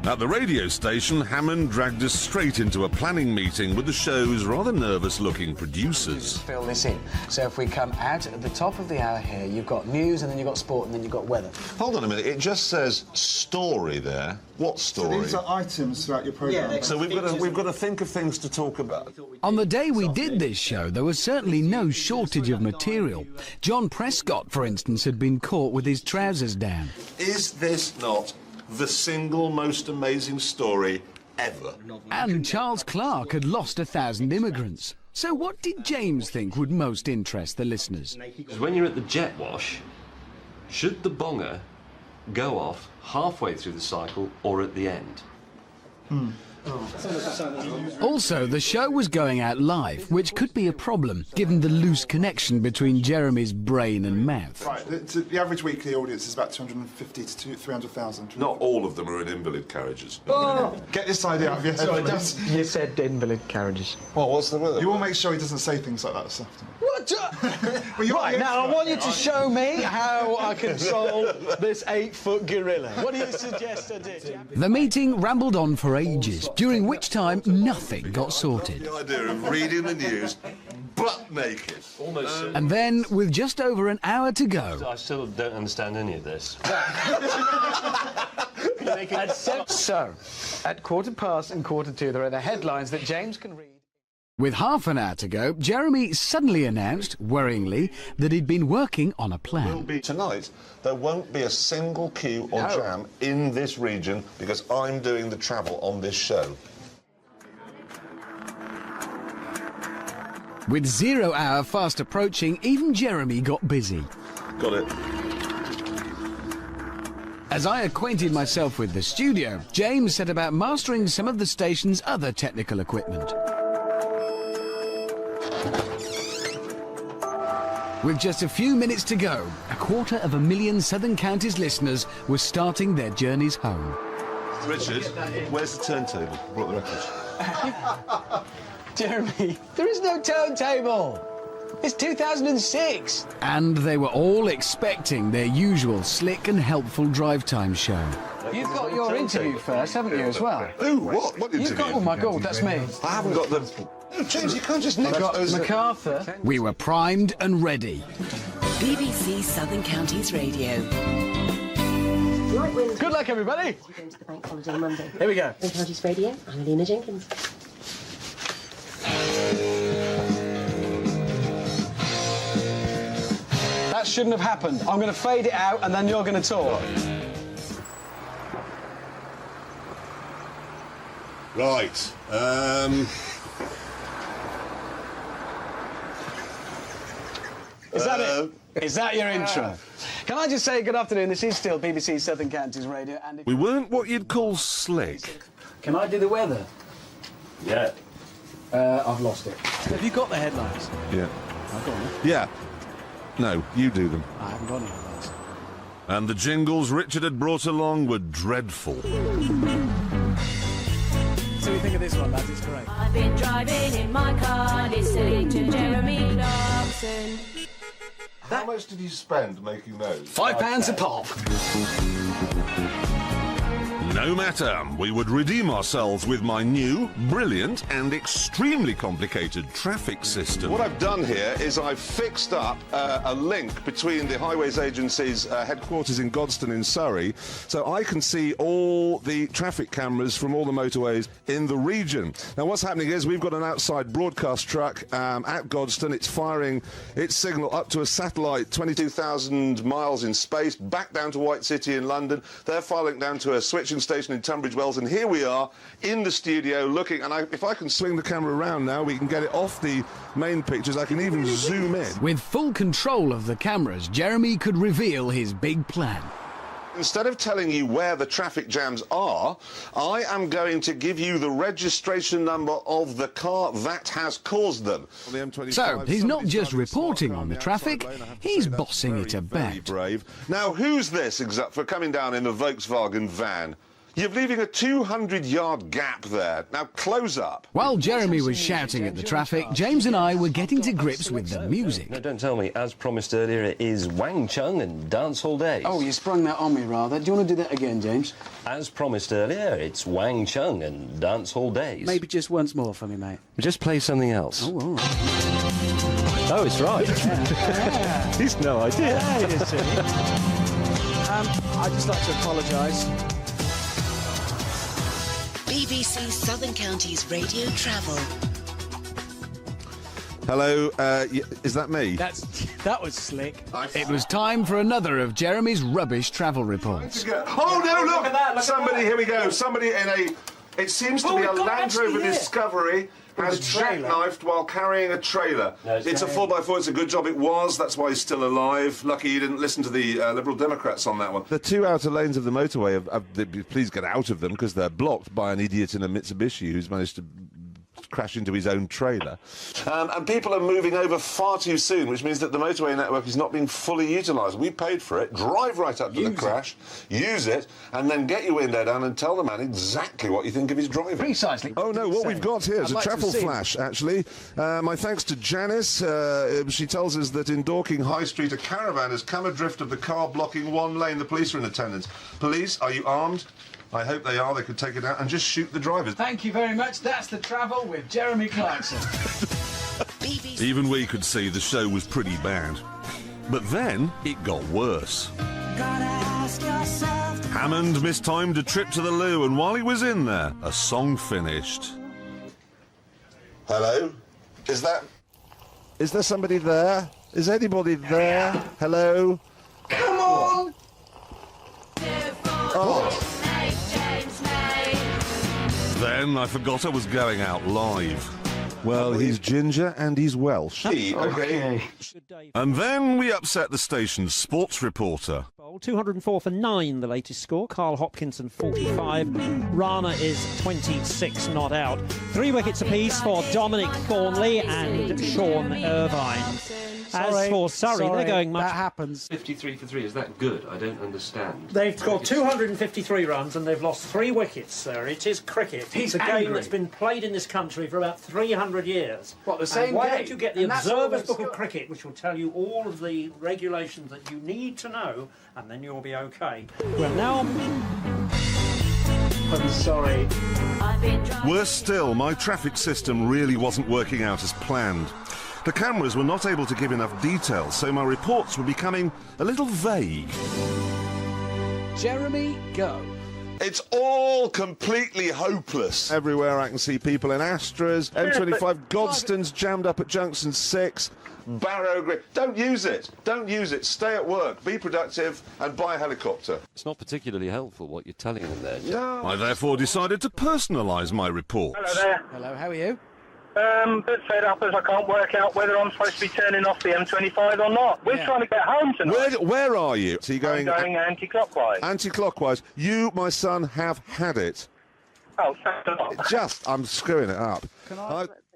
At the radio station, Hammond dragged us straight into a planning meeting with the show's rather nervous-looking producers. Fill this in. So if we come out at the top of the hour here, you've got news, and then you've got sport, and then you've got weather. Hold on a minute, it just says story there. What story? So these are items throughout your programme. Yeah, so we've got to think of things to talk about. On the day we did this show, there was certainly no shortage of material. John Prescott, for instance, had been caught with his trousers down. Is this not the single most amazing story ever? And Charles Clarke had lost 1,000 immigrants. So what did James think would most interest the listeners? Because when you're at the jet wash, should the bonger go off halfway through the cycle or at the end? Also, the show was going out live, which could be a problem, given the loose connection between Jeremy's brain and mouth. Right, the average weekly audience is about 250 to 300,000. Not all of them are in invalid carriages. Oh! Get this idea out of your head, please. You said invalid carriages. Well, what's the weather? You will make sure he doesn't say things like that this afternoon. What? Right, now I want you to show me how I control this 8-foot gorilla. What do you suggest I do? The meeting rambled on for ages, during which time nothing got sorted. The idea of reading the news butt naked. Almost. And then, with just over an hour to go... I still don't understand any of this. So, at 1:15 and 1:45, there are the headlines that James can read. With half an hour to go, Jeremy suddenly announced, worryingly, that he'd been working on a plan. Tonight, there won't be a single queue or jam in this region because I'm doing the travel on this show. With 0 hour fast approaching, even Jeremy got busy. Got it. As I acquainted myself with the studio, James set about mastering some of the station's other technical equipment. With just a few minutes to go, 250,000 Southern Counties listeners were starting their journeys home. Richard, where's the turntable? Brought the record. Jeremy, there is no turntable. It's 2006. And they were all expecting their usual slick and helpful drive time show. You've got your interview first, haven't you, as well? Who? What? What interview? You've got, oh my God, that's me. I haven't got the... No, James, you can't just nick I've got those... MacArthur. We were primed and ready. BBC Southern Counties Radio. Good luck, everybody. Going to the bank holiday Monday. Here we go. Southern Counties Radio, I'm Alina Jenkins. That shouldn't have happened. I'm going to fade it out, and then you're going to talk. Right. Is that it? Is that your intro? Can I just say good afternoon? This is still BBC Southern Counties Radio, and We weren't what you'd call slick. can I do the weather? Yeah. I've lost it. Have you got the headlines? Yeah. I've got them. Yeah. No, you do them. I haven't got any headlines. And the jingles Richard had brought along were dreadful. So you think of this one, lads? It's great. I've been driving in my car, listening to Jeremy Clarkson. How much did you spend making those? £5 a pop. No matter, we would redeem ourselves with my new, brilliant and extremely complicated traffic system. What I've done here is I've fixed up a link between the Highways Agency's headquarters in Godstone in Surrey, so I can see all the traffic cameras from all the motorways in the region. Now, what's happening is we've got an outside broadcast truck at Godstone. It's firing its signal up to a satellite 22,000 miles in space, back down to White City in London. They're firing down to a switching station in Tunbridge Wells, and here we are in the studio looking, and if I can swing the camera around now, we can get it off the main pictures. I can even zoom in. With full control of the cameras, Jeremy could reveal his big plan. Instead of telling you where the traffic jams are, I am going to give you the registration number of the car that has caused them. So, he's not just reporting on the traffic, he's bossing it about. Brave. Now, who's this for coming down in the Volkswagen van? You're leaving a 200-yard gap there. Now, close up. While Jeremy was shouting at the traffic, James and I were getting to grips with the music. No, don't tell me. As promised earlier, it is Wang Chung and Dancehall Days. Oh, you sprung that on me, rather. Do you want to do that again, James? As promised earlier, it's Wang Chung and Dancehall Days. Maybe just once more for me, mate. Just play something else. Oh, all right. Oh, it's right. He's no idea. Yeah, it is, I'd just like to apologise. BBC Southern Counties Radio Travel. Hello, is that me? That was slick. It was time for another of Jeremy's rubbish travel reports. Oh, no, look at that! Somebody, here we go. Somebody in a... It seems to be a Land Rover Discovery has jackknifed while carrying a trailer. No, it's a 4x4. It's a good job it was. That's why he's still alive. Lucky you didn't listen to the Liberal Democrats on that one. The two outer lanes of the motorway, please get out of them because they're blocked by an idiot in a Mitsubishi who's managed to crash into his own trailer. And people are moving over far too soon, which means that the motorway network is not being fully utilised. We paid for it. Drive right up to the crash, use it, and then get your window down and tell the man exactly what you think of his driving. Precisely. Oh, no, what we've got here is a travel flash, actually. My thanks to Janice. She tells us that in Dorking High Street, a caravan has come adrift of the car blocking one lane. The police are in attendance. Police, are you armed? I hope they are. They could take it out and just shoot the drivers. Thank you very much. That's the travel with Jeremy Clarkson. Even we could see the show was pretty bad. But then it got worse. Hammond mistimed a trip to the loo, and while he was in there, a song finished. Hello? Is there somebody there? Is anybody there? Hello? Come on! Oh. Then I forgot I was going out live. Well, he's ginger and he's Welsh. Okay. And then we upset the station's sports reporter. 204 for 9, the latest score. Karl Pilkington 45. Rana is 26 not out. 3 wickets apiece for Dominic Thornley and Sean Irvine. As for Surrey, they're going much... That happens. 53 for 3, is that good? I don't understand. They've scored 253 runs and they've lost 3 wickets, sir. It is cricket. It's a game that's been played in this country for about 300 years. What, the same and why game? don't you get the Observer's Book of Cricket, which will tell you all of the regulations that you need to know, and then you'll be OK. Well, now... I'm sorry. Worse still, my traffic system really wasn't working out as planned. The cameras were not able to give enough detail, so my reports were becoming a little vague. Jeremy, go. It's all completely hopeless. Everywhere I can see people in Astras, M25, Godstone's jammed up at Junction 6, Barrow Green. Don't use it. Don't use it. Stay at work, be productive, and buy a helicopter. It's not particularly helpful what you're telling them there. No. I therefore decided to personalise my reports. Hello there. Hello, how are you? Bit fed up as I can't work out whether I'm supposed to be turning off the M25 or not. We're trying to get home tonight. Where are you? So you're I'm going anti-clockwise. Anti-clockwise. You, my son, have had it. Oh, thanks a lot. I'm screwing it up.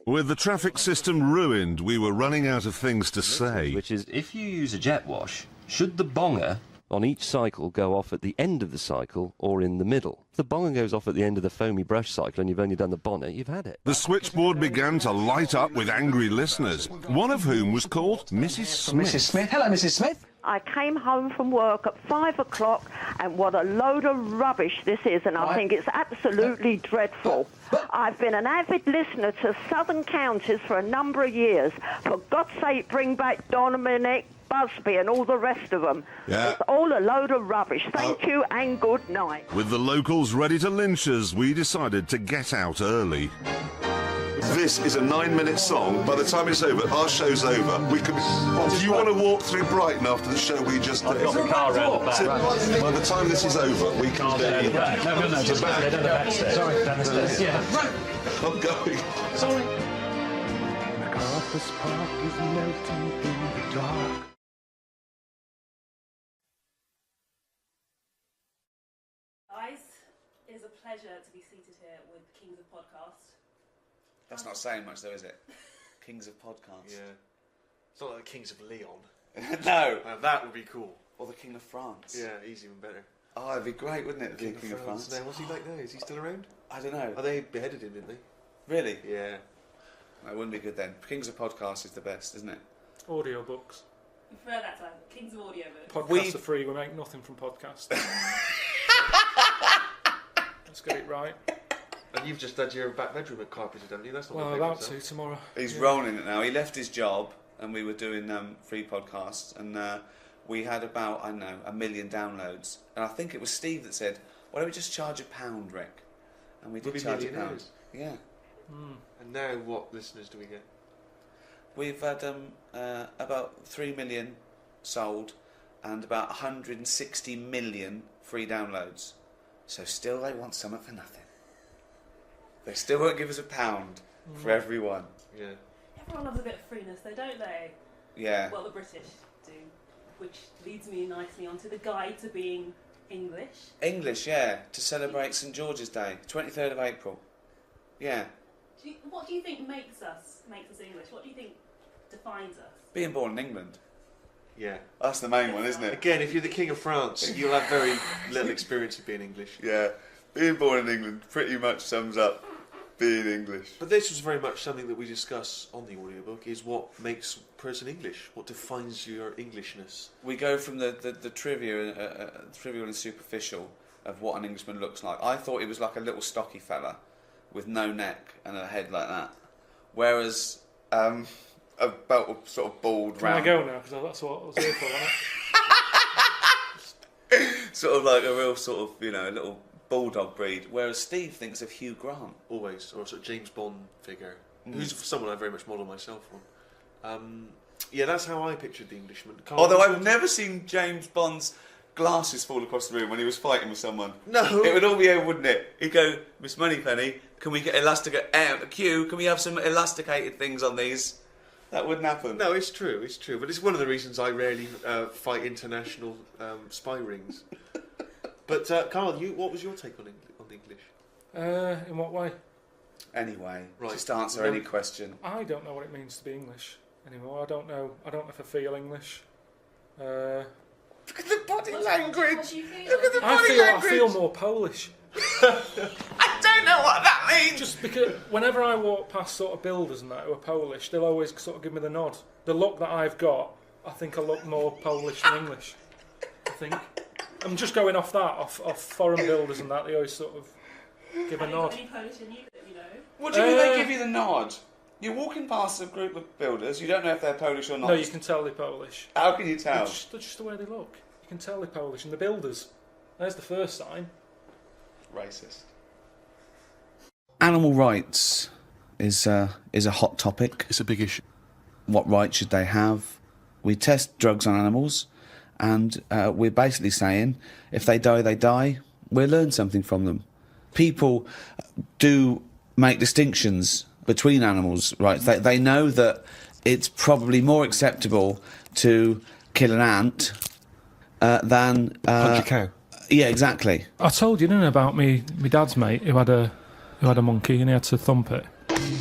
With the traffic system ruined, we were running out of things to say. Which is, if you use a jet wash, should the bonger on each cycle go off at the end of the cycle or in the middle? If the bonger goes off at the end of the foamy brush cycle and you've only done the bonnet, you've had it. The switchboard began to light up with angry listeners, one of whom was called Mrs. Smith. Mrs. Smith. Hello, Mrs. Smith. I came home from work at 5 o'clock, and what a load of rubbish this is, and I think it's absolutely dreadful. I've been an avid listener to Southern Counties for a number of years. For God's sake, bring back Dominic, Busby and all the rest of them. Yeah. It's all a load of rubbish. Thank you and good night. With the locals ready to lynch us, we decided to get out early. This is a 9-minute song. By the time it's over, our show's over. We could. Do you want to walk through Brighton after the show we just did? I've got the car around the back. By the time this is over, we can be... No, just back. Down the backstairs. Sorry, down the stairs. Yeah. Right. I'm going. Sorry. MacArthur's Park is melting in the dark. Guys, it is a pleasure to be seated here with the Kings of Podcast. That's not saying much though, is it? Kings of Podcasts. Yeah. It's not like the Kings of Leon. No. That would be cool. Or the King of France. Yeah, he's even better. Oh, it'd be great, wouldn't it? The King of France. Now, what's he like now? Is he still around? I don't know. Oh, they beheaded him, didn't they? Really? Yeah. That wouldn't be good then. Kings of Podcast is the best, isn't it? Audiobooks. You prefer that time? Kings of Audiobooks. Podcasts are free. We make nothing from podcasts. Let's get it right. And you've just had your back bedroom carpeted, haven't you? That's not well, about to tomorrow. He's rolling it now. He left his job, and we were doing free podcasts, and we had about, I don't know, 1 million downloads. And I think it was Steve that said, "Why don't we just charge £1, Rick?" And we did charge £1. Yeah. And now, what listeners do we get? We've had about 3 million sold, and about 160 million free downloads. So still, they want something for nothing. They still won't give us £1 for everyone. Yeah. Everyone loves a bit of freeness, though, don't they? Yeah. Well, the British do, which leads me nicely onto the guide to being English. English, yeah, to celebrate St George's Day, 23rd of April. Yeah. What do you think makes us English? What do you think defines us? Being born in England. Yeah. That's the main one, isn't it? Again, if you're the King of France, you'll have very little experience of being English. Yeah. Being born in England pretty much sums up being English. But this was very much something that we discuss on the audiobook, is what makes a person English, what defines your Englishness. We go from the trivial and superficial of what an Englishman looks like. I thought he was like a little stocky fella with no neck and a head like that. Whereas about a sort of bald round... Can I go now? Because that's what I was here for, wasn't it? Sort of like a real sort of, a little bulldog breed, whereas Steve thinks of Hugh Grant. Always, or a sort of James Bond figure, who's someone I very much model myself on. Yeah, that's how I pictured the Englishman. Although I've never seen James Bond's glasses fall across the room when he was fighting with someone. No. It would all be over, wouldn't it? He'd go, "Miss Moneypenny, can we get Q, can we have some elasticated things on these?" That wouldn't happen. No, it's true, but it's one of the reasons I rarely fight international spy rings. But, Karl, what was your take on English? In what way? Anyway, right. Just answer any question. I don't know what it means to be English anymore. I don't know if I feel English. Look at the body language. What do you feel? Look at the body language. I feel more Polish. I don't know what that means. Just because whenever I walk past sort of builders and that who are Polish, they'll always sort of give me the nod. The look that I've got, I think I look more Polish than English. I think. I'm just going off foreign builders and that. They always sort of give a nod. Any Polish in you that you know? What do you mean they give you the nod? You're walking past a group of builders. You don't know if they're Polish or not. No, you can tell they're Polish. How can you tell? They're just the way they look. You can tell they're Polish. And the builders. There's the first sign. Racist. Animal rights is a hot topic. It's a big issue. What rights should they have? We test drugs on animals, and we're basically saying if they die, they die. We'll learn something from them. People do make distinctions between animals' rights. They know that it's probably more acceptable to kill an ant than punch a cow. Yeah, exactly. I told you, didn't I, about my dad's mate who had a monkey and he had to thump it.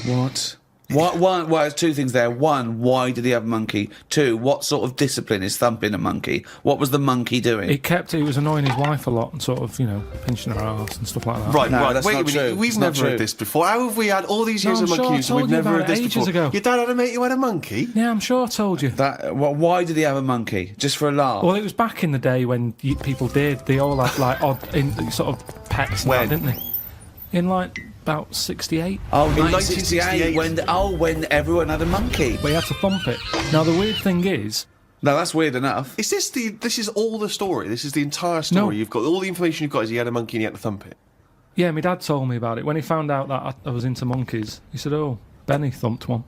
What? Well, there's two things there. One, why did he have a monkey? Two, what sort of discipline is thumping a monkey? What was the monkey doing? He was annoying his wife a lot and sort of, pinching her arse and stuff like that. Right, no, right. That's Wait not a minute. true. We've never heard this before. How have we had all these years of monkey news and we've never heard this before? Ago. Your dad had a mate who had a monkey? Yeah, I'm sure I told you. Why did he have a monkey? Just for a laugh? Well, it was back in the day when people did. They all had like odd sort of pets, and that, didn't they? In about 68. Oh, 1968, when everyone had a monkey. But he had to thump it. Now the weird thing is, no, that's weird enough. Is this is all the story? This is the entire story? No. You've got all the information you've got is he had a monkey and he had to thump it? Yeah, my dad told me about it. When he found out that I was into monkeys, he said, "Oh, Benny thumped one."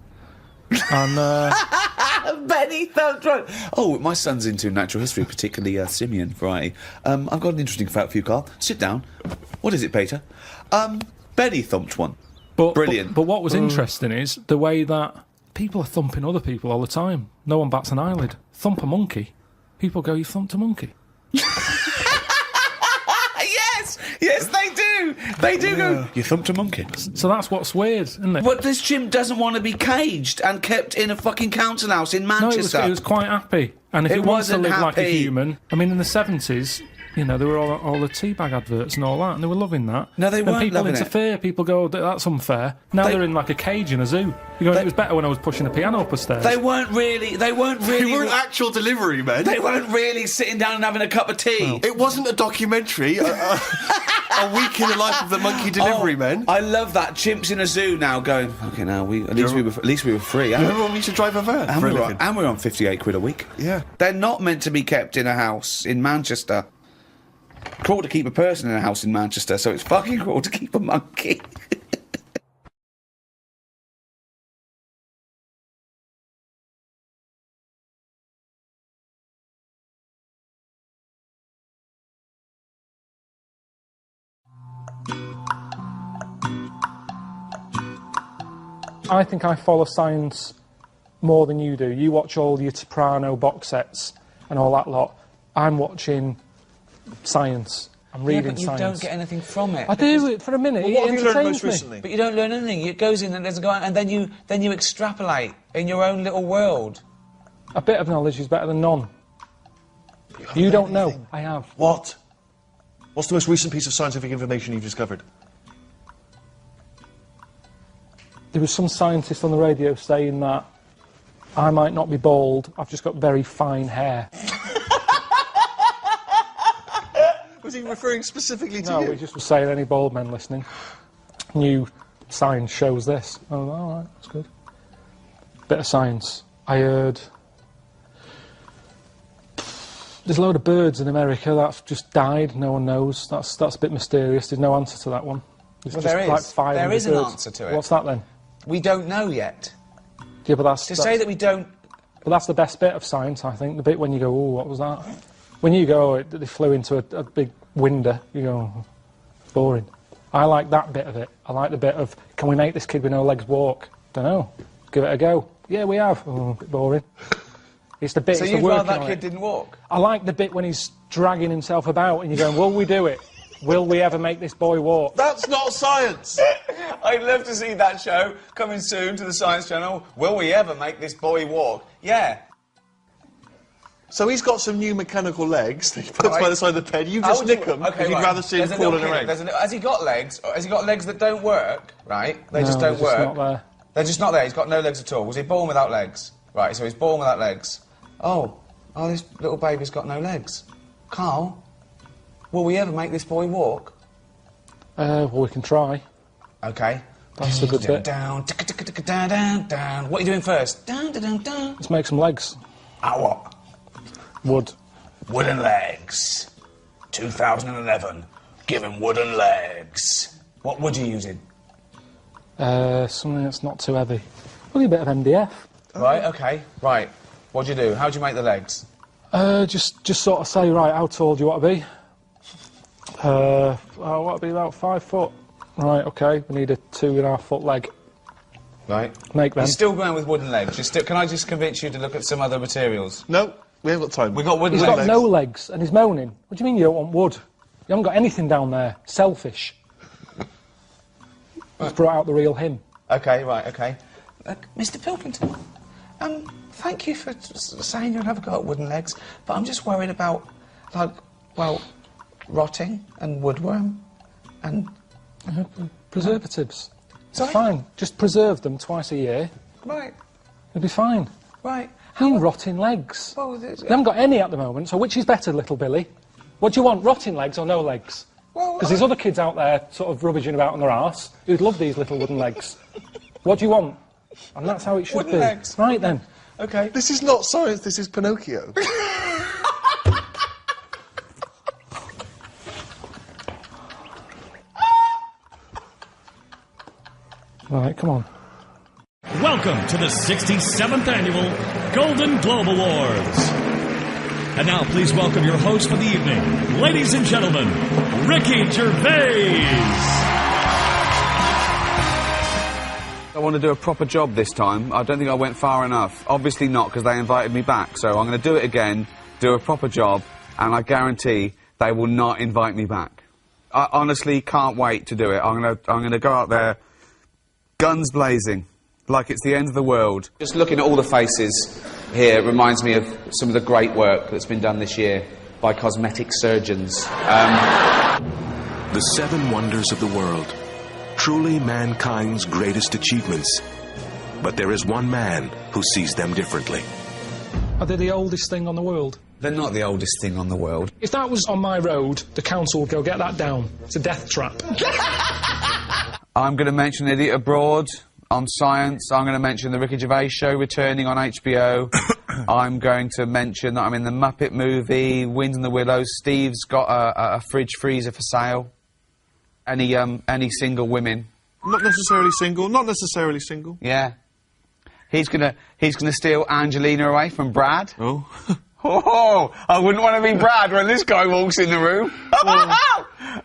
And Benny thumped one. Oh, my son's into natural history, particularly simian variety. I've got an interesting fact for you, Karl. Sit down. What is it, Peter? Benny thumped one. Brilliant. But what was interesting is the way that people are thumping other people all the time. No one bats an eyelid. Thump a monkey. People go, "You thumped a monkey." Yes, they do. They do go, "You thumped a monkey." So that's what's weird, isn't it? But this chimp doesn't want to be caged and kept in a fucking council house in Manchester. No, it was quite happy. And if it wants to live like a human... I mean, in the 70s, You know, there were all the teabag adverts and all that, and they were loving that. No, they weren't people loving interfere. People go, that's unfair. Now they're in like a cage in a zoo. You're going, it was better when I was pushing the piano up the stairs. They weren't really. They weren't actual delivery men. They weren't really sitting down and having a cup of tea. It wasn't a documentary. A week in the life of the monkey delivery men. I love that. Chimps in a zoo now going, okay, now at least we were free. Remember when we used to drive a van? And we were on 58 quid a week. Yeah. They're not meant to be kept in a house in Manchester. Cruel to keep a person in a house in Manchester, so it's fucking cruel to keep a monkey. I think I follow science more than you do. You watch all your Soprano box sets and all that lot. I'm watching science. I'm reading science. But you don't get anything from it. I do it for a minute. Well, what have you learned most recently? But you don't learn anything. It goes in and there's a guy, and then you extrapolate in your own little world. A bit of knowledge is better than none. You don't know. I have. What? What's the most recent piece of scientific information you've discovered? There was some scientist on the radio saying that I might not be bald, I've just got very fine hair. Was he referring specifically to you? you? He just was saying any bald men listening. New science shows this. Oh, all right, that's good. Bit of science. I heard there's a load of birds in America that's just died, no one knows. That's a bit mysterious, there's no answer to that one. Well, there is. Like 500 there is an birds. answer to it. What's that then? We don't know yet. Yeah, but that's... To say that we don't... But that's the best bit of science, I think. The bit when you go, oh, what was that? When you go, oh, they flew into a big window, you go, oh, boring. I like that bit of it. I like the bit of, can we make this kid with no legs walk? Don't know. Give it a go. Yeah, we have. Oh, a bit boring. It's the bit... So it's you'd the rather that on kid it. didn't walk? I like the bit when he's dragging himself about and you're going, will we do it? Will we ever make this boy walk? That's not science! I'd love to see that show coming soon to the Science Channel. Will we ever make this boy walk? Yeah. So he's got some new mechanical legs that he puts by the side of the bed. You just nick them, because you'd rather see him crawl in a ring. Has he got legs? Has he got legs that don't work? Right? They just don't work. Not there. They're just not there. He's got no legs at all. Was he born without legs? Right, so he's born without legs. Oh, this little baby's got no legs. Carl, will we ever make this boy walk? Well, we can try. Okay. That's the good bit. Down, down, down. What are you doing first? Down, down, down. Let's make some legs. What? Wood. Wooden legs. 2011. Give him wooden legs. What wood are you using? Something that's not too heavy. Probably a bit of MDF. Right, okay. Right. What do you do? How do you make the legs? Just sort of say, right, how tall do you want to be? I want to be about 5 foot. Right, okay, we need a 2.5 foot leg. Right. Make them. You're still going with wooden legs. Can I just convince you to look at some other materials? No, we haven't got time. We've got wooden legs. legs. He's got no legs, and he's moaning. What do you mean you don't want wood? You haven't got anything down there. Selfish. Just brought out the real him. Okay, right, okay. Mr. Pilkington, thank you for saying you'll never got wooden legs, but I'm just worried about, like, well, rotting and woodworm and... preservatives. Sorry? It's fine. Just preserve them twice a year. Right. It'll be fine. Right. How rotting legs? Well, you haven't got any at the moment, so which is better, little Billy? What do you want, rotting legs or no legs? Because there's other kids out there sort of rubbishing about on their arse who'd love these little wooden legs. What do you want? And that's how it should wooden be. Legs. Right then. Okay. This is not science, this is Pinocchio. Right, come on. Welcome to the 67th Annual Golden Globe Awards. And now please welcome your host for the evening, ladies and gentlemen, Ricky Gervais. I want to do a proper job this time. I don't think I went far enough. Obviously not, because they invited me back. So I'm going to do it again, do a proper job, and I guarantee they will not invite me back. I honestly can't wait to do it. I'm going to go out there, guns blazing, like it's the end of the world. Just looking at all the faces here reminds me of some of the great work that's been done this year. by cosmetic surgeons. The 7 wonders of the world, truly mankind's greatest achievements. But there is one man who sees them differently. Are they the oldest thing on the world? They're not the oldest thing on the world. If that was on my road, the council would go, get that down. It's a death trap. I'm going to mention Idiot Abroad on science. I'm going to mention the Ricky Gervais show returning on HBO. I'm going to mention that I'm in the Muppet movie, Wind in the Willows. Steve's got a fridge freezer for sale. Any single women? Not necessarily single. Not necessarily single. Yeah. He's gonna steal Angelina away from Brad. Oh. Oh, I wouldn't want to be Brad when this guy walks in the room. Well,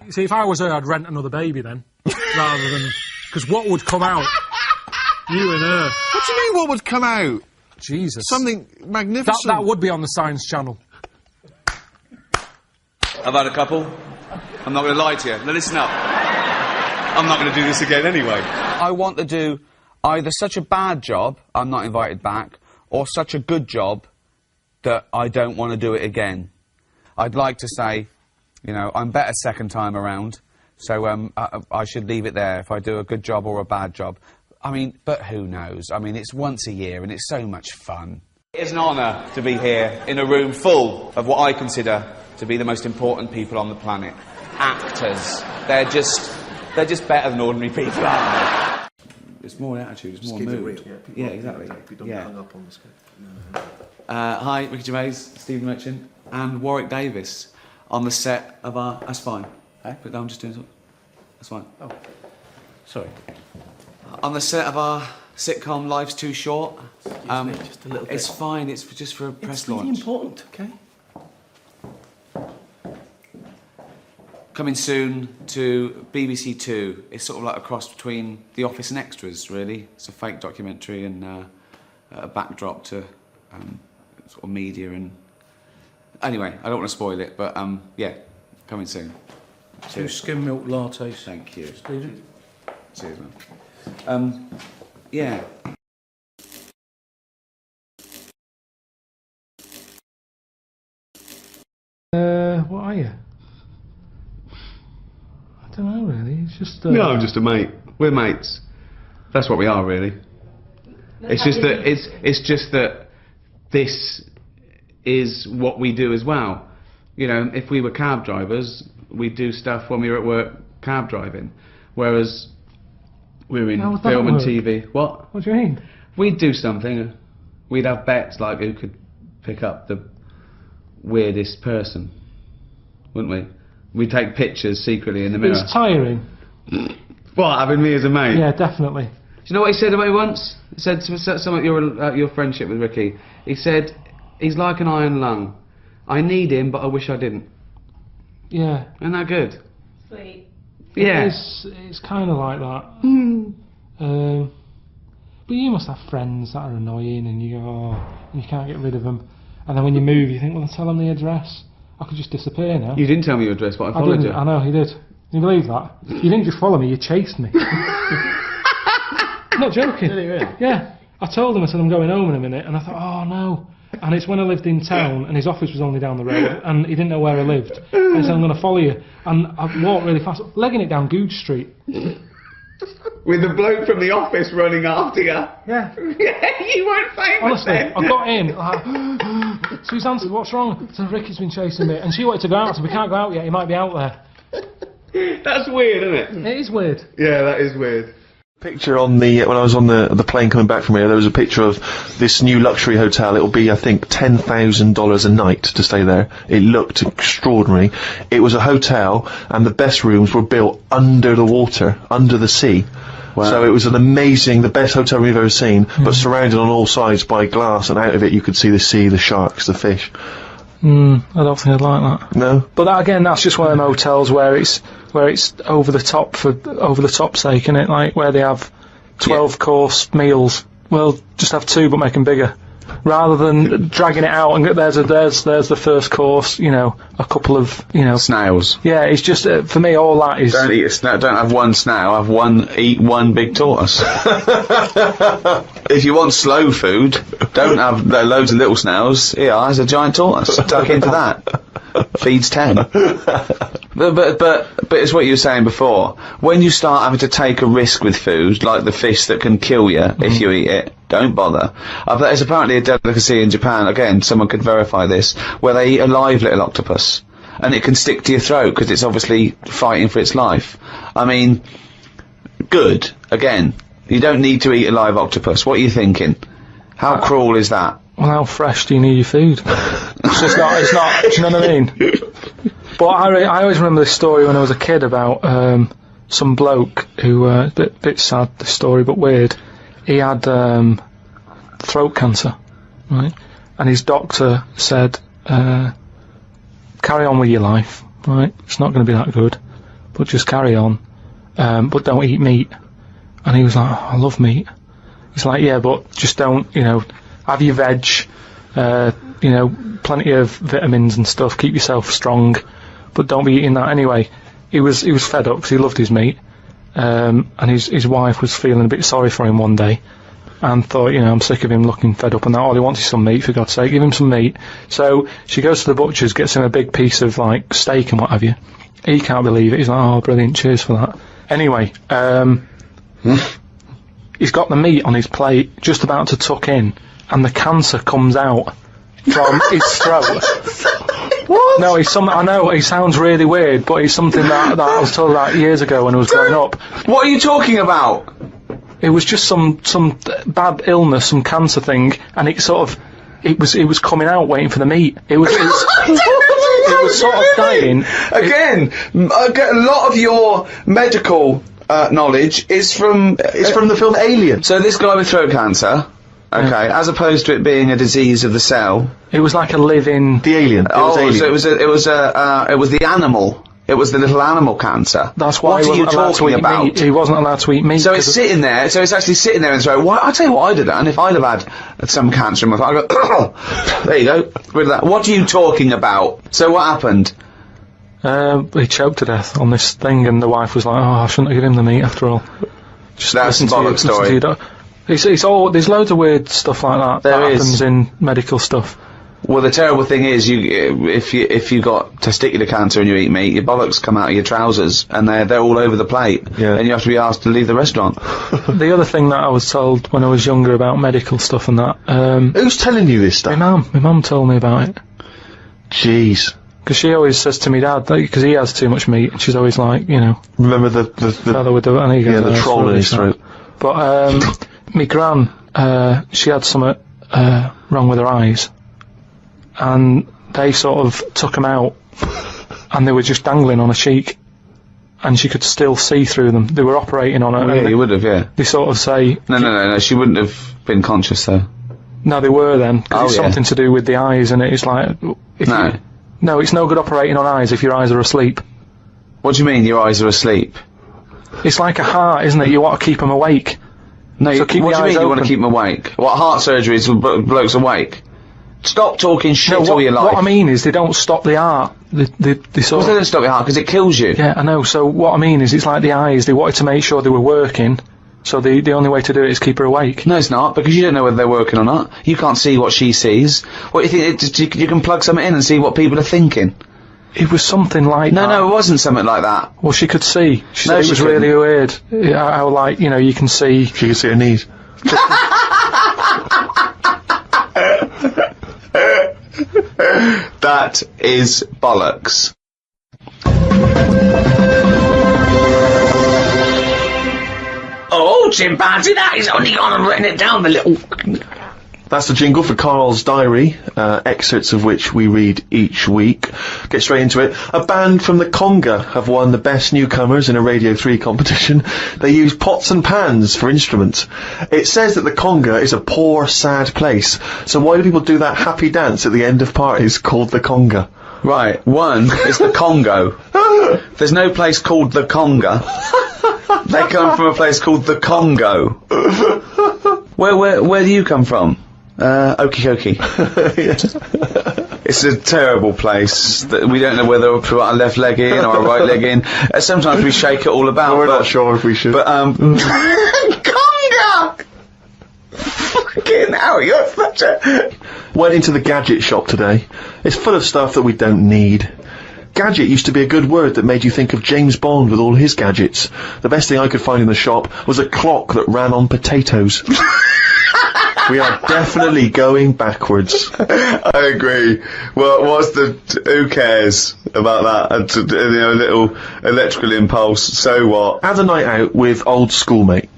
see, if I was her, I'd rent another baby then, rather than... Because what would come out? You and her. What do you mean, what would come out? Jesus. Something magnificent. That would be on the Science Channel. I've had a couple. I'm not going to lie to you. Now listen up. I'm not going to do this again anyway. I want to do either such a bad job, I'm not invited back, or such a good job that I don't want to do it again. I'd like to say, you know, I'm better second time around, so I should leave it there if I do a good job or a bad job. I mean, but who knows? I mean, it's once a year and it's so much fun. It is an honour to be here in a room full of what I consider to be the most important people on the planet. Actors. They're just better than ordinary people, aren't they? It's more attitude, it's more mood. Yeah, exactly. Yeah. Hung up on the script. Hi, Ricky Gervais, Stephen Merchant, and Warwick Davis on the set of our... That's fine. Hey, put it down, just doing something. That's fine. Oh, sorry. On the set of our sitcom Life's Too Short. Excuse me, just a little bit. It's fine, it's just for a press launch. It's really important, okay? Coming soon to BBC Two. It's sort of like a cross between The Office and Extras, really. It's a fake documentary and a backdrop to sort of media and... Anyway, I don't want to spoil it, but yeah, coming soon. 2 skim milk lattes. Thank you. Stephen. Cheers, man. Yeah. What are you? I don't know, really. It's just... No, I'm just a mate. We're mates. That's what we are, really. It's just that this is what we do as well. You know, if we were cab drivers, we'd do stuff when we were at work cab driving, whereas we're in film and TV. What? What do you mean? We'd do something. We'd have bets like who could pick up the weirdest person, wouldn't we? We'd take pictures secretly in the mirror. It's tiring. What, having me as a mate? Yeah, definitely. Do you know what he said about me once? He said something about your friendship with Ricky. He said, he's like an iron lung. I need him, but I wish I didn't. Yeah. Isn't that good? Sweet. Yeah. It's kind of like that. But you must have friends that are annoying and you go, oh, and you can't get rid of them. And then when you move, you think, well, tell them the address. I could just disappear now. You didn't tell me your address, but I followed you. I know, he did. Can you believe that? You didn't just follow me, you chased me. I'm not joking. Did he really? Yeah. I told him, I said, I'm going home in a minute, and I thought, oh no. And it's when I lived in town, and his office was only down the road, and he didn't know where I lived. And he said, I'm going to follow you. And I walked really fast, legging it down Googe Street. With the bloke from the office running after you. Yeah. Yeah, you weren't famous. Honestly, then. I got in, like, Suzanne said, what's wrong? I said, Ricky's been chasing me. And she wanted to go out, so we can't go out yet, he might be out there. That's weird, isn't it? It is weird. Yeah, that is weird. Picture on the when I was on the plane coming back from here, there was a picture of this new luxury hotel. It'll be, I think, $10,000 a night to stay there. It looked extraordinary. It was a hotel, and the best rooms were built under the water, under the sea. Wow. So it was the best hotel we've ever seen, but surrounded on all sides by glass, and out of it you could see the sea, the sharks, the fish. I don't think I'd like that. No. But that, again, that's just one of them hotels where it's over the top for over the top sake, isn't it? Like where they have 12-course meals. Well, just have 2, but make them bigger, rather than dragging it out and there's the first course. You know, a couple of snails. Yeah, it's just for me all that is. Don't eat a snail. Don't have one snail. Eat one big tortoise. If you want slow food, don't have loads of little snails. Here, there's a giant tortoise. Tuck into that. feeds 10. But it's what you were saying before. When you start having to take a risk with food, like the fish that can kill you if you eat it, don't bother. There's apparently a delicacy in Japan, again, someone could verify this, where they eat a live little octopus. And it can stick to your throat, because it's obviously fighting for its life. I mean, good. Again, you don't need to eat a live octopus. What are you thinking? How cruel is that? Well, how fresh do you need your food? it's not, do you know what I mean? But I always remember this story when I was a kid about some bloke who, bit sad, this story, but weird. He had throat cancer, right? And his doctor said, carry on with your life, right? It's not going to be that good, but just carry on. But don't eat meat. And he was like, oh, I love meat. He's like, yeah, but just don't, have your veg, plenty of vitamins and stuff, keep yourself strong, but don't be eating that anyway. He was fed up because he loved his meat, and his wife was feeling a bit sorry for him one day, and thought, I'm sick of him looking fed up and that, all he wants is some meat, for God's sake, give him some meat. So she goes to the butcher's, gets him a big piece of, steak and what have you. He can't believe it, he's like, oh, brilliant, cheers for that. Anyway, he's got the meat on his plate, just about to tuck in, and the cancer comes out from his throat. What? No, I know, it sounds really weird, but it's something that I was told about years ago when I was growing up. What are you talking about? It was just some bad illness, some cancer thing, and it was coming out waiting for the meat. It was sort of dying. Again, a lot of your medical knowledge is from the film Alien. So this guy with throat cancer, okay, as opposed to it being a disease of the cell, it was like a living. The alien. Alien. So it was the animal. It was the little animal cancer. That's why he wasn't allowed to eat meat. He wasn't allowed to eat meat. So it's sitting there. So it's actually sitting there and so. Well, I'll tell you what I'd have done if I'd have had some cancer in my throat. I'd go, there you go, rid of that. What are you talking about? So what happened? He choked to death on this thing, and the wife was like, "Oh, I shouldn't have given him the meat after all." Just that's a bollock story. It's all. There's loads of weird stuff like that that happens in medical stuff. Well, the terrible thing is, if you got testicular cancer and you eat meat, your bollocks come out of your trousers, and they're all over the plate, and you have to be asked to leave the restaurant. The other thing that I was told when I was younger about medical stuff and that. Who's telling you this stuff? My mum told me about it. Jeez. Because she always says to me dad, because he has too much meat, and she's always like, Remember the fellow with the troll in his throat. But my gran, she had something wrong with her eyes, and they sort of took them out, and they were just dangling on her cheek, and she could still see through them. They were operating on her. Yeah, you would have, yeah. They sort of say... No, she wouldn't have been conscious, though. No, they were then, because it's something to do with the eyes, and it's like... No, it's no good operating on eyes if your eyes are asleep. What do you mean, your eyes are asleep? It's like a heart, isn't it? You want to keep them awake. No, so what do you mean you want to keep them awake? What, heart surgery is blokes awake? Stop talking shit all your life. What I mean is they don't stop the heart. They sort of... They don't stop your heart because it kills you. Yeah, I know. So what I mean is it's like the eyes. They wanted to make sure they were working, so the only way to do it is keep her awake. No, it's not, because you don't know whether they're working or not. You can't see what she sees. What do you think? You can plug something in and see what people are thinking. It was something like that. No, it wasn't something like that. Well, she could see. She said it was really weird. How, like, you can see... She could see her knees. That is bollocks. Oh, chimpanzee, that is only gone and written it down, the little... That's the jingle for Karl's diary, excerpts of which we read each week. Get straight into it. A band from the Conga have won the Best Newcomers in a Radio 3 competition. They use pots and pans for instruments. It says that the Conga is a poor, sad place. So why do people do that happy dance at the end of parties called the Conga? Right, one is the Congo. There's no place called the Conga. They come from a place called the Congo. Where do you come from? Okie dokie. It's a terrible place that we don't know whether we put our left leg in or our right leg in. Sometimes we shake it all about. We're not sure if we should. But Conga! Fucking hell, you're such a... Went into the gadget shop today. It's full of stuff that we don't need. Gadget used to be a good word that made you think of James Bond with all his gadgets. The best thing I could find in the shop was a clock that ran on potatoes. We are definitely going backwards. I agree. Well, who cares about that? A little electrical impulse, so what? Had a night out with old schoolmate.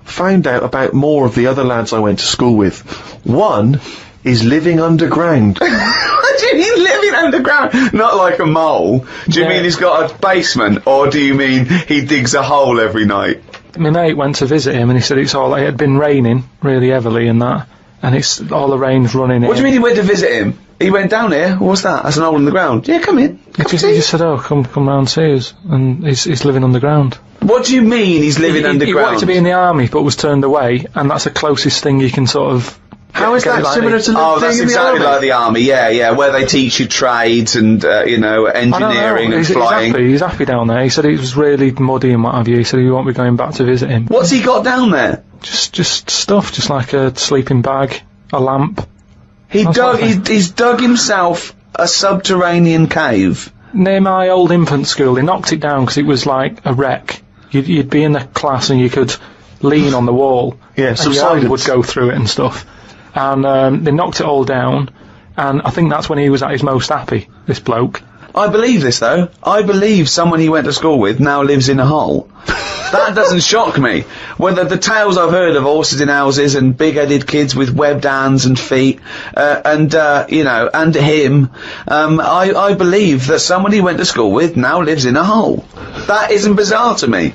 Found out about more of the other lads I went to school with. One is living underground. What do you mean living underground? Not like a mole. Do you mean he's got a basement, or do you mean he digs a hole every night? My mate went to visit him and he said it had been raining really heavily and that, and it's all the rain's running in. What do you mean he went to visit him? He went down here. What's that? That's an hole in the ground. Yeah, come in. He just said, "Oh, come round and see us," and he's living underground. What do you mean he's living underground? He wanted to be in the army but was turned away, and that's the closest thing you can sort of... How is that similar to that's exactly like the army, yeah, where they teach you trades and, engineering and flying. He's happy down there. He said it was really muddy and what have you. He said he won't be going back to visit him. What's he got down there? Just stuff, just like a sleeping bag, a lamp. He's dug himself a subterranean cave. Near my old infant school, they knocked it down because it was like a wreck. You'd be in the class and you could lean on the wall. Yeah, and your hand would go through it and stuff. And they knocked it all down, and I think that's when he was at his most happy, this bloke. I believe this, though. I believe someone he went to school with now lives in a hole. That doesn't shock me. Whether the tales I've heard of horses in houses and big-headed kids with webbed hands and feet, and him, I believe that someone he went to school with now lives in a hole. That isn't bizarre to me.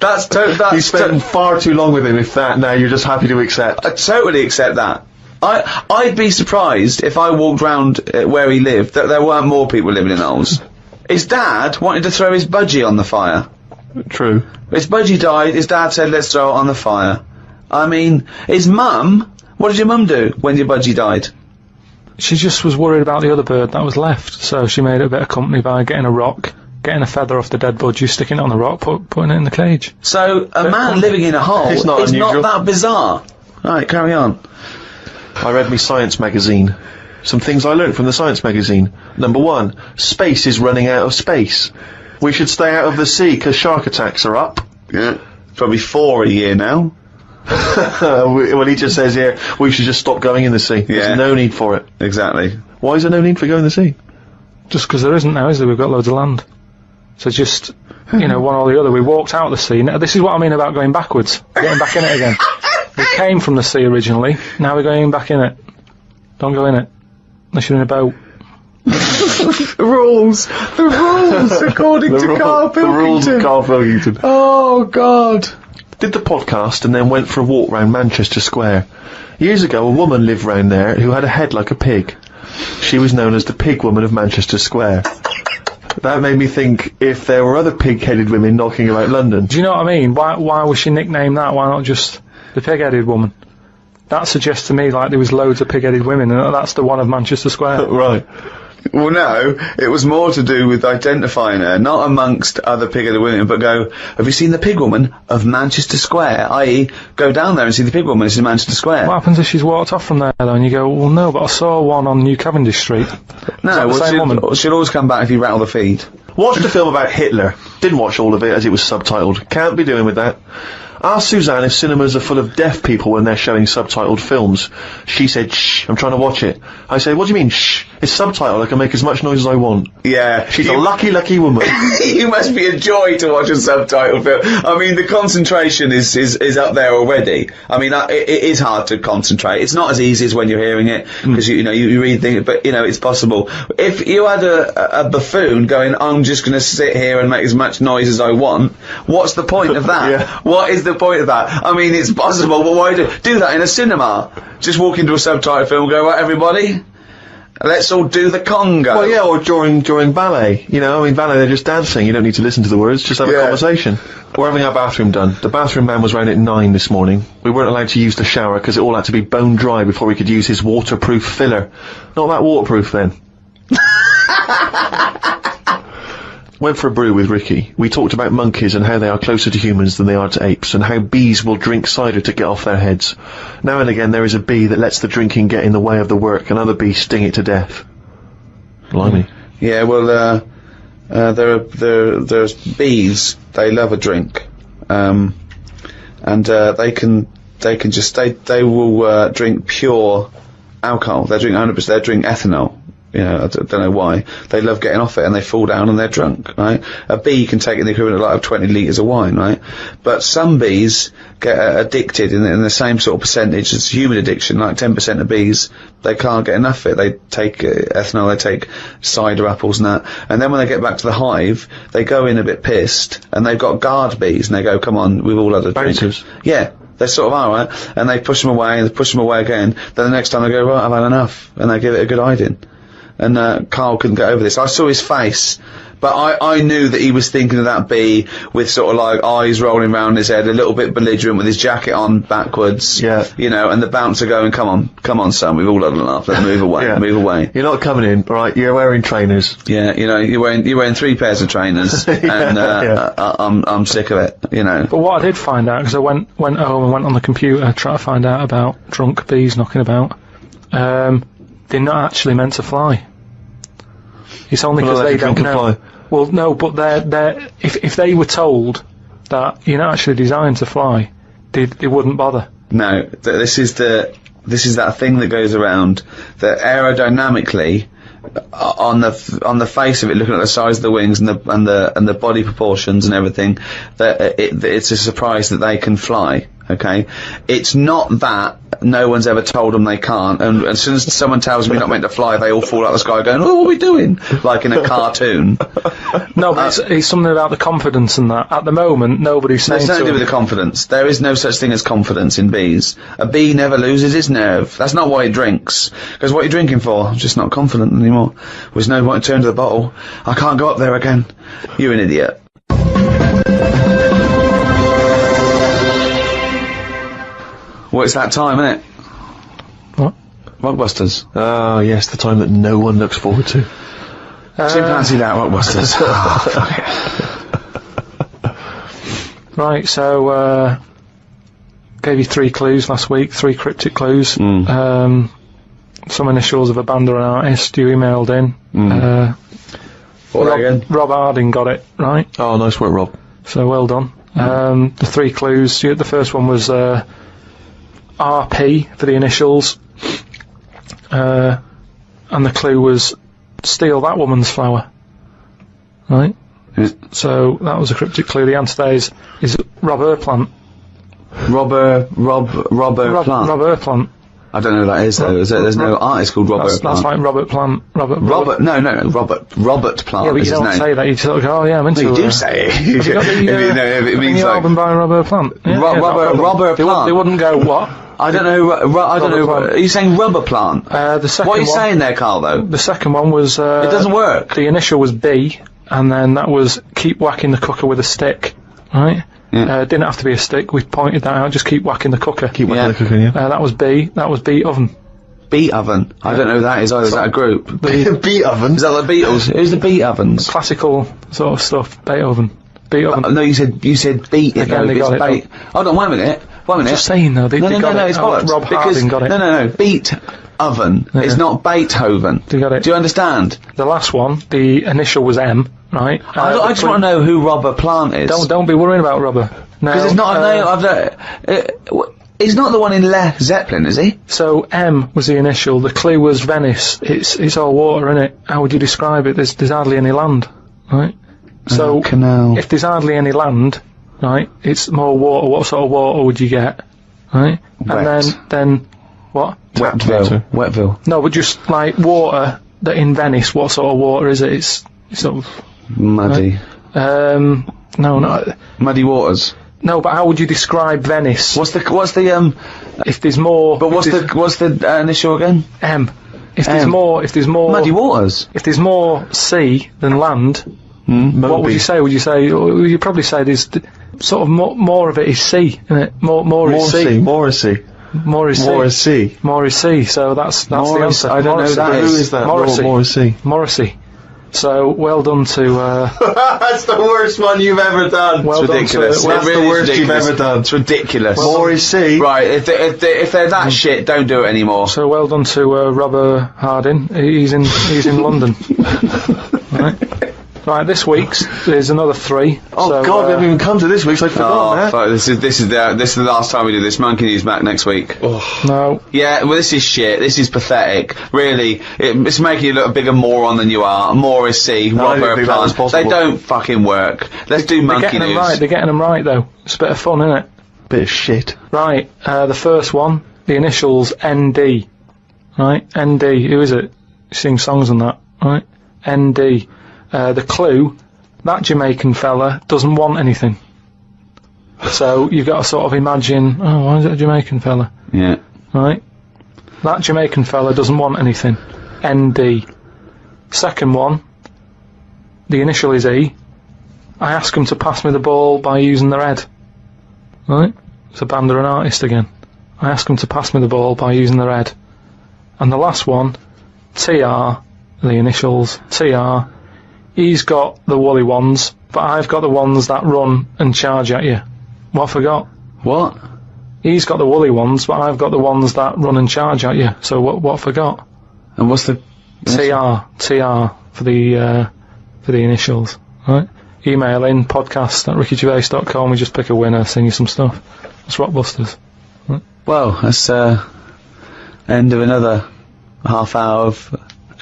You spent far too long with him, if that, now you're just happy to accept. I totally accept that. I'd be surprised if I walked round where he lived that there weren't more people living in holes. His dad wanted to throw his budgie on the fire. True. His budgie died, his dad said, let's throw it on the fire. I mean, his mum, what did your mum do when your budgie died? She just was worried about the other bird that was left, so she made it a bit of company by getting a rock, getting a feather off the dead budgie, sticking it on the rock, putting it in the cage. So, a man living in a hole is not that bizarre. Right, carry on. I read me science magazine. Some things I learnt from the science magazine. Number 1, space is running out of space. We should stay out of the sea because shark attacks are up. Yeah, probably 4 a year now. Well, he just says here, we should just stop going in the sea. Yeah. There's no need for it. Exactly. Why is there no need for going in the sea? Just because there isn't now, is there? We've got loads of land. So just, one or the other. We walked out of the sea. Now, this is what I mean about going backwards. Getting back in it again. We came from the sea originally, now we're going back in it. Don't go in it. Unless you're in a boat. The rules, according to Karl Pilkington. The rules of Karl Pilkington. Oh, God. Did the podcast and then went for a walk round Manchester Square. Years ago, a woman lived round there who had a head like a pig. She was known as the Pig Woman of Manchester Square. That made me think if there were other pig-headed women knocking about London. Do you know what I mean? Why was she nicknamed that? Why not just the pig-headed woman? That suggests to me like there was loads of pig-headed women, and that's the one of Manchester Square. Right. Well, no, it was more to do with identifying her, not amongst other pig-headed women, but go, have you seen the pig woman of Manchester Square? I.e., go down there and see the pig woman, it's in Manchester Square. What happens if she's walked off from there, though, and you go, well, no, but I saw one on New Cavendish Street? No, she'll always come back if you rattle the feed. Watched a film about Hitler. Didn't watch all of it as it was subtitled. Can't be doing with that. Asked Suzanne if cinemas are full of deaf people when they're showing subtitled films. She said, shh, I'm trying to watch it. I said, what do you mean, shh? It's subtitled, I can make as much noise as I want. Yeah. She's a lucky, lucky woman. You must be a joy to watch a subtitled film. I mean, the concentration is up there already. I mean, it is hard to concentrate. It's not as easy as when you're hearing it, because, you read things, but, it's possible. If you had a buffoon going, I'm just going to sit here and make as much noise as I want, what's the point of that? Yeah. What is the point of that? I mean, it's possible, but why do that in a cinema? Just walk into a subtitled film and go, right, everybody, let's all do the conga. Well, yeah, or during ballet. Ballet, they're just dancing. You don't need to listen to the words, just have a conversation. We're having our bathroom done. The bathroom man was round at 9 this morning. We weren't allowed to use the shower because it all had to be bone dry before we could use his waterproof filler. Not that waterproof, then. went for a brew with Ricky. We talked about monkeys and how they are closer to humans than they are to apes, and how bees will drink cider to get off their heads. Now and again there is a bee that lets the drinking get in the way of the work, and other bees sting it to death. Blimey. Yeah, well, there's bees. They love a drink, and they will drink pure alcohol. They drink 100%. They drink ethanol. You know, I don't know why. They love getting off it, and they fall down and they're drunk, right? A bee can take in the equivalent of 20 litres of wine, right? But some bees get addicted in the same sort of percentage as human addiction, like 10% of bees, they can't get enough of it. They take ethanol, they take cider apples and that, and then when they get back to the hive, they go in a bit pissed, and they've got guard bees, and they go, come on, we've all had a drink. Bouncers. Yeah. They sort of are, right? And they push them away, and they push them away again. Then the next time they go, right, I've had enough, and they give it a good hiding. And Karl couldn't get over this. I saw his face, but I knew that he was thinking of that bee with sort of like eyes rolling round his head, a little bit belligerent with his jacket on backwards. Yeah. You know, and the bouncer going, come on, son, we've all had enough. Let's move away, move away. You're not coming in, right? You're wearing trainers. Yeah, you know, you're wearing 3 pairs of trainers, and I'm sick of it. You know. But what I did find out, because I went home and went on the computer trying to find out about drunk bees knocking about. They're not actually meant to fly. It's only because they don't know. Fly. Well, no, but they're if they were told that you're not actually designed to fly, they wouldn't bother. No, this is that thing that goes around that aerodynamically, on the face of it, looking at the size of the wings and the body proportions and everything, that it's a surprise that they can fly. Okay, it's not that no one's ever told them they can't, and as soon as someone tells them you're not meant to fly, they all fall out of the sky going, oh, what are we doing? Like in a cartoon. No, but it's something about the confidence and that. At the moment, nobody's saying it's nothing to do with the confidence. There is no such thing as confidence in bees. A bee never loses his nerve. That's not why he drinks. Because what are you drinking for? I'm just not confident anymore. There's no point to turn to the bottle. I can't go up there again. You're an idiot. Well, it's that time, isn't it? What? Rockbusters. Oh, yes, the time that no one looks forward to. Chimpanzee that, Rockbusters. Right, so, gave you 3 clues last week, 3 cryptic clues. Some initials of a band or an artist you emailed in. Rob Harding got it, right? Oh, nice work, Rob. So, well done. The 3 clues, the first one was, RP for the initials, and the clue was steal that woman's flower, right? So that was a cryptic clue. The answer there is Rob Plant. Rob Plant. I don't know who that is though. There's no artist called Robert Plant. That's like Robert Plant. Robert Plant. Yeah, but you don't say that. You sort of go, oh yeah, I'm into it. No, you do say it. Have you got the, it means the like album by Robert Plant. Yeah, Robert Plant. They wouldn't go what? I don't know. I don't know. Are you saying rubber plant? The second. What are you saying there, Karl? Though the second one was. It doesn't work. The initial was B, and then that was keep whacking the cooker with a stick, right? Yeah. Didn't have to be a stick. We pointed that out. Just keep whacking the cooker. Keep whacking the cooker. Yeah. That was B. That was Beat Oven. Beat Oven. I don't know who that is either. Is that a group? Beat Oven. Is that the Beatles? Who's the Beat Ovens? Classical sort of stuff. Beethoven. Beat Oven. No, you said beat. Again, they got it. Hold on, wait a minute. Just saying though, they got it. It's bollocks. Rob Harding got it. No. Beat Oven. Yeah. It's not Beethoven. They got it. Do you understand? The last one, the initial was M, right? I just want to know who Robert Plant is. Don't be worrying about Robert. No. Because it's not a name. He's not the one in Led Zeppelin, is he? So M was the initial. The clue was Venice. It's all water, isn't it? How would you describe it? There's hardly any land, right? So canal. If there's hardly any land, right, it's more water. What sort of water would you get, right? Wet. And then what? Wetville. No, but just like water that in Venice. What sort of water is it? It's sort of muddy. No, not muddy waters. No, but how would you describe Venice? What's the If there's more. But what's the initial again? M. If there's more muddy waters. If there's more sea than land, what would you say? Would you probably say there's sort of more of it is sea, isn't it? More is sea. More is sea. More is sea. More is sea. More is sea. So that's the answer. I don't know that. Who is that? Morrissey. More is sea. Morrissey. So, well done to... That's the worst one you've ever done. Well it's ridiculous. That's the worst you've ever done. It's ridiculous. More is C. Right, if they're that shit, don't do it anymore. So, well done to Robert Harding. He's in London. Right, this week's there's another 3. Oh so, God, we haven't even come to this week's. I forgot. Fuck, this is the last time we do this. Monkey News back next week. No. Yeah, well, this is shit. This is pathetic. Really, it's making you look a bigger moron than you are. More is C. Robert Plant. They don't fucking work. Let's do Monkey News. They're getting them right though. It's a bit of fun, isn't it? Bit of shit. Right, the first one, the initials ND. Right, ND. Who is it? Sing songs and that. Right, ND. The clue, that Jamaican fella doesn't want anything. So you've got to sort of imagine, why is it a Jamaican fella? Yeah. Right? That Jamaican fella doesn't want anything. ND. Second one, the initial is E. I ask them to pass me the ball by using their head. Right? It's a band or an artist again. I ask them to pass me the ball by using their head. And the last one, TR, the initials, TR. He's got the woolly ones, but I've got the ones that run and charge at you. What I forgot? What? He's got the woolly ones, but I've got the ones that run and charge at you. So what I forgot? And what's the... TR for the initials, right? Email in, podcast@rickygervais.com, we just pick a winner, sing you some stuff. That's Rockbusters. Right? Well, that's end of another half hour of...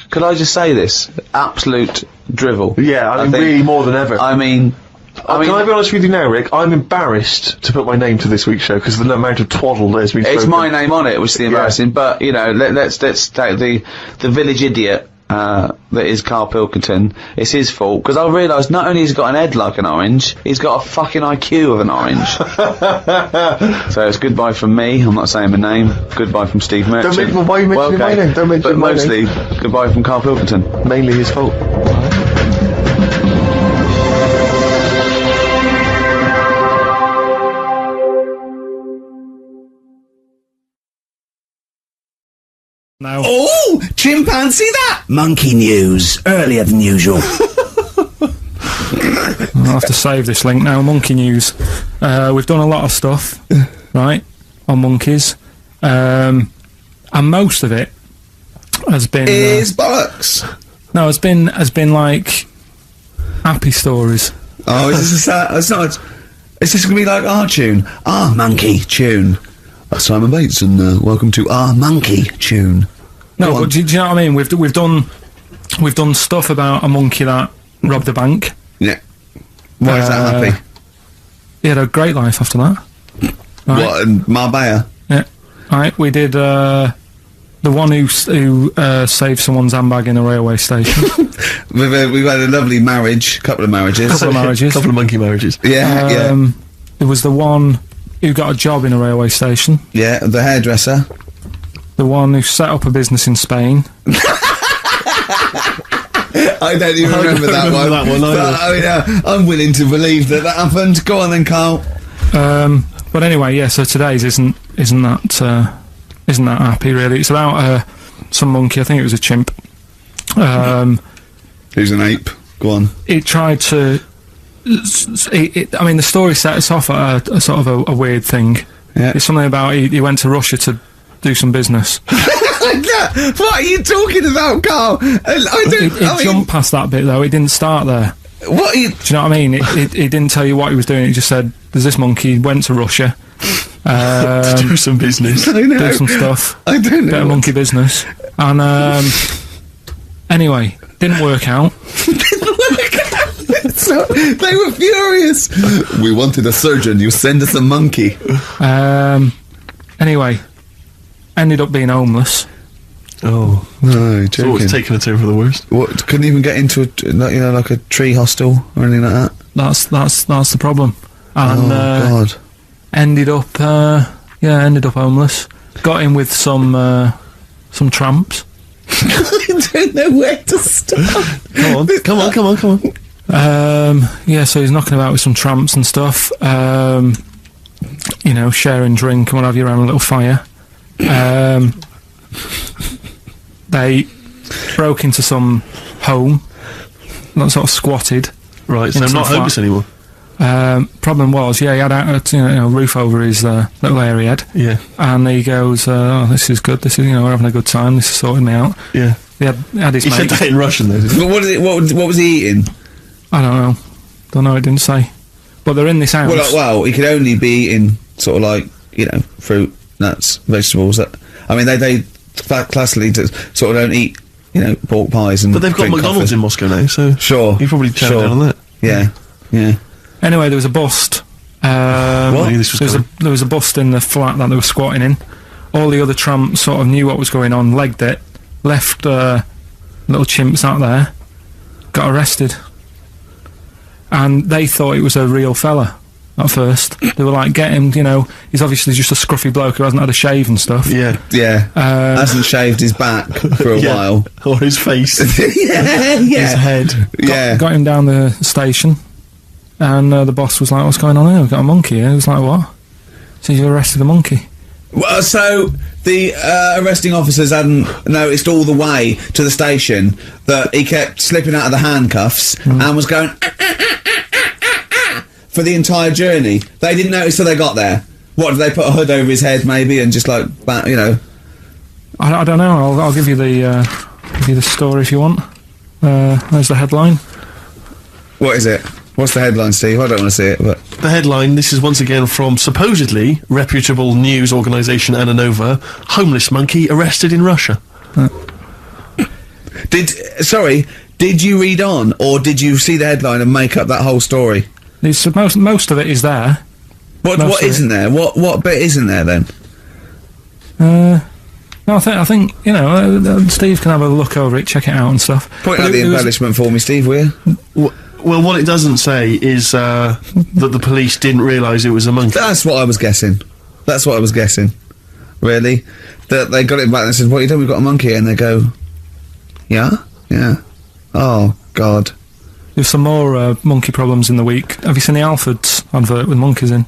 Could I just say this? Absolute drivel. Yeah, I mean, really more than ever. I mean, can I be honest with you now, Rick? I'm embarrassed to put my name to this week's show because of the amount of twaddle that has been spoken. It's my name on it, which is the embarrassing. But you know, let's take the village idiot that is Karl Pilkington. It's his fault because I realised not only has he got an head like an orange, he's got a fucking IQ of an orange. So it's goodbye from me. I'm not saying my name. Goodbye from Steve Merchant. Why are you mentioning my name? Don't mention my name. But mostly goodbye from Karl Pilkington. Mainly his fault. No. Oh, chimpanzee that! Monkey News, earlier than usual. I'll have to save this link now. Monkey News. We've done a lot of stuff, right, on monkeys, and most of it has been is bollocks. No, has been like happy stories. Oh, is this it's not. Is this going to be like our tune? Our monkey tune. That's Simon Bates, and welcome to our monkey tune. No, but do you know what I mean? We've done stuff about a monkey that robbed a bank. Yeah. Why is that happy? He had a great life after that. Right? What, in Marbella? Yeah. Right, we did the one who saved someone's handbag in a railway station. We've had a lovely marriage, couple of marriages. Couple of monkey marriages. Yeah, yeah. There was the one who got a job in a railway station. Yeah, the hairdresser. The one who set up a business in Spain. I don't even remember that one. But, I'm willing to believe that happened. Go on then, Carl. But anyway, yeah. So today's isn't that happy really. It's about some monkey. I think it was a chimp. Who's an ape? Go on. It tried to. I mean, the story sets off at a sort of a weird thing. Yeah. It's something about he went to Russia to do some business. What are you talking about, Carl? It jumped past that bit though. It didn't start there. What? Do you know what I mean? It didn't tell you what he was doing. It just said, "There's this monkey went to Russia to do some business, do some stuff. I don't know. Bit of monkey business." And anyway, didn't work out. So, they were furious. We wanted a surgeon. You send us a monkey. Anyway, ended up being homeless. Oh no! It's always taking a turn for the worst. What? Couldn't even get into like a tree hostel or anything like that. That's the problem. And God! Ended up homeless. Got in with some tramps. I don't know where to start. Come on. Yeah, so he's knocking about with some tramps and stuff. Sharing drink and what have you around a little fire. They broke into some home sort of squatted. Right, so into not the flat. homeless anymore. Problem was, he had a roof over his little area head. Yeah. And he goes, "Oh, this is good. This is, we're having a good time. This is sorting me out." Yeah. He had his He said mate. that in Russian, though. But what was he eating? I don't know. It didn't say. But they're in this house. Well, he could only be eating sort of like fruit, nuts, vegetables. I mean, they classically sort of don't eat pork pies and. But they've got drink McDonald's coffee. in Moscow now, so sure you probably turned down on that. Yeah. Anyway, there was a bust. There was a bust in the flat that they were squatting in. All the other tramps sort of knew what was going on, legged it, left little chimps out there, got arrested. And they thought it was a real fella at first. They were like, get him, he's obviously just a scruffy bloke who hasn't had a shave and stuff. Yeah. Hasn't shaved his back for a while. Or his face. yeah. His head. Got him down the station. And the boss was like, "What's going on here? We've got a monkey here." He was like, "What?" So you arrested a monkey. Well, so the arresting officers hadn't noticed all the way to the station that he kept slipping out of the handcuffs and was going for the entire journey. They didn't notice till they got there. What, did they put a hood over his head maybe and just like, I don't know. I'll give you the story if you want. There's the headline. What is it? What's the headline, Steve? I don't want to see it, but... The headline, this is once again from supposedly reputable news organisation Ananova, homeless monkey arrested in Russia. Did you read on, or did you see the headline and make up that whole story? Most of it is there. What isn't there? What bit isn't there, then? No, I think Steve can have a look over it, check it out and stuff. Point out the embellishment for me, Steve, will you? Well, what it doesn't say is that the police didn't realise it was a monkey. That's what I was guessing. Really? That they got it back and said, "What are you doing? We've got a monkey here." And they go, Yeah. Oh, God. There's some more monkey problems in the week. Have you seen the Alfords advert with monkeys in?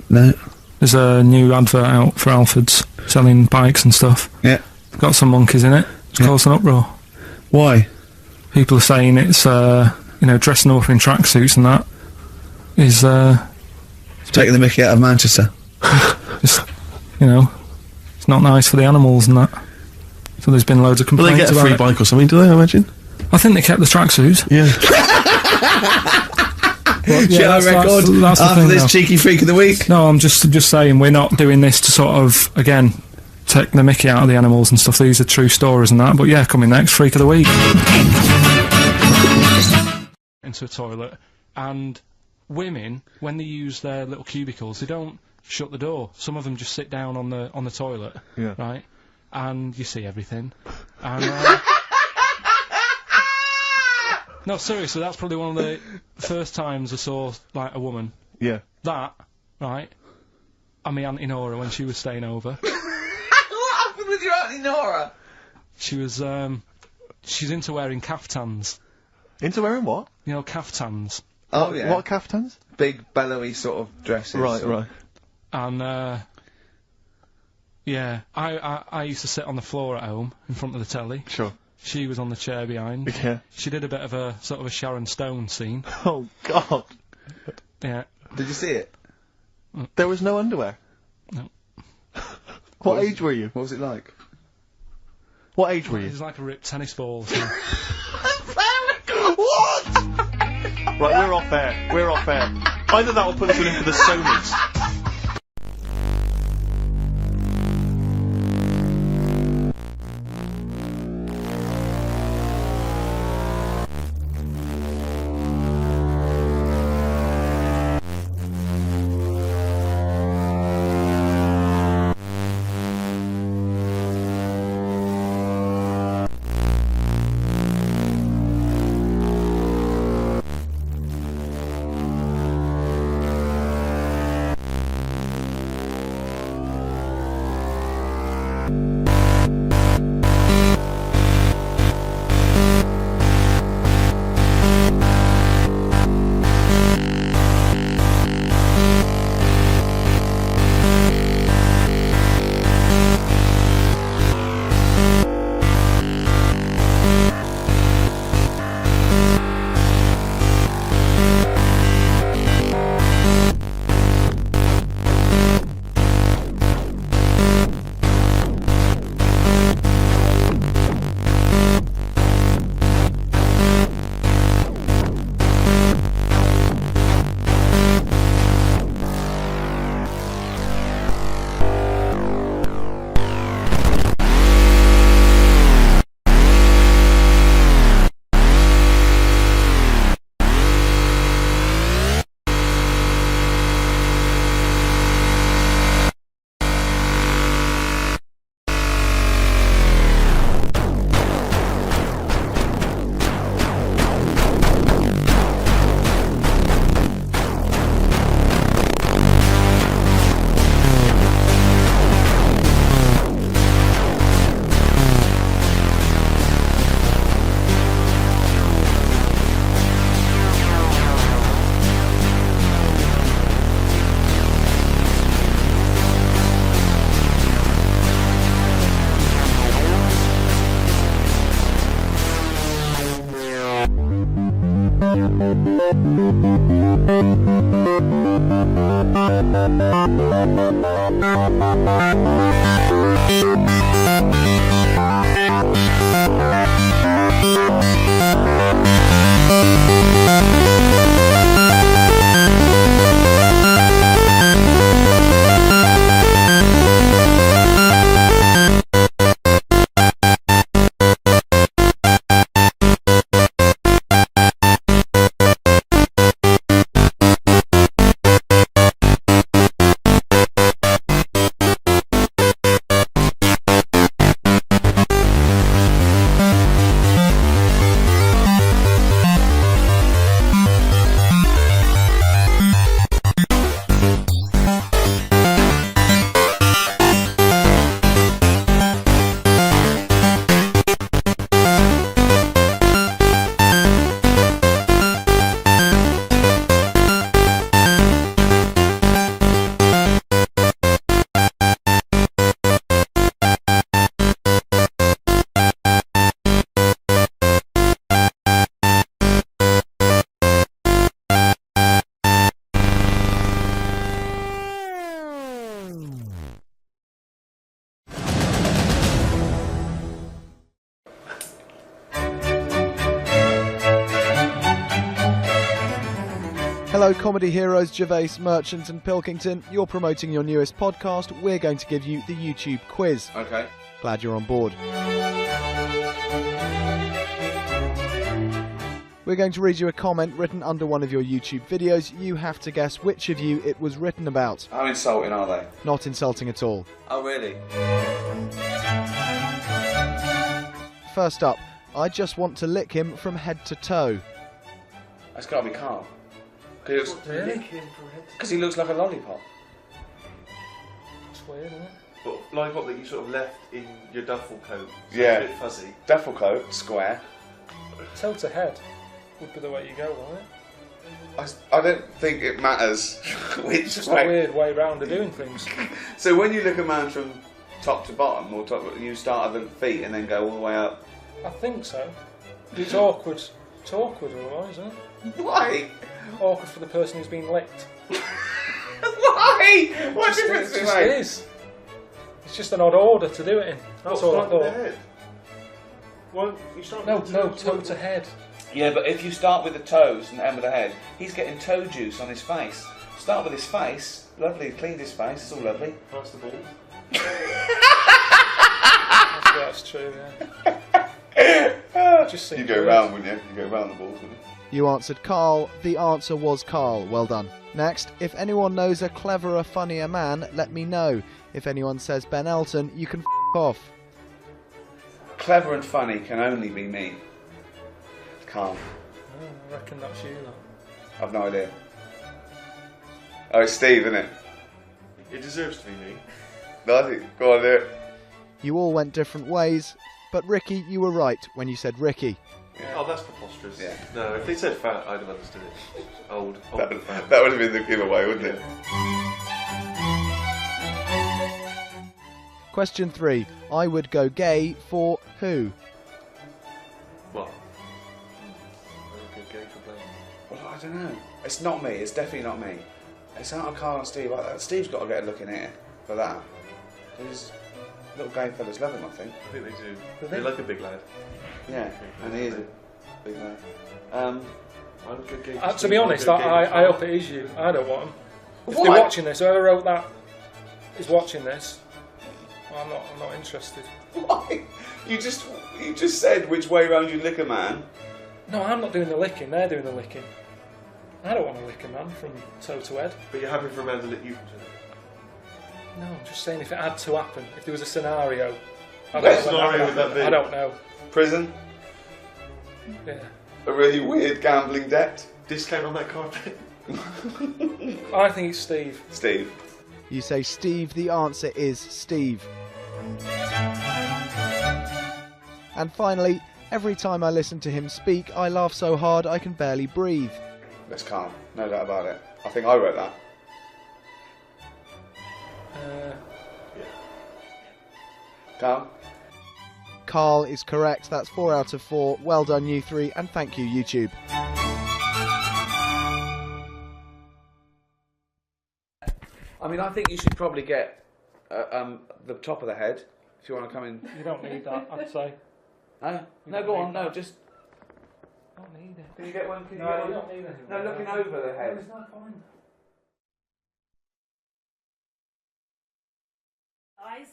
No. There's a new advert out for Alfords, selling bikes and stuff. Yeah. Got some monkeys in it. It's caused an uproar. Why? People are saying it's, dressing them up in tracksuits and that is, taking the mickey out of Manchester. Just, it's not nice for the animals and that. So there's been loads of complaints about it. Will they get a free bike or something, do they, I imagine? I think they kept the tracksuits. Yeah. Shall I record that's after this cheeky freak of the week? No, I'm just saying we're not doing this to sort of, again, take the mickey out of the animals and stuff. These are true stories and that. But yeah, coming next, freak of the week. Into a toilet, and women, when they use their little cubicles, they don't shut the door. Some of them just sit down on the toilet, right? And you see everything. And no, seriously, that's probably one of the first times I saw like a woman. Yeah. That, right? And my Auntie Nora when she was staying over. What happened with your Auntie Nora? She was she's into wearing caftans. Into wearing what? Caftans. Oh, yeah. What caftans? Big, bellowy sort of dresses. Right. And, yeah, I used to sit on the floor at home, in front of the telly. Sure. She was on the chair behind. Yeah. She did a bit of a, sort of a Sharon Stone scene. Oh, God. Yeah. Did you see it? There was no underwear? No. What age were you? What was it like? What age were you? It was like a ripped tennis ball. So. What? Right, we're off air. Either that or put us in for the Sonys. Hello, comedy heroes Gervais, Merchant and Pilkington. You're promoting your newest podcast. We're going to give you the YouTube quiz. Okay. Glad you're on board. We're going to read you a comment written under one of your YouTube videos. You have to guess which of you it was written about. How insulting are they? Not insulting at all. Oh, really? First up, I just want to lick him from head to toe. That's got to be Karl. Really? Because he looks like a lollipop. That's weird, isn't it? But lollipop that you sort of left in your duffel coat. So Yeah. It's a bit fuzzy. Duffel coat, square. Toe to head would be the way you go, wouldn't it? I don't think it matters which It's just way. a weird way round of doing things. So when you look a man from top to bottom, or you start at the feet and then go all the way up. I think so. It's awkward. It's awkward otherwise, isn't it? Why? Awkward for the person who's been licked. Why? What difference It does just it make? is. It's just an odd order to do it in. That's all I thought. Well, you start No, with no, toe to head. Yeah, but if you start with the toes and end with the head, he's getting toe juice on his face. Start with his face. Lovely, cleaned his face. It's all lovely. Pass the ball. That's true, yeah. Just You go round, wouldn't you? You go round the balls, wouldn't you? You answered Karl. The answer was Karl. Well done. Next, if anyone knows a cleverer, funnier man, let me know. If anyone says Ben Elton, you can f*** off. Clever and funny can only be me. Karl. Oh, I reckon that's you, though. I've no idea. Oh, it's Steve, isn't it? It deserves to be me. Does it? Go on, do it. You all went different ways, but Ricky, you were right when you said Ricky. Yeah. Oh, that's preposterous. Yeah. No, if they said fat, I'd have understood it. Old That and fat. would have been the giveaway, wouldn't it? Question 3. I would go gay for who? Well, I would go gay for Blaine. Well, I don't know. It's not me. It's definitely not me. It's out of Karl and Steve. Steve's got to get a look in here for that. These little gay fellas love him, I think. I think they do. They like a big lad. Yeah, and he is a big lad. I would go gay for To Steve, be I'd honest, go gay for I Karl. hope it is you. I don't want him. If Why? they're watching this, whoever wrote that is watching this. I'm not interested. Why? You just said which way round you lick a man. No, I'm not doing the licking. They're doing the licking. I don't want to lick a man from toe to head. But you're happy for a man to lick you from toe? No, I'm just saying if it had to happen, if there was a scenario. I What don't know scenario would that be? I don't know. Prison? Yeah. A really weird gambling debt? Discount on that carpet? I think it's Steve. Steve. You say Steve. The answer is Steve. And finally, every time I listen to him speak, I laugh so hard I can barely breathe. That's Karl. No doubt about it. I think I wrote that. Karl? Karl is correct. That's 4 out of 4. Well done, you three, and thank you, YouTube. I mean, I think you should probably get the top of the head if you want to come in. You don't need that, I'd say. No, go on. No, just. I don't need it. Can you get one? Can you No, get one? you don't need anything. No, looking over the head. No, it's not fine. Guys,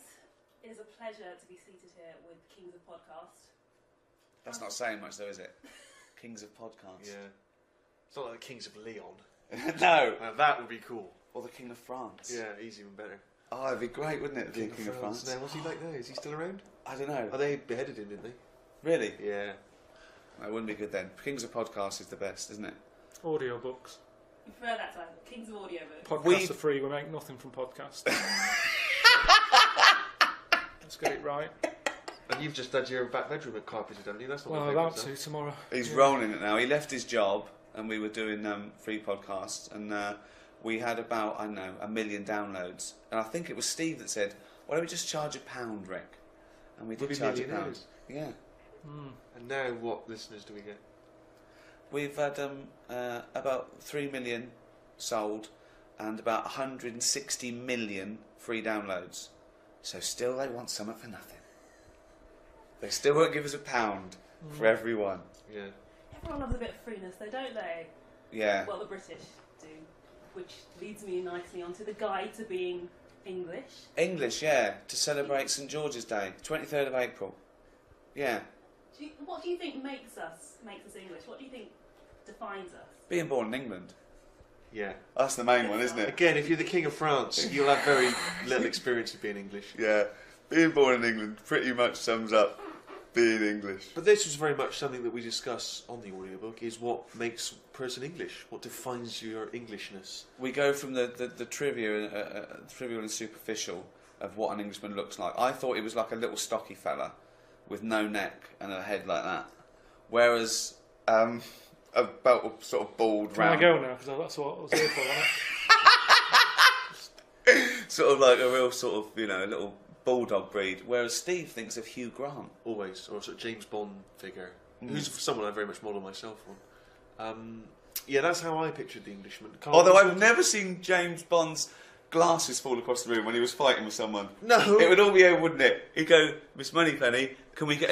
it is a pleasure to be seated here with Kings of Podcast. That's not saying much, though, is it? Kings of Podcasts. Yeah. It's not like the Kings of Leon. No. Now that would be cool. Or the King of France. Yeah, he's even better. Oh, it'd be great, wouldn't it? Being King of France. Now, what's he like now? Is he still around? I don't know. Oh, they beheaded him, didn't they? Really? Yeah. That wouldn't be good then. Kings of Podcasts is the best, isn't it? Audiobooks. We prefer that time. Kings of Audiobooks. Podcasts are free. We make nothing from podcasts. Let's get it right. And you've just had your back bedroom carpeted, haven't you? That's not well, my I'm about favourite to tomorrow. He's rolling it now. He left his job and we were doing free podcasts and we had about, I don't know, 1 million downloads. And I think it was Steve that said, why don't we just charge £1, Rick? And we did charge £1. Yeah. And now what listeners do we get? We've had about 3 million sold and about 160 million free downloads. So still they want something for nothing. They still won't give us £1 for everyone. Yeah. Everyone loves a bit of freeness though, don't they? Yeah. Well, the British do. Which leads me nicely onto the guide to being English. English, yeah, to celebrate St George's Day, 23rd of April. Yeah. What do you think makes us English? What do you think defines us? Being born in England. Yeah. That's the main one, isn't it? Again, if you're the King of France, you'll have very little experience of being English. Yeah. Being born in England pretty much sums up being English. But this was very much something that we discuss on the audiobook, is what makes a person English, what defines your Englishness. We go from the trivial and superficial of what an Englishman looks like. I thought he was like a little stocky fella with no neck and a head like that. Whereas about a sort of bald round. Can I go now? Because that's what I was here for, wasn't Sort of like a real sort of, you know, a little bulldog breed. Whereas Steve thinks of Hugh Grant. Always. Or a sort of James Bond figure. Who's someone I very much model myself on. Yeah, that's how I pictured the Englishman. Although I've never seen James Bond's glasses fall across the room when he was fighting with someone. No. It would all be over, wouldn't it? He'd go, Miss Moneypenny, can we get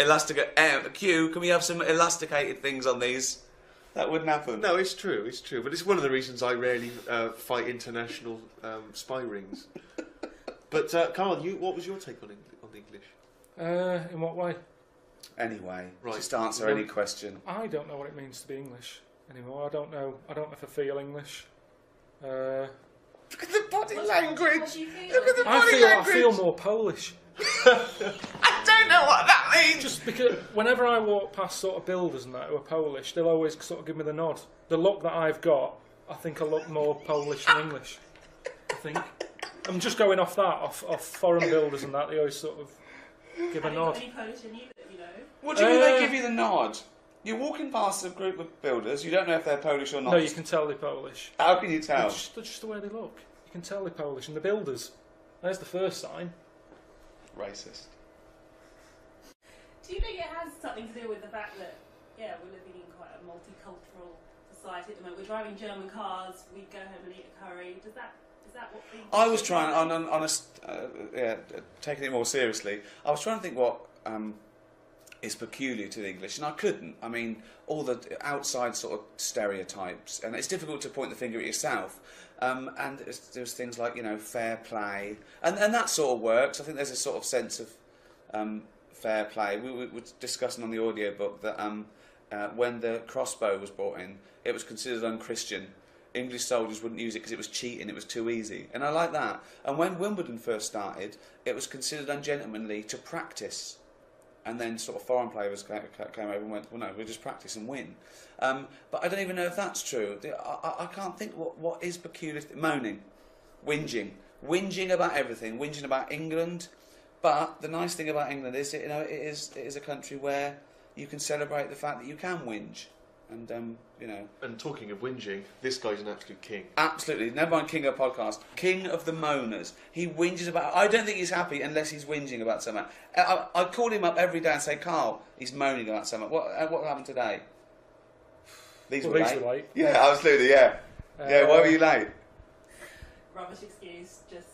Q, can we have some elasticated things on these? That wouldn't happen. No, it's true, it's true. But it's one of the reasons I rarely fight international spy rings. But, Karl, what was your take on English? In what way? Anyway, right. Just answer any question. I don't know what it means to be English anymore. I don't know if I feel English. Look at the body language. What do you feel? Look at the body language. I feel more Polish. I don't know what that means. Just because whenever I walk past sort of builders and that who are Polish, they'll always sort of give me the nod. The look that I've got, I think I look more Polish than English. I think. I'm just going off that, off foreign builders and that. They always sort of give a nod. Any Polish in you that you know? What do you mean they give you the nod? You're walking past a group of builders, you don't know if they're Polish or not. No, you can tell they're Polish. How can you tell? Just the way they look. You can tell they're Polish. And the builders, there's the first sign. Racist. Do you think it has something to do with the fact that, yeah, we're living in quite a multicultural society at the moment? We're driving German cars, we go home and eat a curry. Is that what the... I was trying, taking it more seriously, I was trying to think what is peculiar to the English, and I couldn't. I mean, all the outside sort of stereotypes, and it's difficult to point the finger at yourself. And there's things like, you know, fair play, and that sort of works. I think there's a sort of sense of fair play. We were discussing on the audiobook that when the crossbow was brought in, it was considered unchristian. English soldiers wouldn't use it because it was cheating, it was too easy. And I like that. And when Wimbledon first started, it was considered ungentlemanly to practice. And then sort of foreign players came over and went, well, no, we'll just practice and win. But I don't even know if that's true. I can't think what is peculiar. Moaning, whinging about everything, whinging about England. But the nice thing about England is, you know, it is a country where you can celebrate the fact that you can whinge. And, you know... And talking of whinging, this guy's an absolute king. Absolutely. Never mind king of podcast. King of the moaners. He whinges about... I don't think he's happy unless he's whinging about something. I call him up every day and say, Karl, he's moaning about something. What happened today? These were late. Were late. Yeah, absolutely, yeah. Why were you late? rubbish excuse. Just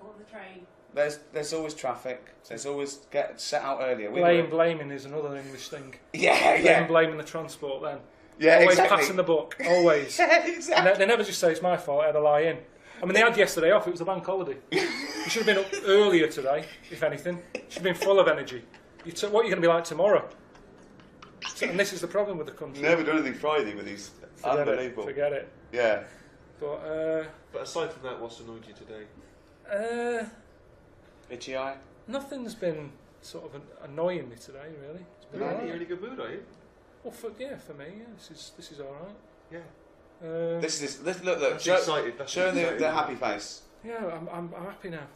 call the train. There's always traffic. There's always set out earlier. Blaming is another English thing. Yeah. Blaming the transport then. Yeah, always exactly. passing the buck. Always. Yeah, exactly. They never just say it's my fault. I had a lie in. I mean, they had yesterday off. It was a bank holiday. You should have been up earlier today, if anything. You should have been full of energy. What are you going to be like tomorrow? And this is the problem with the country. Never do anything Friday with these. Unbelievable. Forget it. Yeah. But aside from that, what's annoyed you today? Itchy eye? Nothing's been sort of annoying me today, really. It's been all right. You're in a good mood, are you? Well, for me, this is all right. Yeah. Look. That's excited. That's show excited. the happy face. Yeah, I'm happy now.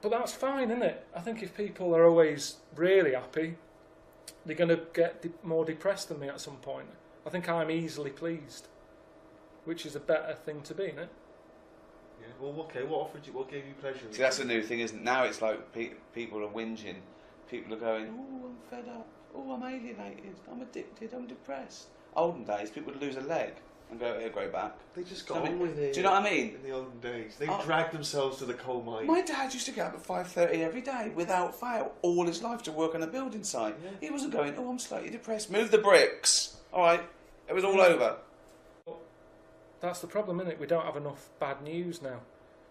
But that's fine, isn't it? I think if people are always really happy, they're going to get more depressed than me at some point. I think I'm easily pleased, which is a better thing to be, isn't it? Yeah. Well, okay. What gave you pleasure? See, that's the new thing, isn't it? Now it's like people are whinging. People are going, oh, I'm fed up. Oh, I'm alienated. I'm addicted. I'm depressed. Olden days, people would lose a leg and go, it'll grow back. They just got on with it. Do you know what I mean? In the olden days, they dragged themselves to the coal mine. My dad used to get up at 5:30 every day, without fail, all his life to work on a building site. Yeah. He wasn't going, oh, I'm slightly depressed. Move the bricks. All right, it was all over. That's the problem, isn't it? We don't have enough bad news now.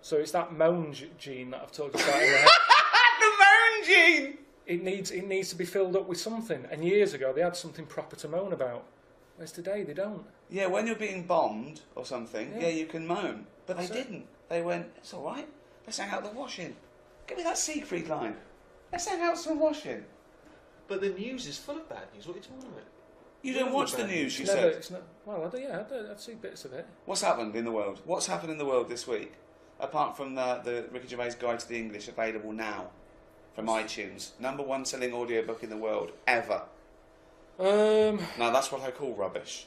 So it's that moan gene that I've told you about. The moan gene. It needs to be filled up with something. And years ago, they had something proper to moan about. Whereas today, they don't. Yeah, when you're being bombed or something, yeah you can moan. But they didn't. They went, it's all right. Let's hang out the washing. Give me that Siegfried line. Let's hang out some washing. But the news is full of bad news. What are you talking about? You don't watch the news, you said. It's not, well, I do, yeah, I'd see bits of it. What's happened in the world? What's happened in the world this week? Apart from the Ricky Gervais Guide to the English, available now from iTunes. #1 selling audiobook in the world, ever. Now that's what I call rubbish.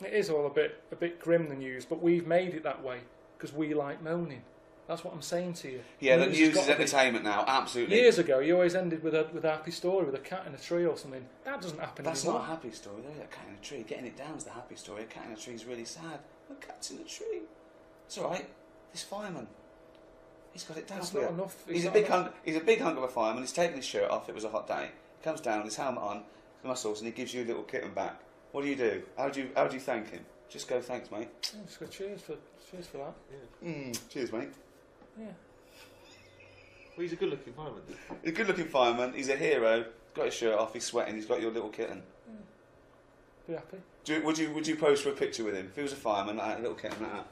It is all a bit grim, the news, but we've made it that way because we like moaning. That's what I'm saying to you. Yeah, the news is entertainment now, absolutely. Years ago, you always ended with a happy story, with a cat in a tree or something. That doesn't happen anymore. That's not a happy story, though. A cat in a tree. Getting it down is the happy story. A cat in a tree is really sad. A cat's in a tree. It's all right. This fireman, he's got it down. That's not enough. He's a big hunk of a fireman. He's taken his shirt off. It was a hot day. He comes down with his helmet on, muscles, and he gives you a little kitten back. What do? How do you thank him? Just go, thanks, mate. Yeah, just go, cheers for that. Yeah. Cheers, mate. Yeah. Well, he's a good-looking fireman. He's a good-looking fireman. He's a hero. Got his shirt off. He's sweating. He's got your little kitten. Yeah. Be happy. Would you pose for a picture with him if he was a fireman? Like a little kitten like that.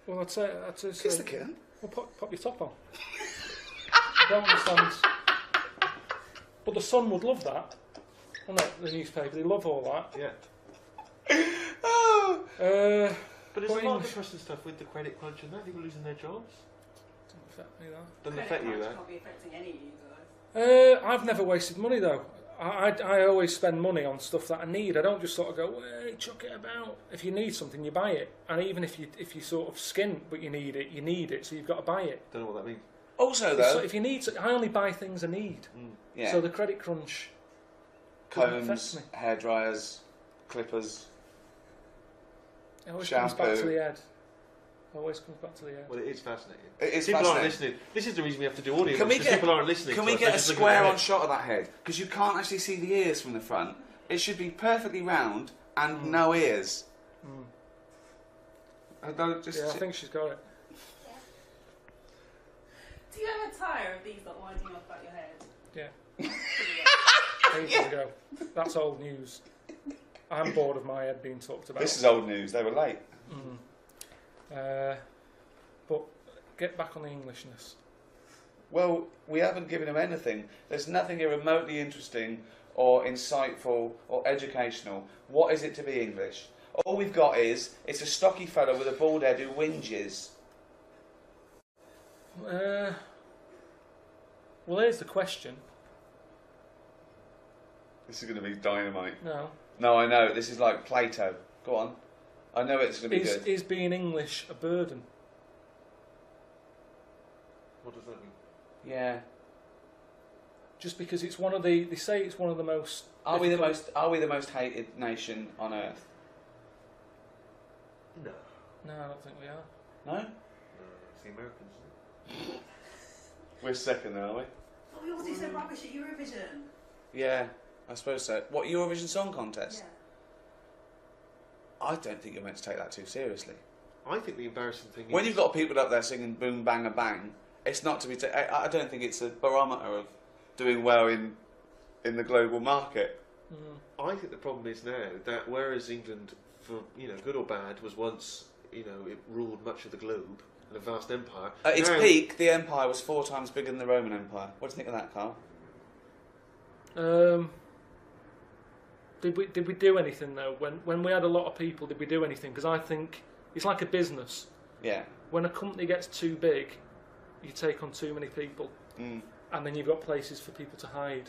Well, I'd say kiss the kitten. Well, pop your top on. I don't understand. But the Sun would love that. Wouldn't it? The newspaper, they love all that. Yeah. But there's a lot of depressing stuff with the credit crunch and that. People losing their jobs. Doesn't affect me, that. Doesn't affect you, that. Can't be affecting any of you guys. I've never wasted money though. I always spend money on stuff that I need. I don't just sort of go, hey, chuck it about. If you need something, you buy it. And even if you sort of skint but you need it, so you've got to buy it. Don't know what that means. Also though, if you need, I only buy things I need. Yeah. So the credit crunch. Combs, hair dryers, clippers. It always comes back to the head. Always comes back to the head. Well, it is fascinating. It is people fascinating. aren't listening. This is the reason we have to do audio. People aren't listening. Can we get a square-on shot of that head? Because you can't actually see the ears from the front. It should be perfectly round and no ears. I think she's got it. Do you ever tire of these that winding up about your head? Yeah. Ages ago. That's old news. I'm bored of my head being talked about. This is old news. They were late. But get back on the Englishness. Well, we haven't given him anything. There's nothing here remotely interesting or insightful or educational. What is it to be English? All we've got is, it's a stocky fellow with a bald head who whinges. Well, here's the question. This is going to be dynamite. No. No, I know. This is like Plato. Go on. I know it's going to be good. Is being English a burden? What does that mean? Yeah. Just because it's one of the... They say it's one of the most... Are we the most hated nation on earth? No, I don't think we are. No? No, it's the Americans, isn't it? We're second, are we? But we always do so rubbish at Eurovision. Yeah, I suppose so. What, Eurovision Song Contest? Yeah. I don't think you're meant to take that too seriously. I think the embarrassing thing When is... you've got people up there singing boom, bang, a bang, it's not to be... I don't think it's a barometer of doing well in the global market. I think the problem is now that whereas England, for good or bad, was once it ruled much of the globe and a vast empire. At its now, peak, the empire was 4 times bigger than the Roman Empire. What do you think of that, Carl? Did we do anything though? When we had a lot of people, did we do anything? Because I think it's like a business. Yeah. When a company gets too big, you take on too many people, and then you've got places for people to hide.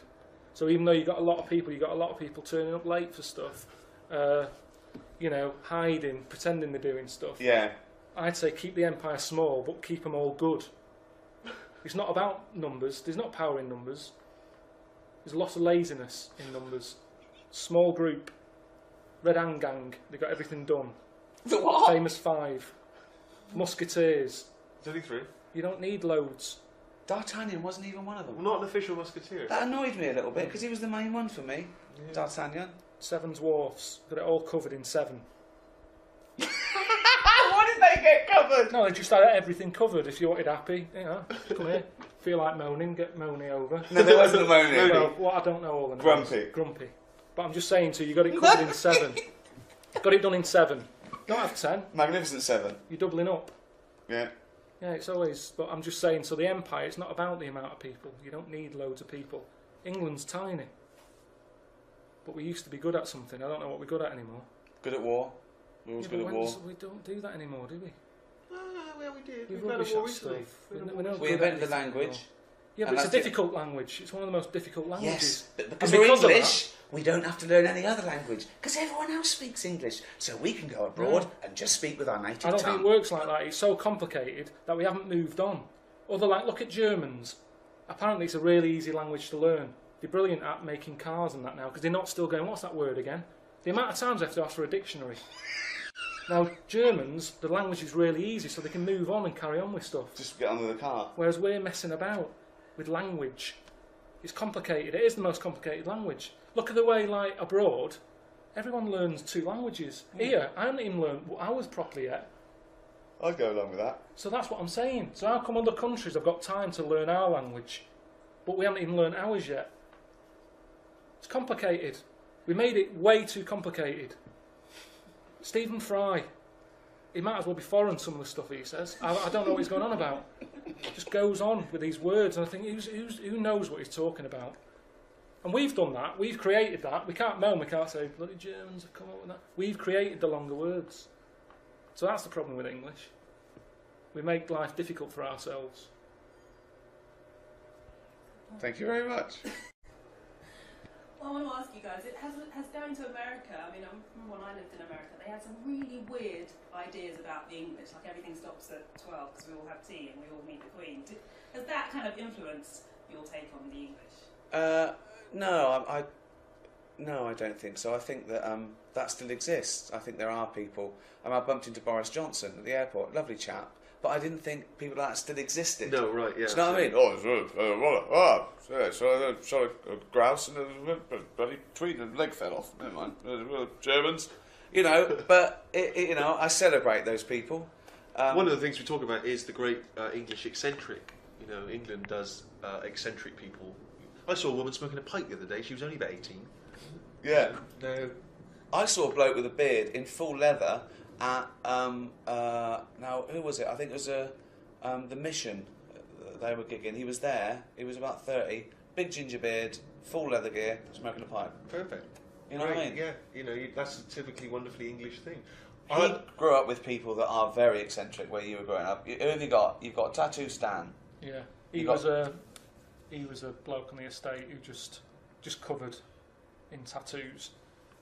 So even though you've got a lot of people turning up late for stuff, hiding, pretending they're doing stuff. Yeah. I'd say keep the empire small, but keep them all good. It's not about numbers. There's not power in numbers. There's a lot of laziness in numbers. Small group, Red Hand Gang, they got everything done. The what? Famous Five, Musketeers. There's only 3. You don't need loads. D'Artagnan wasn't even one of them. Not an official musketeer. That annoyed me a little bit because he was the main one for me. Yeah. D'Artagnan. 7 dwarfs, got it all covered in 7. Why did they get covered? No, they just had everything covered. If you wanted happy, come here. Feel like moaning, get moany over. No, there wasn't a moaning. Well, I don't know all the names. Grumpy. But I'm just saying to you, you got it covered in 7. Got it done in 7. Don't have 10. Magnificent 7. You're doubling up. Yeah. Yeah, it's always... But I'm just saying, so the empire, it's not about the amount of people. You don't need loads of people. England's tiny. But we used to be good at something. I don't know what we're good at anymore. Good at war. We're always good at war. We don't do that anymore, do we? Well, we did. We've had a rubbish war at recently. stuff. We invented the language. Yeah, but it's a difficult language. It's one of the most difficult languages. Yes, but because we're English, we don't have to learn any other language because everyone else speaks English, so we can go abroad and just speak with our native tongue. I don't think it works like that. It's so complicated that we haven't moved on. Look at Germans. Apparently, it's a really easy language to learn. They're brilliant at making cars and that now because they're not still going, what's that word again? The amount of times they have to ask for a dictionary. Now, Germans, the language is really easy, so they can move on and carry on with stuff. Just get on with the car. Whereas we're messing about with language. It's complicated. It is the most complicated language. Look at the way, abroad, everyone learns 2 languages. Here, I haven't even learned ours properly yet. I'd go along with that. So that's what I'm saying. So how come other countries have got time to learn our language, but we haven't even learned ours yet? It's complicated. We made it way too complicated. Stephen Fry, he might as well be foreign, some of the stuff he says. I don't know what he's going on about. Just goes on with these words, and I think who knows what he's talking about? And we've done that. We've created that. We can't moan. We can't say bloody Germans have come up with that. We've created the longer words. So that's the problem with English. We make life difficult for ourselves. Thank you very much. Well, I want to ask you guys, has going to America, I remember when I lived in America, they had some really weird ideas about the English, like everything stops at 12 because we all have tea and we all meet the Queen. Has that kind of influenced your take on the English? No, I don't think so. I think that that still exists. I think there are people. I bumped into Boris Johnson at the airport, lovely chap, but I didn't think people like that still existed. No, right, yeah. Do you know what I mean? Sorry, a grouse and a bloody tweet and leg fell off. Never mind. Germans. But, I celebrate those people. One of the things we talk about is the great English eccentric. England does eccentric people. I saw a woman smoking a pipe the other day. She was only about 18. Yeah. No. I saw a bloke with a beard in full leather at now who was it? I think it was the Mission. They were gigging. He was there. He was about 30. Big ginger beard, full leather gear, smoking a pipe. Perfect. You know what I mean? Yeah. That's a typically wonderfully English thing. He grew up with people that are very eccentric. Where you were growing up, who have you got? You've got Tattoo Stan. Yeah. He was a bloke on the estate who just covered in tattoos,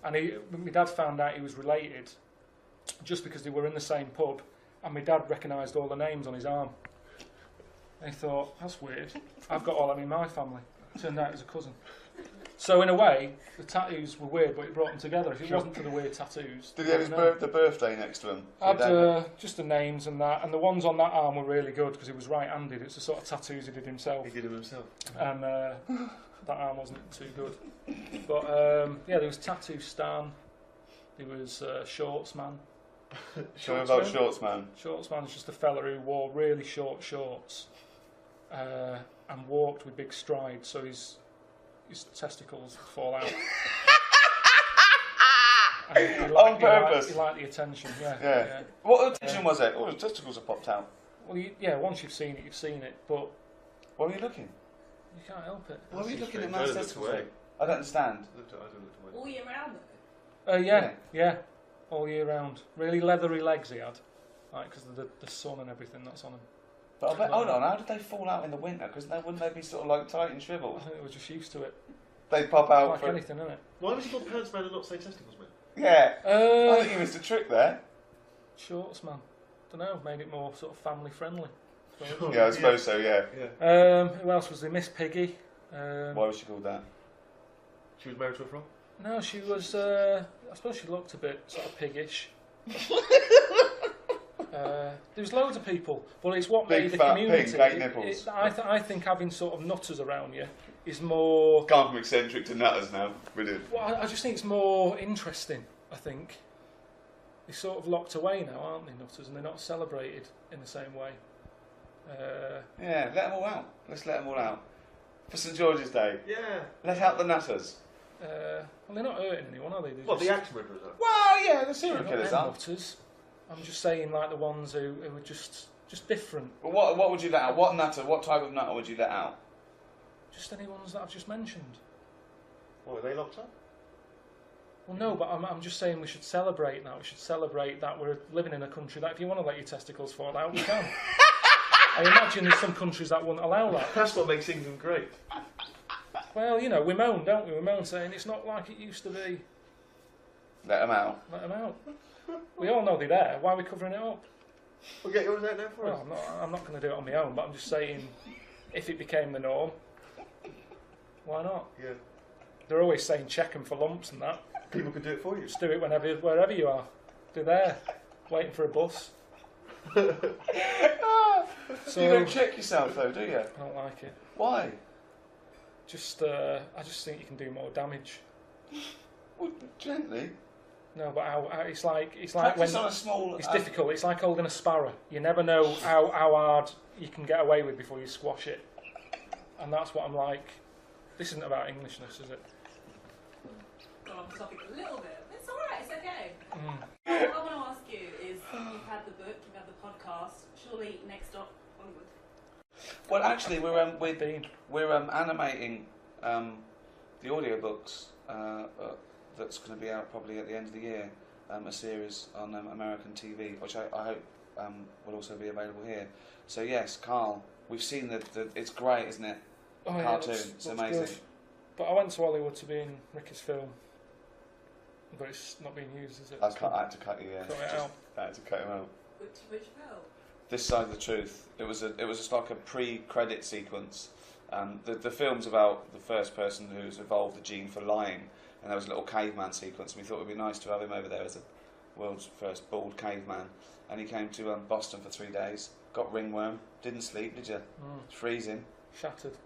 and my dad found out he was related just because they were in the same pub, and my dad recognised all the names on his arm. And he thought, that's weird. I've got all them in my family. Turned out he was a cousin. So in a way, the tattoos were weird, but it brought them together. If it wasn't for the weird tattoos... Did he have his the birthday next to him? Had just the names and that, and the ones on that arm were really good because he was right-handed. It's the sort of tattoos he did himself. He did them himself. And that arm wasn't too good. But yeah, there was Tattoo Stan. There was Shorts Man. Tell me about Shorts Man. Shorts Man's just a fella who wore really short shorts and walked with big strides, so his testicles would fall out. On purpose? He liked the attention, yeah. Yeah. What attention was it? Oh, his testicles have popped out. Well, yeah, once you've seen it, you've seen it, but... Why were you looking? You can't help it. Why were you looking at man's testicles? I don't understand. All year round, though? Yeah. All year round. Really leathery legs he had, like because of the sun and everything that's on him. But I bet, hold on, how did they fall out in the winter? Because wouldn't they be sort of like tight and shriveled? I think they were just used to it. They'd pop out like for anything, isn't it? Why was he called Pants Man and not say Testicles Man? Yeah. I think you missed a trick there. Shorts Man. Don't know. Made it more sort of family friendly. Yeah, I suppose so. Yeah. Who else was there? Miss Piggy. Why was she called that? She was married to a frog? No, she was. I suppose she looked a bit sort of piggish. There was loads of people, but it's what Big made the fat community. pink, great nipples. I think having sort of nutters around you is more. Gone from eccentric to nutters now. Brilliant. Well, I just think it's more interesting. I think they're sort of locked away now, aren't they, nutters, and they're not celebrated in the same way. Yeah, let them all out. Let's let them all out for St George's Day. Yeah. Let out the nutters. Well, they're not hurting anyone, are they? What, the axe murderers are? Well, yeah, the serial killers are. Nutters. I'm just saying, like the ones who are just different. Well, what would you let out? What nutter? What type of nutter would you let out? Just any ones that I've just mentioned. What, are they locked up? Well, no, but I'm just saying we should celebrate now. We should celebrate that we're living in a country that if you want to let your testicles fall out, we can. I imagine there's some countries that wouldn't allow that. That's what makes England great. Well, you know, we moan, don't we? We moan saying it's not like it used to be. Let them out. Let them out. We all know they're there. Why are we covering it up? We'll get yours out now for us. I'm not going to do it on my own, but I'm just saying, if it became the norm, why not? Yeah. They're always saying check them for lumps and that. People could do it for you. Just do it wherever you are. They're there, waiting for a bus. So, you don't check yourself though, do you? I don't like it. Why? I just think you can do more damage. Well, gently. No, but how it's like Practice when on a small. it's difficult. It's like holding a sparrow. You never know how hard you can get away with before you squash it, and that's what I'm like. This isn't about Englishness, is it? Got off the topic a little bit. It's all right. It's okay. What I want to ask you is, you've had the book, you've had the podcast. Surely next stop, Hollywood. Well, actually, we're animating the audiobooks that's going to be out probably at the end of the year. A series on American TV, which I hope will also be available here. So yes, Karl, we've seen the it's great, isn't it? Oh, yeah, cartoon, looks it's amazing. Good. But I went to Hollywood to be in Ricky's film, but it's not being used, is it? I had to cut you. Yeah, Cut it out. I had to cut him out. Which film? This Side of the Truth. It was just like a pre-credit sequence. The film's about the first person who's evolved the gene for lying, and there was a little caveman sequence. And we thought it would be nice to have him over there as the world's first bald caveman. And he came to Boston for 3 days. Got ringworm. Didn't sleep, did you? It's freezing. Shattered.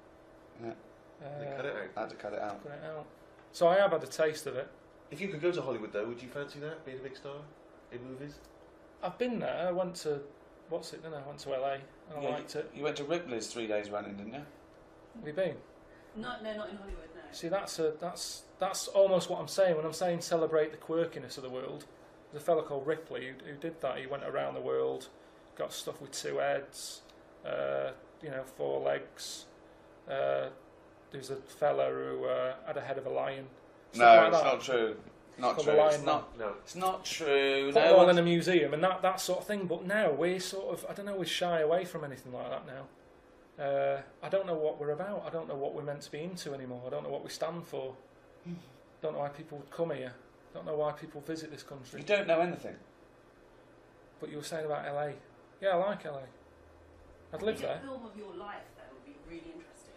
Yeah. Cut it out. I had to cut it out. Cut it out. So I have had a taste of it. If you could go to Hollywood though, would you fancy that, being a big star in movies? I've been there. I went to I went to LA and I liked it. You went to Ripley's 3 days running, didn't you? Have you been? No, not in Hollywood. No. See, that's almost what I'm saying when I'm saying celebrate the quirkiness of the world. There's a fella called Ripley who did that. He went around the world, got stuff with 2 heads, 4 legs. There's a fella who had a head of a lion. No, it's not true. Not true. It's not true. Put it all in a museum and that sort of thing. But now we're sort of, I don't know, we're shy away from anything like that now. I don't know what we're about. I don't know what we're meant to be into anymore. I don't know what we stand for. Don't know why people come here. Don't know why people visit this country. You don't know anything. But you were saying about LA. Yeah, I like LA. I'd live there. A film of your life that would be really interesting.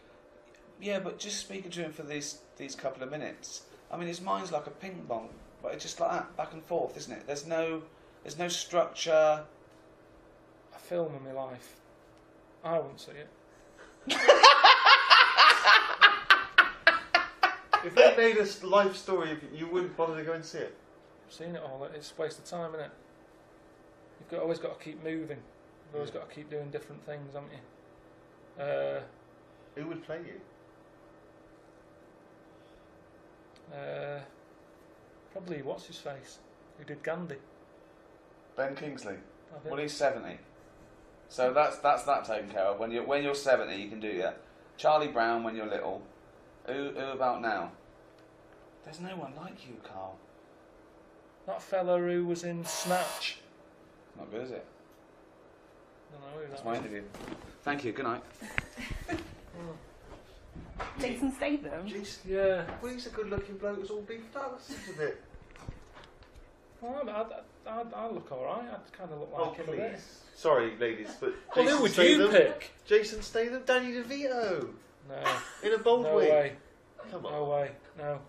Yeah, but just speaking to him for these couple of minutes. I mean, his mind's like a ping pong, but it's just like that, back and forth, isn't it? There's no structure. A film of my life. I wouldn't see it. If they made a life story, you wouldn't bother to go and see it. I've seen it all. It's a waste of time, isn't it? You've always got to keep moving. You've always got to keep doing different things, haven't you? Who would play you? Probably what's his face? Who did Gandhi? Ben Kingsley. I think. Well, he's 70. So that's that taken care of. When you're 70, you can do that. Charlie Brown when you're little. Who about now? There's no one like you, Carl. That fella who was in Snatch. Not good, is it? I don't know who That's that my was. interview. Thank you. Good night. Jason Statham. Yeah. Well, he's a good-looking bloke who's all beefed up, isn't it? Well, I look alright. I kind of look like him a bit. Please. Sorry, ladies, but Well, Jason who would Statham, you pick? Jason Statham, Danny DeVito. No. In a bold No wig. way. Come on. No way. No.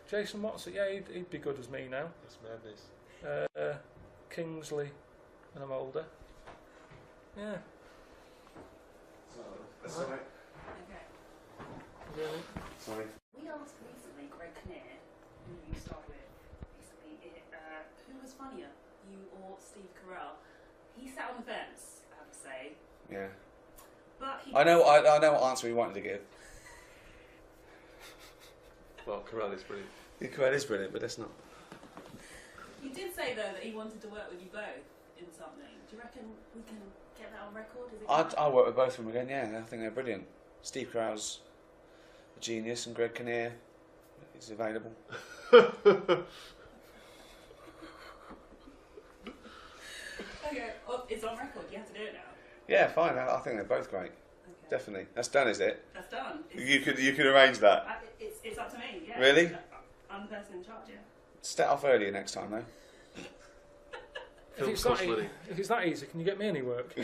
Jason Watson, yeah, he'd be good as me now. That's madness. Kingsley, when I'm older. Yeah. That's all right. Okay. Really? Sorry. We asked recently Greg Kinnear, who you started with recently, who was funnier, you or Steve Carell? He sat on the fence, I have to say. Yeah. But he I know what answer he wanted to give. Well, Carell is brilliant. Yeah, Carell is brilliant, but that's not. You did say, though, that he wanted to work with you both in something. Do you reckon we can get that on record? Is it I'll work with both of them again, yeah. I think they're brilliant. Steve Carell's a genius and Greg Kinnear is available. Okay, it's on record. You have to do it now. Yeah, fine. I think they're both great. Okay. Definitely. That's done, is it? That's done. You could arrange that. It's up to me, yeah. Really? I'm the person in charge, yeah. Set off earlier next time, though. If it's that easy, can you get me any work?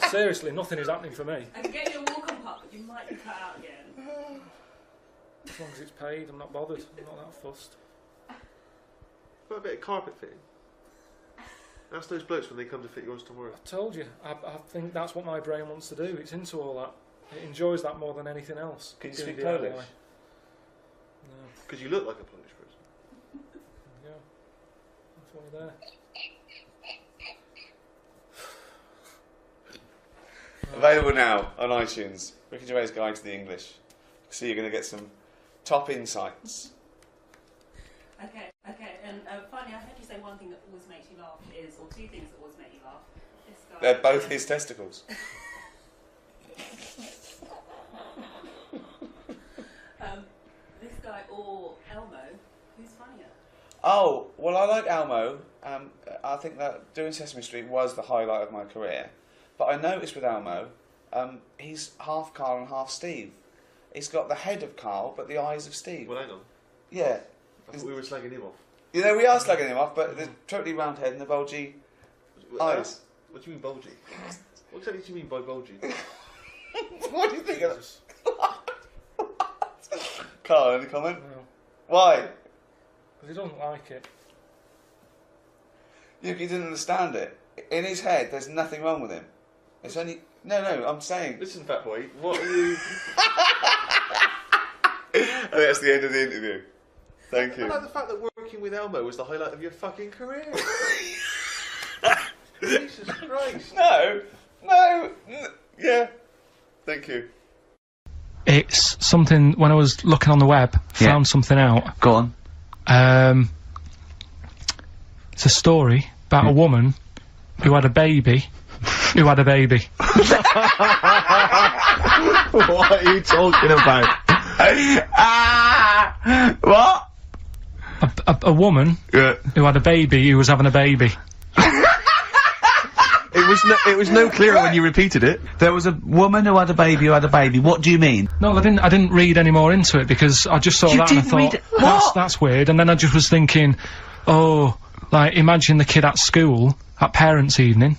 Seriously, nothing is happening for me. I can get you a walk-on pup, but you might be cut out again. As long as it's paid, I'm not bothered. I'm not that fussed. What a bit of carpet fitting? Ask those blokes when they come to fit yours tomorrow. I told you, I think that's what my brain wants to do. It's into all that. It enjoys that more than anything else. Can you Doing speak DIY. Polish? No. Because you look like a Polish person. Yeah. That's why you're there. Available now on iTunes. Ricky Gervais' Guide to the English. So you're going to get some top insights. Okay, and finally, I heard you say one thing that always makes you laugh or two things that always make you laugh. This guy, They're both his testicles. This guy or Elmo, who's funnier? Oh, well, I like Elmo. I think that doing Sesame Street was the highlight of my career. But I noticed with Elmo, he's half Carl and half Steve. He's got the head of Carl, but the eyes of Steve. Well, hang on. Yeah. I thought we were slagging him off. You know, we are slugging him off, but the totally round head and the bulgy eyes. What do you mean bulgy? What exactly do you mean by bulgy? What do you think of this? Carl, any comment? No. Why? Because he doesn't like it. He didn't understand it. In his head, there's nothing wrong with him. It's only... No, I'm saying... Listen, fat boy, what are you... I think that's the end of the interview. Thank you. I like the fact that working with Elmo was the highlight of your fucking career. Jesus Christ. No. Yeah. Thank you. It's something, when I was looking on the web, found something out. Go on. It's a story about a woman who had a baby. What are you talking about? What? A woman who had a baby who was having a baby. It was no clearer when you repeated it. There was a woman who had a baby who had a baby. What do you mean? No, I didn't read any more into it because I just saw that and I thought, that's weird. And then I just was thinking, oh, like, imagine the kid at school, at parents' evening.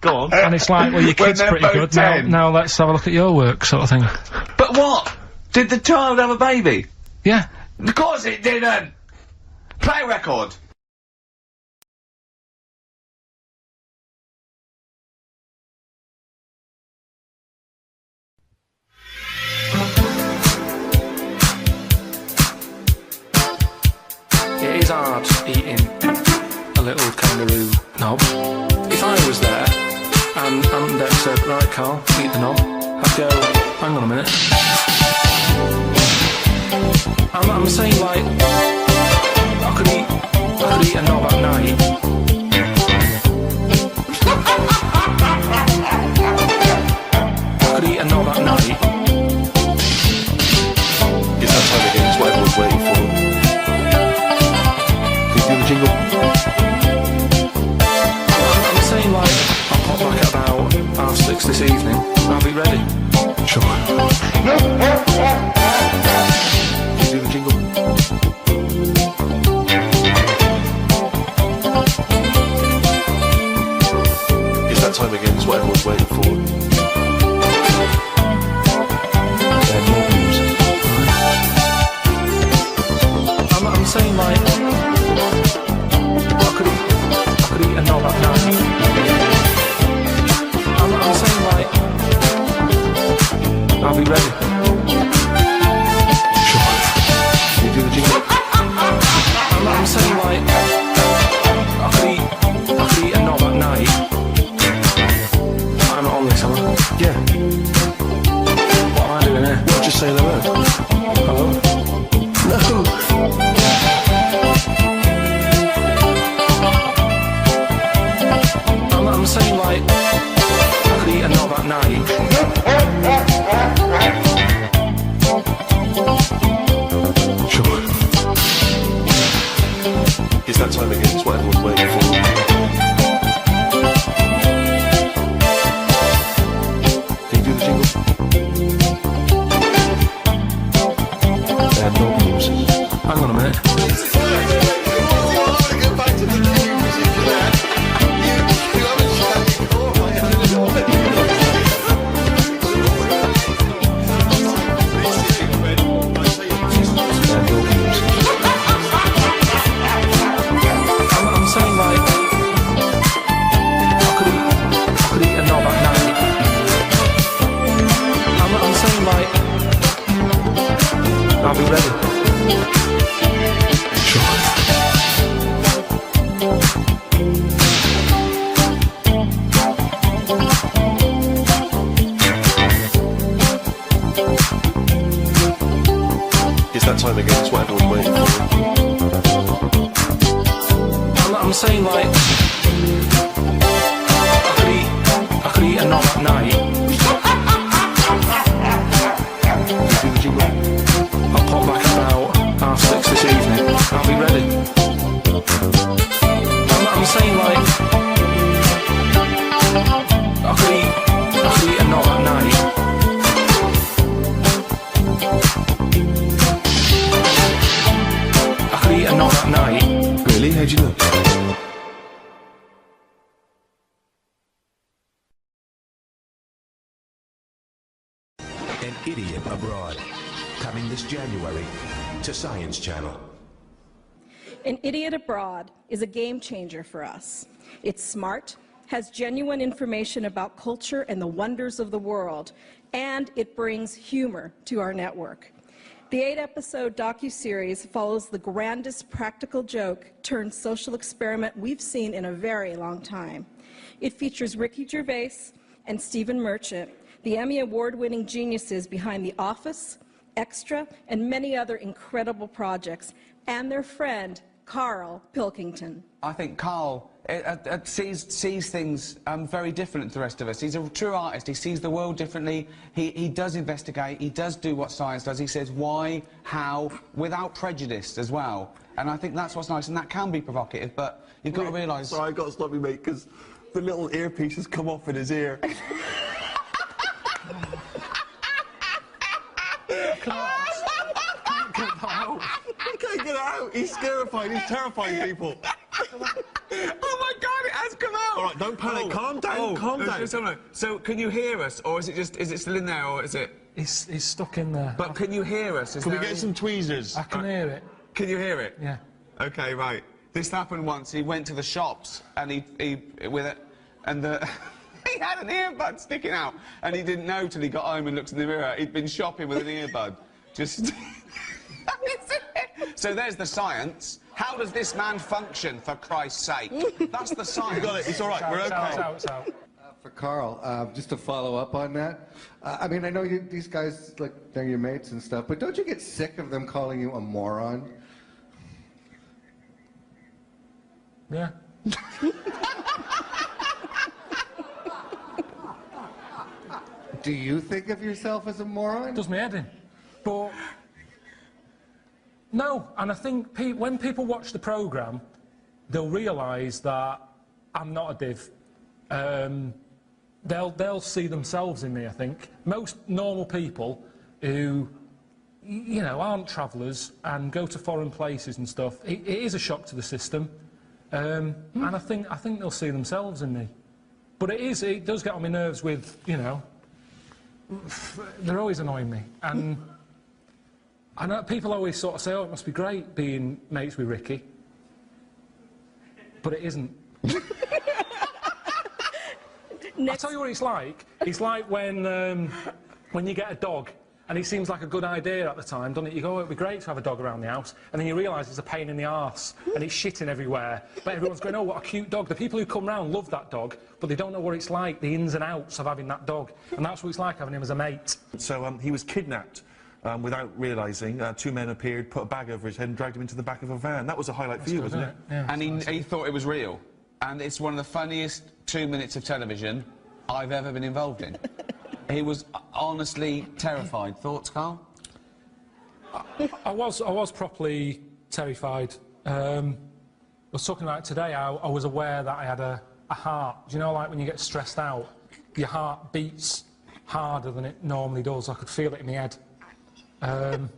Go on. And it's like, well, your When kid's they're pretty both good. 10. Now let's have a look at your work, sort of thing. But what? Did the child have a baby? Yeah. Of course it didn't! Play record. It is hard eating a little kangaroo knob. If I was there and Dec said, right, Carl, eat the knob, I'd go, hang on a minute. I'm saying, like, I could eat a knob at night. I could eat a knob at night. It's that time again, it's what everyone's waiting for. Can you do the jingle? I'm saying, like, I'll pop back at about 6:30 this evening. I'll be ready. Sure. Can you do the jingle? It's that time again, it's what everyone's waiting for. And your music. I'm saying, like, I could eat a knob at night. I'm saying, like, I'll be ready. Sure. Can you do the jingle? I'm saying, like, I could eat a knob at night. I'm not on this, am I? Yeah. What am I doing here? Well, just say the word. Hello? No. I'm saying, like, I could eat a knob at night. Sure. It's that time again, it's what everyone's waiting for. Can you do the jingle? And no music. Hang on a minute. I'm saying, like, I could eat a knob at night. I'm saying, like, I'll be ready. Sure. It's that time again, it's what everyone's waiting for. I'm saying, like, I could eat a knob at night. Can you do the jingle? I'll pop back about 6:30 this evening. I'll be ready. I'm saying, like, I could eat a knob at night. I could eat a knob at night. Really? How'd you look? An Idiot Abroad. Coming this January to Science Channel. An Idiot Abroad is a game changer for us. It's smart, has genuine information about culture and the wonders of the world, and it brings humor to our network. The 8-episode docuseries follows the grandest practical joke turned social experiment we've seen in a very long time. It features Ricky Gervais and Stephen Merchant, the Emmy Award-winning geniuses behind The Office, Extra, and many other incredible projects, and their friend, Karl Pilkington. I think Karl sees things very different to the rest of us. He's a true artist. He sees the world differently. He does investigate. He does do what science does. He says why, how, without prejudice as well. And I think that's what's nice, and that can be provocative, but you've got to realise... Sorry, I've got to stop you, mate, because the little earpiece has come off in his ear. He can't get it out. He's scarified. He's terrifying people. Oh my God! has come out. All right, don't panic. Calm down. Calm down. So, can you hear us, or is it still in there, or is it? It's stuck in there. But can you hear us? Can we get some tweezers? I can hear it. Can you hear it? Yeah. Okay, right. This happened once. He went to the shops and he with it, and he had an earbud sticking out, and he didn't know till he got home and looked in the mirror. He'd been shopping with an earbud. Just. So there's the science. How does this man function, for Christ's sake? That's the science. You got it. It's all right. We're okay. It's out. For Karl, just to follow up on that, I mean, I know these guys, like, they're your mates and stuff, but don't you get sick of them calling you a moron? Yeah. Do you think of yourself as a moron? Does my head in. But no, and I think when people watch the programme, they'll realise that I'm not a div. They'll see themselves in me, I think. Most normal people who, you know, aren't travellers and go to foreign places and stuff, it is a shock to the system. And I think they'll see themselves in me. But it does get on my nerves with, you know, they're always annoying me. And I know people always sort of say, oh, it must be great being mates with Ricky. But it isn't. I'll tell you what it's like. It's like when you get a dog and it seems like a good idea at the time, doesn't it? You go, oh, it'd be great to have a dog around the house, and then you realise it's a pain in the arse and it's shitting everywhere. But everyone's going, oh, what a cute dog. The people who come round love that dog, but they don't know what it's like, the ins and outs of having that dog. And that's what it's like having him as a mate. So he was kidnapped without realising. Two men appeared, put a bag over his head and dragged him into the back of a van. That was a highlight for you, wasn't it? Yeah, and he thought it was real. And it's one of the funniest 2 minutes of television I've ever been involved in. He was honestly terrified. Thoughts, Karl? I was properly terrified. I was talking about it today. I was aware that I had a heart. Do you know, like when you get stressed out, your heart beats harder than it normally does. I could feel it in my head. And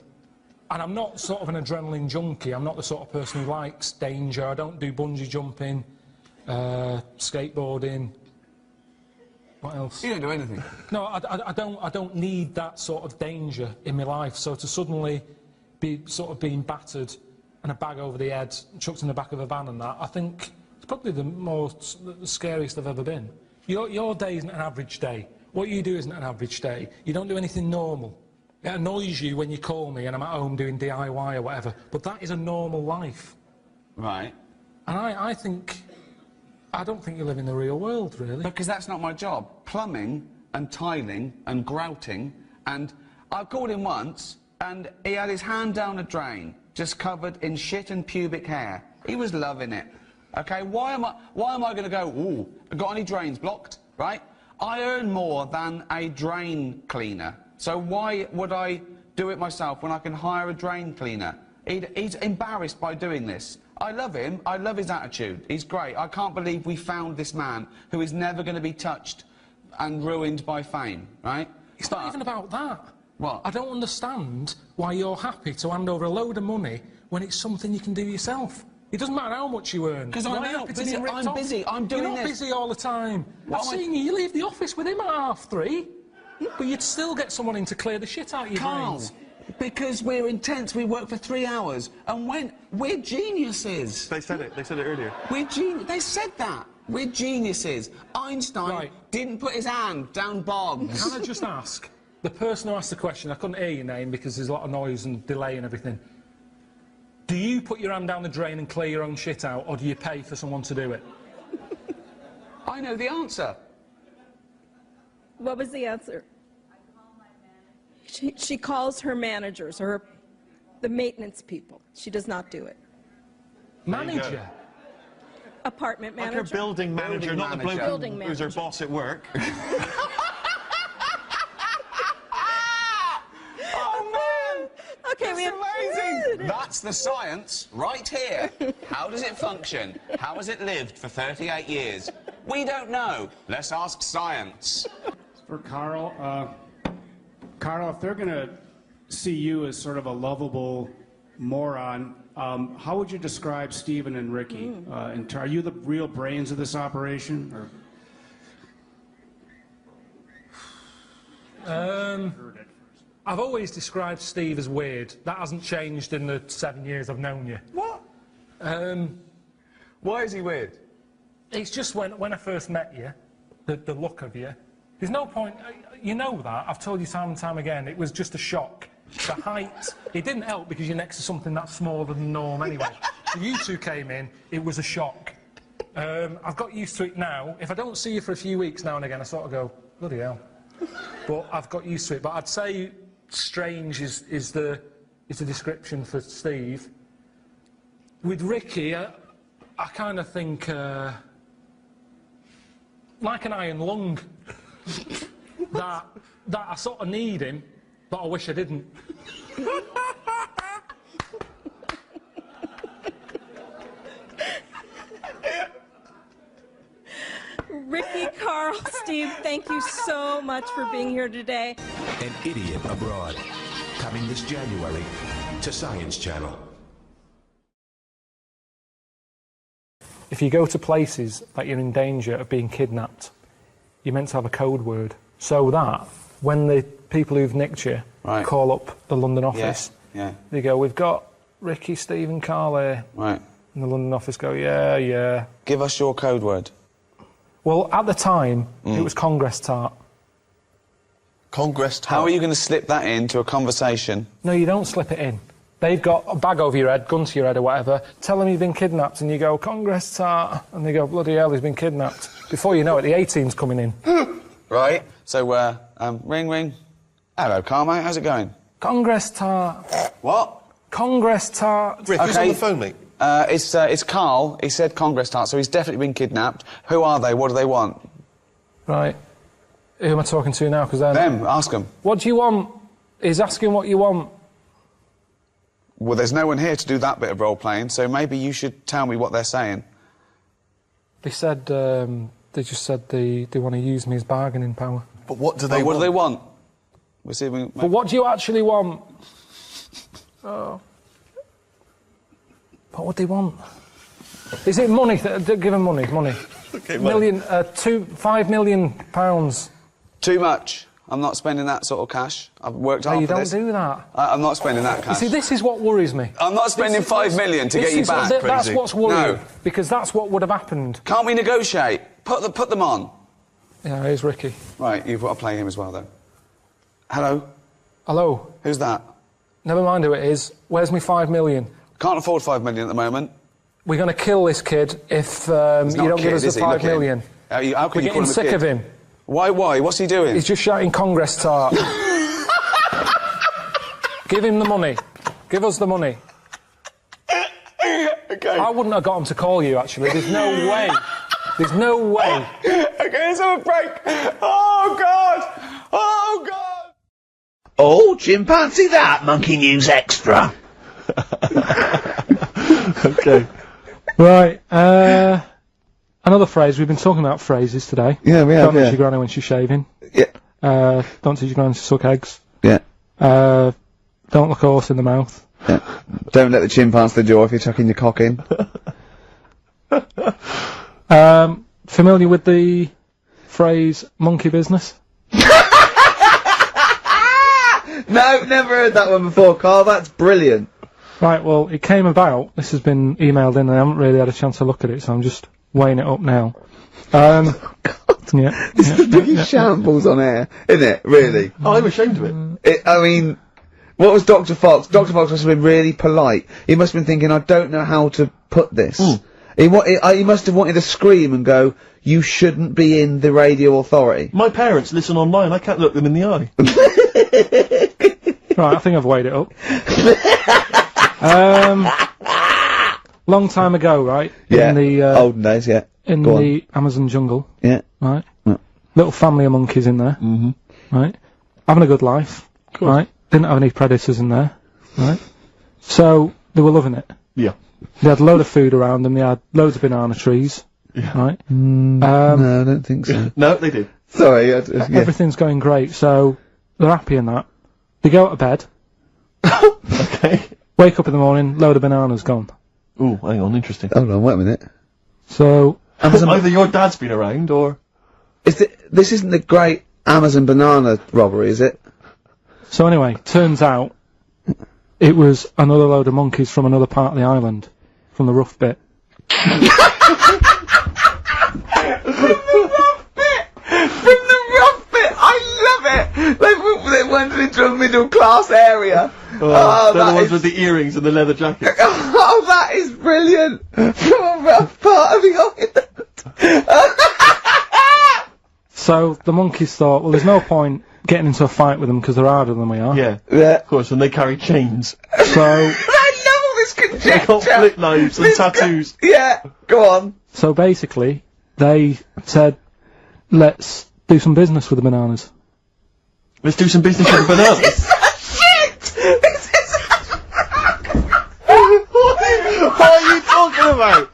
I'm not sort of an adrenaline junkie. I'm not the sort of person who likes danger. I don't do bungee jumping, skateboarding. What else? You don't do anything. No, I don't need that sort of danger in my life. So to suddenly be sort of being battered and a bag over the head, chucked in the back of a van and that, I think it's probably the scariest I've ever been. Your day isn't an average day. What you do isn't an average day. You don't do anything normal. It annoys you when you call me and I'm at home doing DIY or whatever, but that is a normal life. Right. And I don't think you live in the real world, really. Because that's not my job. Plumbing and tiling and grouting, and I called him once and he had his hand down a drain, just covered in shit and pubic hair. He was loving it. Okay, why am I going to go, ooh, got any drains blocked, right? I earn more than a drain cleaner, so why would I do it myself when I can hire a drain cleaner? He's embarrassed by doing this. I love him. I love his attitude. He's great. I can't believe we found this man who is never going to be touched and ruined by fame, right? It's not even about that. What? I don't understand why you're happy to hand over a load of money when it's something you can do yourself. It doesn't matter how much you earn. Because I'm busy. I'm busy. I'm doing this. You're not busy all the time. I've seen you. You leave the office with him at 3:30, but you'd still get someone in to clear the shit out of your brains. Because we're intense, we work for 3 hours, and we're geniuses. They said it earlier. They said that. We're geniuses. Einstein didn't put his hand down Bob's. Can I just ask, the person who asked the question, I couldn't hear your name because there's a lot of noise and delay and everything. Do you put your hand down the drain and clear your own shit out, or do you pay for someone to do it? I know the answer. What was the answer? She calls her managers, or the maintenance people. She does not do it. Manager? Apartment manager. Like her building manager, not the bloke who's her boss at work. Oh, man! Okay, That's amazing! That's the science, right here. How does it function? How has it lived for 38 years? We don't know. Let's ask science. For Karl, Karl, if they're going to see you as sort of a lovable moron. How would you describe Stephen and Ricky? Are you the real brains of this operation? Or? I've always described Steve as weird. That hasn't changed in the 7 years I've known you. What? Why is he weird? It's just when I first met you, the look of you. There's no point, you know that, I've told you time and time again, it was just a shock. The height, it didn't help because you're next to something that's smaller than norm anyway. So you two came in, it was a shock. I've got used to it now. If I don't see you for a few weeks now and again, I sort of go, bloody hell. But I've got used to it. But I'd say strange is the description for Steve. With Ricky, I kind of think like an iron lung. that I sort of need him, but I wish I didn't. Ricky, Karl, Steve, thank you so much for being here today. An Idiot Abroad, coming this January to Science Channel. If you go to places that you're in danger of being kidnapped, you're meant to have a code word, so that when the people who've nicked you call up the London office, they go, we've got Ricky, Steve and Karl here. Right. And the London office go, yeah. Give us your code word. Well, at the time, it was Congress tart. Congress tart? How are you going to slip that into a conversation? No, you don't slip it in. They've got a bag over your head, gun to your head or whatever, tell them you've been kidnapped, and you go, Congress tart, and they go, bloody hell, he's been kidnapped. Before you know it, the A-team's coming in. Right, so, ring. Hello, Karl, mate, how's it going? Congress tart. What? Congress tart. Rick, who's on the phone, mate? It's Karl. He said Congress tart, so he's definitely been kidnapped. Who are they? What do they want? Right. Who am I talking to now? Because them. Ask them. What do you want? He's asking what you want. Well, there's no one here to do that bit of role-playing, so maybe you should tell me what they're saying. They said, they just said they want to use me as bargaining power. But what do they want? What do they want? We'll see if we... But what do you actually want? Oh. What would they want? Is it money? Give them money. Okay, £5 million. Too much. I'm not spending that sort of cash. I've worked hard you for don't this. do that. I'm not spending that cash. You see, this is what worries me. I'm not spending £5 million to get you back. That's what's worrying. No. Because that's what would have happened. Can't we negotiate? Put them on. Yeah, here's Ricky. Right, you've got to play him as well, though. Hello? Hello? Who's that? Never mind who it is. Where's me £5 million? Can't afford £5 million at the moment. We're going to kill this kid if you don't give us the $5 million. How can We're you call getting him a sick kid? of him. Why? What's he doing? He's just shouting Congress tart. Give him the money. Give us the money. Okay. I wouldn't have got him to call you, actually. There's no way. There's no way. Okay, let's have a break. Oh, God. Oh, God. Oh, chimpanzee that, Monkey News Extra. Okay. Right, another phrase. We've been talking about phrases today. Yeah, we have, Don't teach your granny when she's shaving. Yeah. Don't teach your granny to suck eggs. Yeah. Don't look a horse in the mouth. Yeah. Don't let the chimp answer the door if you're tucking your cock in. Familiar with the phrase monkey business? No, never heard that one before, Karl. That's brilliant. Right, well, it came about. This has been emailed in, and I haven't really had a chance to look at it, so I'm just weighing it up now. Yeah. This is the biggest shambles on air, isn't it? Really? I'm ashamed of it. I mean, what was Dr. Fox? Dr. Fox must have been really polite. He must have been thinking, I don't know how to put this. He must have wanted to scream and go, you shouldn't be in the radio authority. My parents listen online. I can't look them in the eye. Right, I think I've weighed it up. Long time ago, right? Yeah. In the olden days, yeah. In Go the Amazon jungle. Yeah. Right. Yeah. Little family of monkeys in there. Right. Having a good life. Right. Didn't have any predators in there. Right. So they were loving it. Yeah. They had a load of food around them. They had loads of banana trees. Yeah. Right. No, I don't think so. No, they did. Sorry. Yeah. Everything's going great. So they're happy in that. They go to bed. Okay. Wake up in the morning, load of bananas gone. Ooh, hang on, interesting. Hold on, wait a minute. So either your dad's been around or this isn't the great Amazon banana robbery, is it? So anyway, turns out it was another load of monkeys from another part of the island, from the rough bit. From the rough bit! I love it! They went into a middle class area. they're the ones with the earrings and the leather jackets. Oh, that is brilliant! From a rough part of the island. So the monkeys thought, well, there's no point getting into a fight with them because they're harder than we are. Yeah, of course, and they carry chains. So I love all this conjecture. They got flip knives and tattoos. Yeah, go on. So basically, they said, let's do some business with the bananas. Let's do some business with the bananas? Shit! What are you talking about?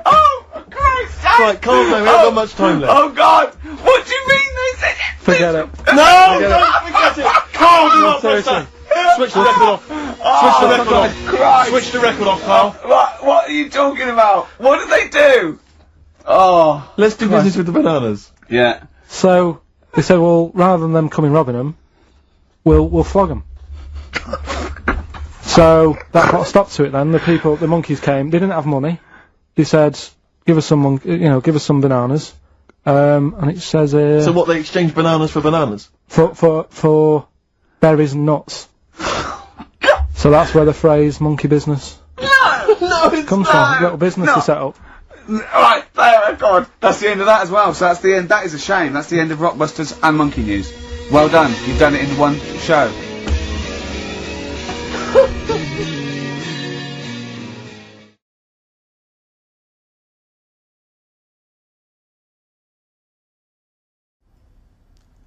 Oh, for Christ's sake! Right, calm down, we haven't got much time left. Oh, God! What do you mean they said it? Forget it. No! Don't forget it! Carl, do not press seriously. that! Switch the record off. Switch the record off. Christ. Switch the record off, Carl. What are you talking about? What did they do? Oh. Let's do business with the bananas. Yeah. So they said, well, rather than them coming robbing them, we'll flog them. So that put a stop to it then. The monkeys came. They didn't have money. They said, give us some bananas. And it says here. So what, they exchange bananas for bananas? For berries and nuts. So that's where the phrase monkey business comes from. A little business they set up. Right, there, God. That's the end of that as well. So that's the end. That is a shame. That's the end of Rockbusters and Monkey News. Well done. You've done it in one show.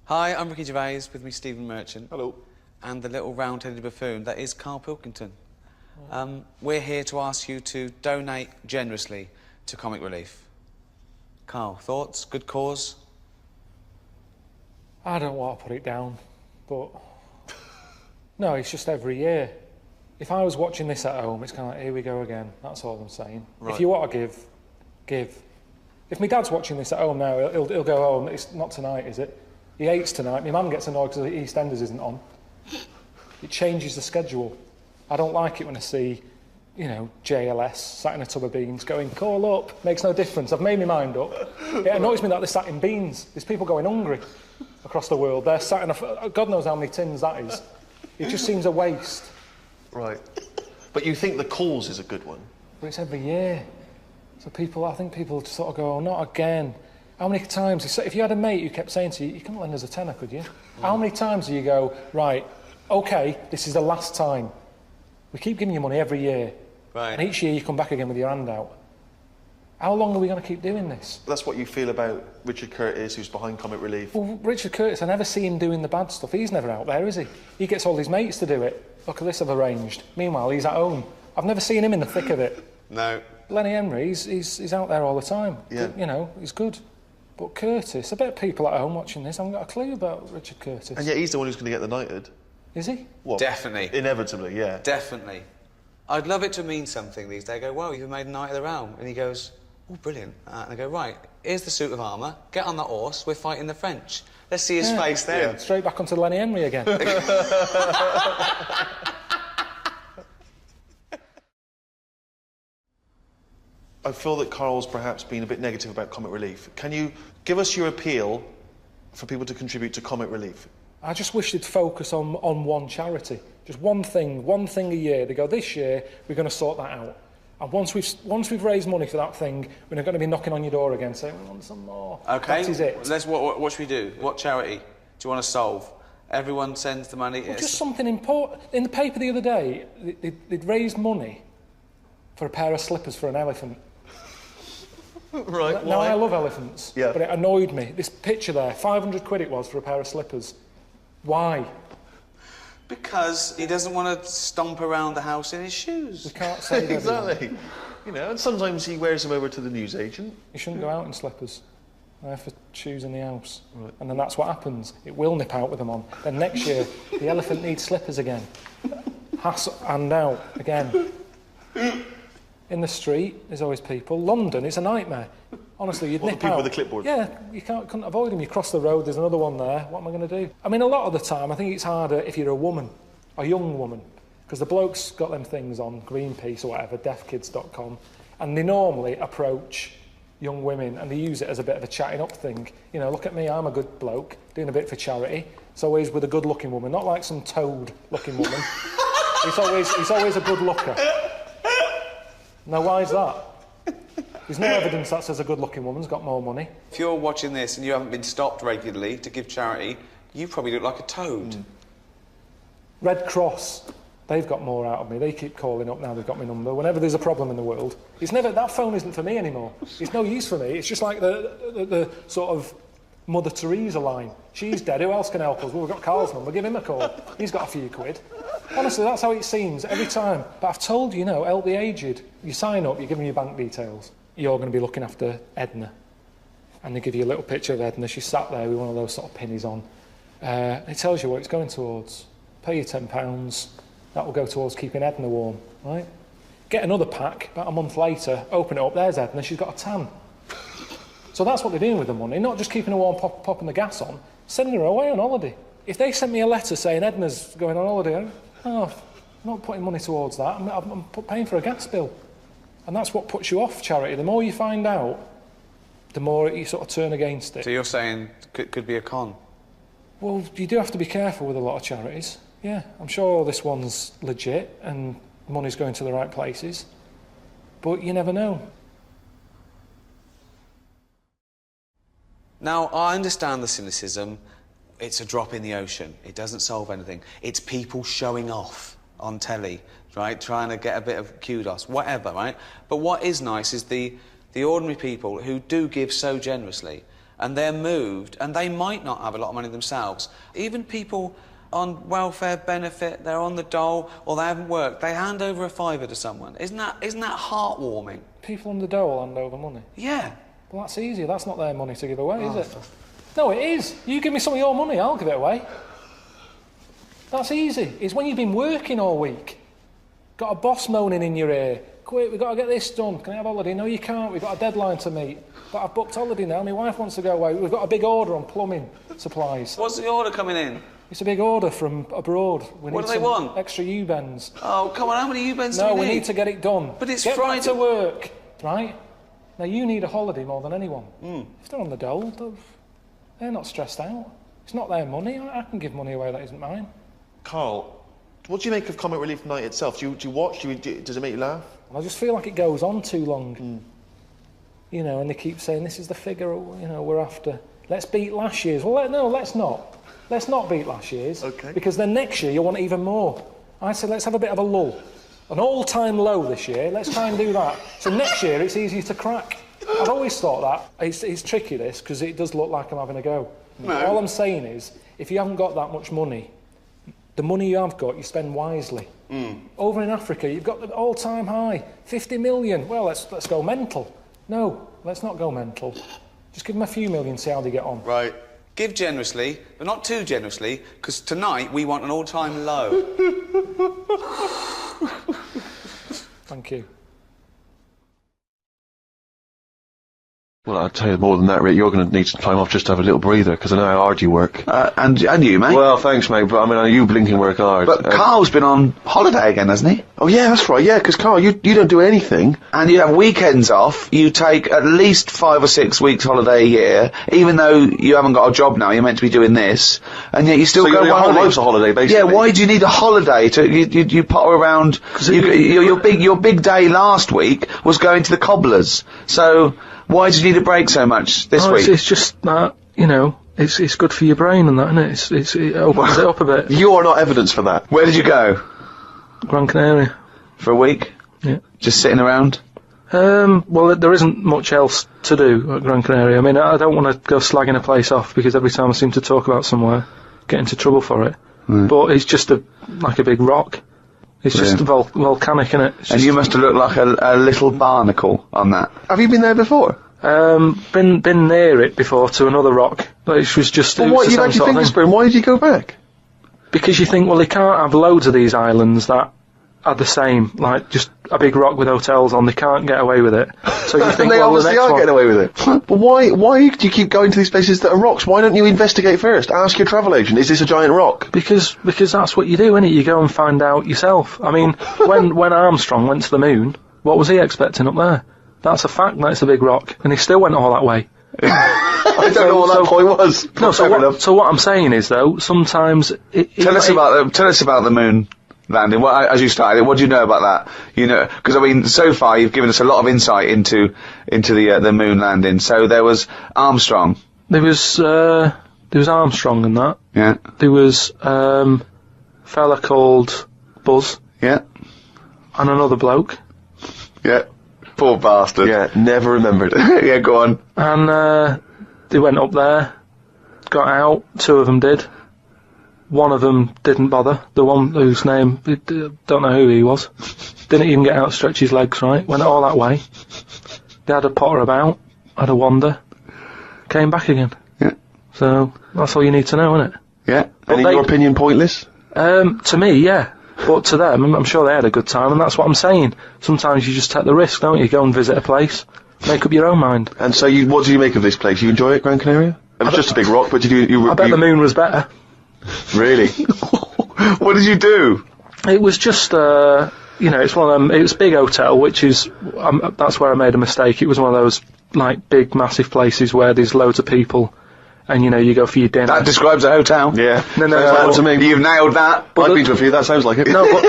Hi, I'm Ricky Gervais, with me Stephen Merchant. Hello. And the little round-headed buffoon, that is Karl Pilkington. We're here to ask you to donate generously to Comic Relief. Karl, thoughts? Good cause? I don't want to put it down, but no, it's just every year. If I was watching this at home, it's kind of like, here we go again. That's all I'm saying. Right. If you want to give. If my dad's watching this at home now, he'll go home. It's not tonight, is it? He hates tonight. My mum gets annoyed because EastEnders isn't on. It changes the schedule. I don't like it when I see, JLS sat in a tub of beans going, call up. Makes no difference. I've made my mind up. It annoys me that they're sat in beans. There's people going hungry across the world. They're sat in God knows how many tins that is. It just seems a waste. Right. But you think the cause is a good one? But it's every year. So I think people sort of go, oh, not again. How many times, if you had a mate who kept saying to you, you couldn't lend us a tenner, could you? How many times do you go, right, okay, this is the last time. We keep giving you money every year. Right. And each year you come back again with your hand out. How long are we going to keep doing this? That's what you feel about Richard Curtis, who's behind Comic Relief. Well, Richard Curtis, I never see him doing the bad stuff. He's never out there, is he? He gets all his mates to do it. Look at this I've arranged. Meanwhile, he's at home. I've never seen him in the thick of it. No. Lenny Henry, he's out there all the time. Yeah. He's good. But Curtis, I bet people at home watching this haven't got a clue about Richard Curtis. And yet he's the one who's going to get the knighted. Is he? What? Definitely. Inevitably, yeah. Definitely. I'd love it to mean something these days. I go, well, you've made a Knight of the Realm. And he goes, oh, brilliant. And I go, right, here's the suit of armour. Get on that horse. We're fighting the French. Let's see his face then. Yeah. Straight back onto Lenny Henry again. I feel that Karl's perhaps been a bit negative about Comic Relief. Can you give us your appeal for people to contribute to Comic Relief? I just wish they'd focus on one charity. Just one thing a year. They go, this year, we're going to sort that out. And once we've raised money for that thing, we're not going to be knocking on your door again saying, we want some more. Okay. That is it. What should we do? What charity do you want to solve? Everyone sends the money. Well, just something important. In the paper the other day, they'd raised money for a pair of slippers for an elephant. Right, Now, why? I love elephants, but it annoyed me. This picture there, 500 quid it was for a pair of slippers. Why? Because he doesn't want to stomp around the house in his shoes. We can't say that. Exactly. And sometimes he wears them over to the newsagent. You shouldn't go out in slippers. I have for shoes in the house. Right. And then that's what happens. It will nip out with them on. Then next year, the elephant needs slippers again. pass hand out again. In the street, there's always people. London, it's a nightmare. Honestly, you'd What, the nip people out. with the clipboard? Yeah, you couldn't avoid them. You cross the road, there's another one there. What am I going to do? I mean, a lot of the time, I think it's harder if you're a woman, a young woman, because the bloke's got them things on, Greenpeace or whatever, deafkids.com, and they normally approach young women and they use it as a bit of a chatting up thing. You know, look at me, I'm a good bloke, doing a bit for charity. It's always with a good-looking woman, not like some toad-looking woman. He's always a good looker. Now, why is that? There's no evidence that says a good-looking woman's got more money. If you're watching this and you haven't been stopped regularly to give charity, you probably look like a toad. Red Cross, they've got more out of me. They keep calling up now, they've got my number. Whenever there's a problem in the world, that phone isn't for me anymore. It's no use for me. It's just like the sort of Mother Teresa line. She's dead, who else can help us? Well, we've got Karl's number, give him a call. He's got a few quid. Honestly, that's how it seems every time. But I've told you, help the aged. You sign up, you give them your bank details. You're going to be looking after Edna. And they give you a little picture of Edna. She's sat there with one of those sort of pennies on. It tells you what it's going towards. Pay you £10. That will go towards keeping Edna warm, right? Get another pack, about a month later, open it up, there's Edna, she's got a tan. So that's what they're doing with the money, not just keeping her warm, popping the gas on, sending her away on holiday. If they sent me a letter saying Edna's going on holiday, I'm not putting money towards that, I'm paying for a gas bill. And that's what puts you off charity. The more you find out, the more you sort of turn against it. So you're saying it could be a con? Well, you do have to be careful with a lot of charities. Yeah, I'm sure this one's legit and money's going to the right places. But you never know. Now, I understand the cynicism. It's a drop in the ocean. It doesn't solve anything. It's people showing off on telly, right? Trying to get a bit of kudos, whatever, right? But what is nice is the ordinary people who do give so generously, and they're moved, and they might not have a lot of money themselves. Even people on welfare benefit, they're on the dole, or they haven't worked, they hand over a £5 to someone. Isn't that heartwarming? People on the dole hand over money? Yeah. Well, that's easy. That's not their money to give away, is it? No, it is. You give me some of your money, I'll give it away. That's easy. It's when you've been working all week, got a boss moaning in your ear, quick, we've got to get this done, can I have holiday? No, you can't, we've got a deadline to meet. But I've booked holiday now, my wife wants to go away, we've got a big order on plumbing supplies. What's the order coming in? It's a big order from abroad. What do they want? Extra U-bends. Oh, come on, how many U-bends do we need? No, we need to get it done. But it's Get Friday. back to work, right? Now, you need a holiday more than anyone. If they're on the dole, they're not stressed out. It's not their money. I can give money away that isn't mine. Karl, what do you make of Comic Relief Night itself? Do you watch? Does it make you laugh? I just feel like it goes on too long. You know, and they keep saying, this is the figure, we're after. Let's beat last year's. Well, no, let's not. Let's not beat last year's. Okay. Because then next year you'll want even more. I said, let's have a bit of a lull. An all-time low this year. Let's try and do that. So next year it's easier to crack. I've always thought that. It's tricky, this, because it does look like I'm having a go. No. All I'm saying is, if you haven't got that much money, the money you have got, you spend wisely. Over in Africa, you've got the all-time high, 50 million. Well, let's go mental. No, let's not go mental. Just give them a few million, see how they get on. Right. Give generously, but not too generously, because tonight we want an all-time low. Thank you. Well, I'll tell you more than that, Rick. You're going to need some time off just to have a little breather, because I know how hard you work. And you, mate. Well, thanks, mate, but I mean, you blinking work hard. But Karl's been on holiday again, hasn't he? Oh, yeah, that's right, yeah, because, Karl, you don't do anything. And you have weekends off. You take at least 5 or 6 weeks holiday a year, even though you haven't got a job now, you're meant to be doing this, and yet you still go on your whole life's a holiday, basically. Yeah, why do you need a holiday? You potter around... Your big day last week was going to the cobblers, so... Why do you need a break so much this week? It's just that, it's good for your brain and that, isn't it? It opens it up a bit. You are not evidence for that. Where did you go? Gran Canaria. For a week? Yeah. Just sitting around? Well, there isn't much else to do at Gran Canaria. I mean, I don't want to go slagging a place off, because every time I seem to talk about somewhere, get into trouble for it. Right. But it's just like a big rock. It's just volcanic, innit? And you must have looked like a little barnacle on that. Have you been there before? Been near it before, to another rock. Which was just... Well, what, you'd actually think this spring, why did you go back? Because you think, well, they can't have loads of these islands that are the same, like just a big rock with hotels on. They can't get away with it. So you think, they well, obviously the next are one, getting away with it. But why do you keep going to these places that are rocks? Why don't you investigate first? Ask your travel agent, is this a giant rock? Because that's what you do, innit? You go and find out yourself. I mean, when Armstrong went to the moon, what was he expecting up there? That's a fact that it's a big rock, and he still went all that way. I don't know what that point was. No, so what I'm saying is, though, sometimes... Tell us about the moon landing. As you started, what do you know about that? You know, because I mean, so far you've given us a lot of insight into the moon landing. So there was Armstrong. There was Armstrong and that. Yeah. There was a fella called Buzz. Yeah. And another bloke. Yeah. Poor bastard. Yeah, never remembered. Yeah, go on. And they went up there, got out. 2 of them did. One of them didn't bother. The one whose name, don't know who he was. Didn't even get out, stretch his legs, right? Went all that way. They had a potter about, had a wander, came back again. Yeah. So, that's all you need to know, isn't it? Yeah. And in your opinion, pointless? To me, yeah. But to them, I'm sure they had a good time, and that's what I'm saying. Sometimes you just take the risk, don't you? Go and visit a place, make up your own mind. And so, what do you make of this place? You enjoy it, Gran Canaria? It was just a big rock, but did you... I bet the moon was better. Really? What did you do? It was just, it's one of them, it was a big hotel, which is, that's where I made a mistake. It was one of those, like, big, massive places where there's loads of people, and, you go for your dinner. That describes a hotel. Yeah. To me. You've nailed that. I've been to a few, that sounds like it. No, but,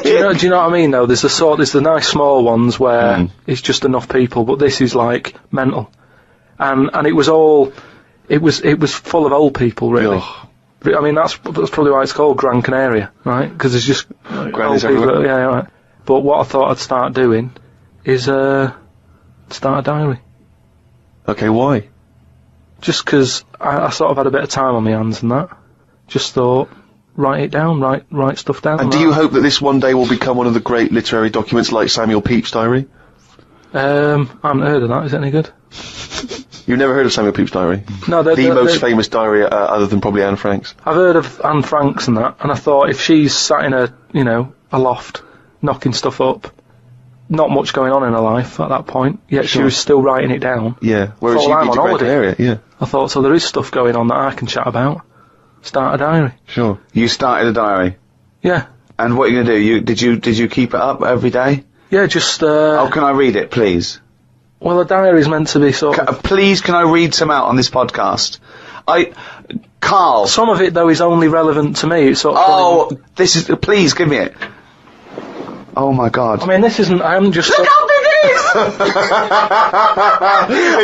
do you know what I mean, though? There's the nice small ones where it's just enough people, but this is, like, mental. And it was all, it was full of old people, really. Oh. I mean, that's probably why it's called Gran Canaria, right? Because there's just old people. Yeah, right. But what I thought I'd start doing is start a diary. Okay, why? Just because I sort of had a bit of time on my hands and that. Just thought, write it down, write stuff down. And do you hope that this one day will become one of the great literary documents like Samuel Pepys' diary? I haven't heard of that. Is it any good? You've never heard of Samuel Pepys' diary? No, the most famous diary other than probably Anne Frank's. I've heard of Anne Frank's and that, and I thought if she's sat in a loft, knocking stuff up, not much going on in her life at that point, yet she was still writing it down. Yeah, whereas you've been to Gran Canaria, yeah. I thought, so there is stuff going on that I can chat about. Start a diary. Sure. You started a diary? Yeah. And what are you going to do? Did you keep it up every day? Yeah, just... Oh, can I read it, please? Well, a diary is meant to be sort of... Please, can I read some out on this podcast? Karl... Some of it, though, is only relevant to me. It's sort of... Oh, this is... Please, give me it. Oh, my God. I mean, this isn't... I haven't just... Look how big it is!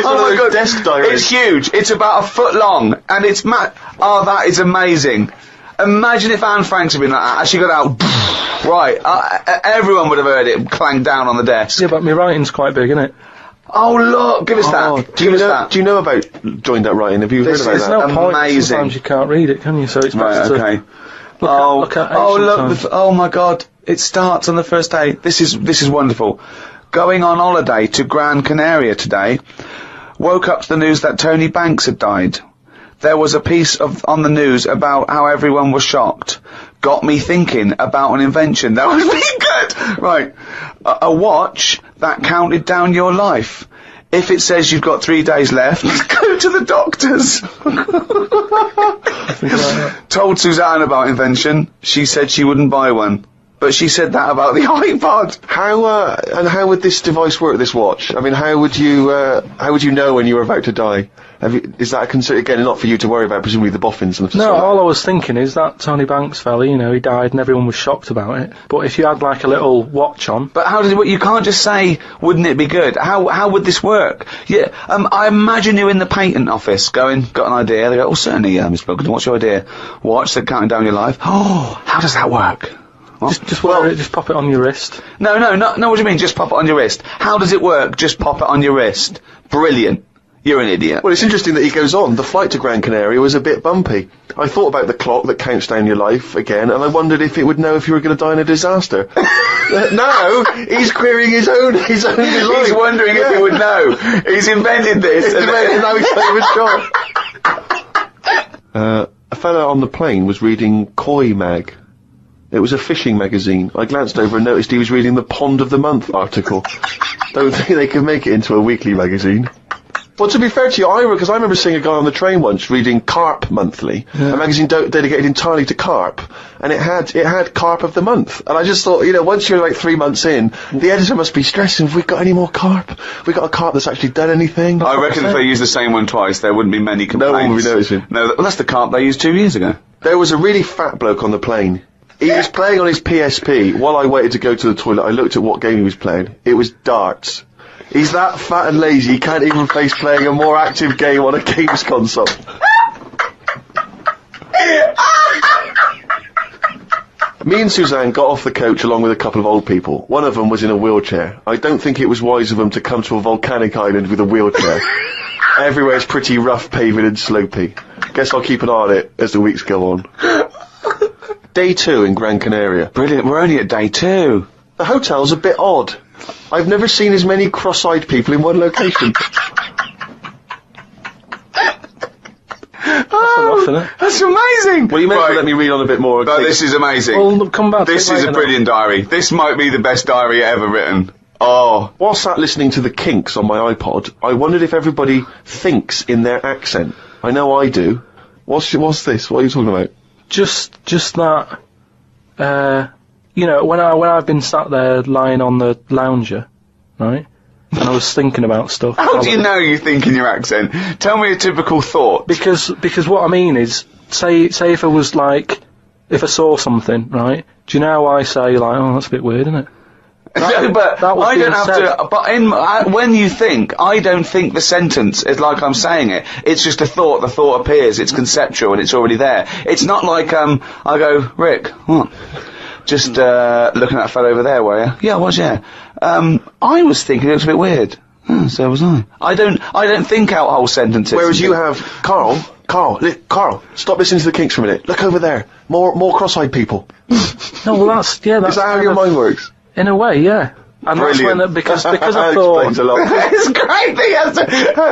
Oh, my God. Desk diary. It's huge. It's about a foot long, and it's Oh, that is amazing. Imagine if Anne Frank's had been like that. She got out... Right. Everyone would have heard it clang down on the desk. Yeah, but my writing's quite big, isn't it? Oh, look, give us that. Do you know about joined up writing? Have you heard about that? There's no point. Sometimes you can't read it, can you? So it's best okay. to look at oh my God, it starts on the first day. This is wonderful. Going on holiday to Gran Canaria today. Woke up to the news that Tony Banks had died. There was a piece on the news about how everyone was shocked. Got me thinking about an invention that was really good. Right. A watch that counted down your life. If it says you've got 3 days left, go to the doctors. Told Suzanne about invention. She said she wouldn't buy one. But she said that about the iPod. How would this device work, this watch? I mean, how would you know when you were about to die? Is that a concern, again, not for you to worry about, presumably the boffins and stuff? No, all I was thinking is that Tony Banks fella, he died and everyone was shocked about it. But if you had like a little watch on... But how does it work? You can't just say, wouldn't it be good? How would this work? Yeah, I imagine you in the patent office going, got an idea, they go, oh certainly, Mr. Pilkington, what's your idea? Watch that counting down your life. Oh, how does that work? Just wear it, just pop it on your wrist. No, what do you mean, just pop it on your wrist? How does it work, just pop it on your wrist? Brilliant. You're an idiot. Well, it's interesting that he goes on. The flight to Gran Canaria was a bit bumpy. I thought about the clock that counts down your life again, and I wondered if it would know if you were going to die in a disaster. No, he's querying his own design. He's wondering if he would know. He's invented this. And now he's playing with John. A fella on the plane was reading Koi Mag. It was a fishing magazine. I glanced over and noticed he was reading the Pond of the Month article. Don't think they could make it into a weekly magazine. Well, to be fair to you, because I remember seeing a guy on the train once reading Carp Monthly, a magazine dedicated entirely to carp, and it had Carp of the Month. And I just thought, once you're like 3 months in, the editor must be stressing, have we got any more carp? Have we got a carp that's actually done anything? I reckon if they used the same one twice, there wouldn't be many complaints. No one would be noticing. No, that's the carp they used 2 years ago. There was a really fat bloke on the plane. He was playing on his PSP. While I waited to go to the toilet, I looked at what game he was playing. It was darts. He's that fat and lazy, he can't even face playing a more active game on a games console. Me and Suzanne got off the coach along with a couple of old people. One of them was in a wheelchair. I don't think it was wise of them to come to a volcanic island with a wheelchair. Everywhere's pretty rough paving and slopey. Guess I'll keep an eye on it as the weeks go on. Day 2 in Gran Canaria. Brilliant, we're only at day 2. The hotel's a bit odd. I've never seen as many cross-eyed people in one location. That's amazing! Well, you may let me read on a bit more. No, this is amazing. Well, come back. This is a brilliant diary. This might be the best diary ever written. Oh. While sat listening to the Kinks on my iPod, I wondered if everybody thinks in their accent. I know I do. What's this? What are you talking about? Just that, when I've been sat there lying on the lounger, right, and I was thinking about stuff. How do you know you think in your accent? Tell me a typical thought. Because what I mean is, say if I was like, if I saw something, right, do you know how I say, like, oh, that's a bit weird, isn't it? No, but I don't have to. But when you think, I don't think the sentence is like I'm saying it. It's just a thought. The thought appears. It's conceptual and it's already there. It's not like I go, Rick, what? Just looking at that fellow over there, were you? Yeah, I was. Yeah. I was thinking it was a bit weird. Oh, so was I. I don't think out whole sentences. Whereas you have Carl, stop listening to the Kinks for a minute. Look over there. More cross-eyed people. No, well that's is that how your mind works? In a way, yeah. And brilliant. That's when because I thought it's great that he has to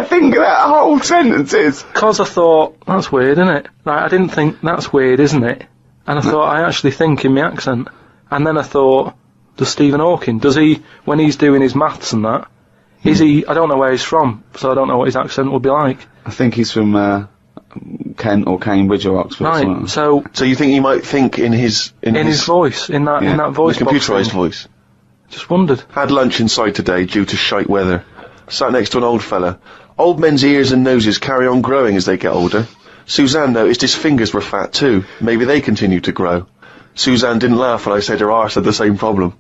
think that whole sentences. Because I thought that's weird, isn't it? Like I didn't think that's weird, isn't it? And I thought I actually think in my accent. And then I thought, does Stephen Hawking, does he, when he's doing his maths and that, is he? I don't know where he's from, so I don't know what his accent would be like. I think he's from Kent or Cambridge or Oxford. Right. So you think he might think in his voice, in that voice, the computerised voice. Just wondered. Had lunch inside today due to shite weather. Sat next to an old fella. Old men's ears and noses carry on growing as they get older. Suzanne noticed his fingers were fat too. Maybe they continue to grow. Suzanne didn't laugh when I said her arse had the same problem.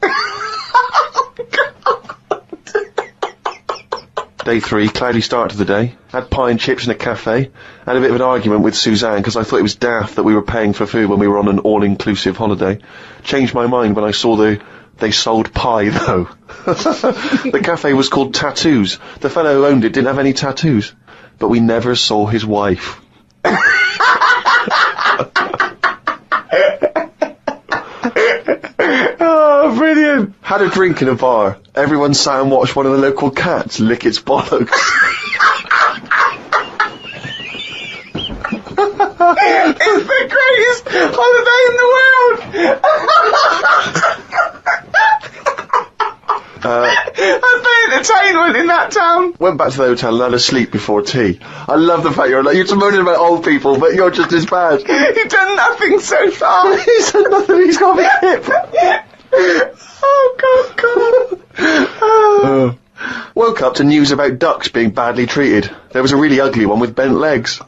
Day 3, cloudy start to the day. Had pie and chips in a cafe. Had a bit of an argument with Suzanne because I thought it was daft that we were paying for food when we were on an all-inclusive holiday. Changed my mind when I saw they sold pie, though. The cafe was called Tattoos. The fellow who owned it didn't have any tattoos. But we never saw his wife. Oh, brilliant. Had a drink in a bar. Everyone sat and watched one of the local cats lick its bollocks. It's the greatest holiday in the world! That's the entertainment in that town. Went back to the hotel and had a sleep before tea. I love the fact you're moaning about old people, but you're just as bad. You've done nothing so far. He's done nothing, he's got a big hip. Oh, God. Woke up to news about ducks being badly treated. There was a really ugly one with bent legs.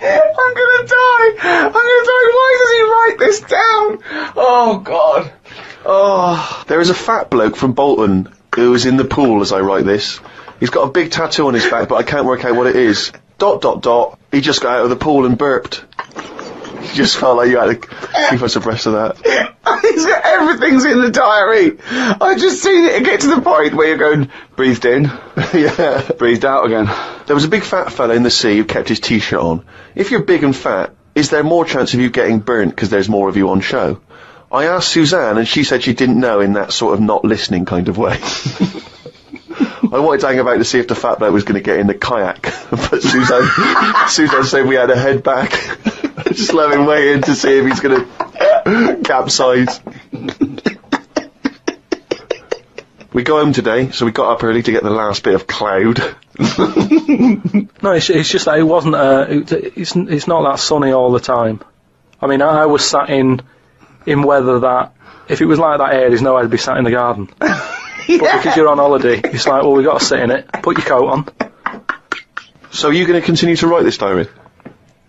I'm gonna die. Why does he write this down? Oh, God. Oh. There is a fat bloke from Bolton who is in the pool as I write this. He's got a big tattoo on his back, but I can't work out what it is. ... He just got out of the pool and burped. You just felt like you had to keep us abreast of that. Everything's in the diary. I just seen it get to the point where you're going, breathed in, yeah, breathed out again. There was a big fat fella in the sea who kept his t-shirt on. If you're big and fat, is there more chance of you getting burnt because there's more of you on show? I asked Suzanne and she said she didn't know in that sort of not listening kind of way. I wanted to hang about to see if the fat bloke was going to get in the kayak, but Suzanne said we had to head back. Just let him wait in to see if he's going to capsize. We go home today, so we got up early to get the last bit of cloud. No, it's just that it wasn't. It's not that sunny all the time. I mean, I was sat in weather that if it was like that here, there's no way I'd be sat in the garden. But because you're on holiday, it's like, well, we got to sit in it. Put your coat on. So are you going to continue to write this diary?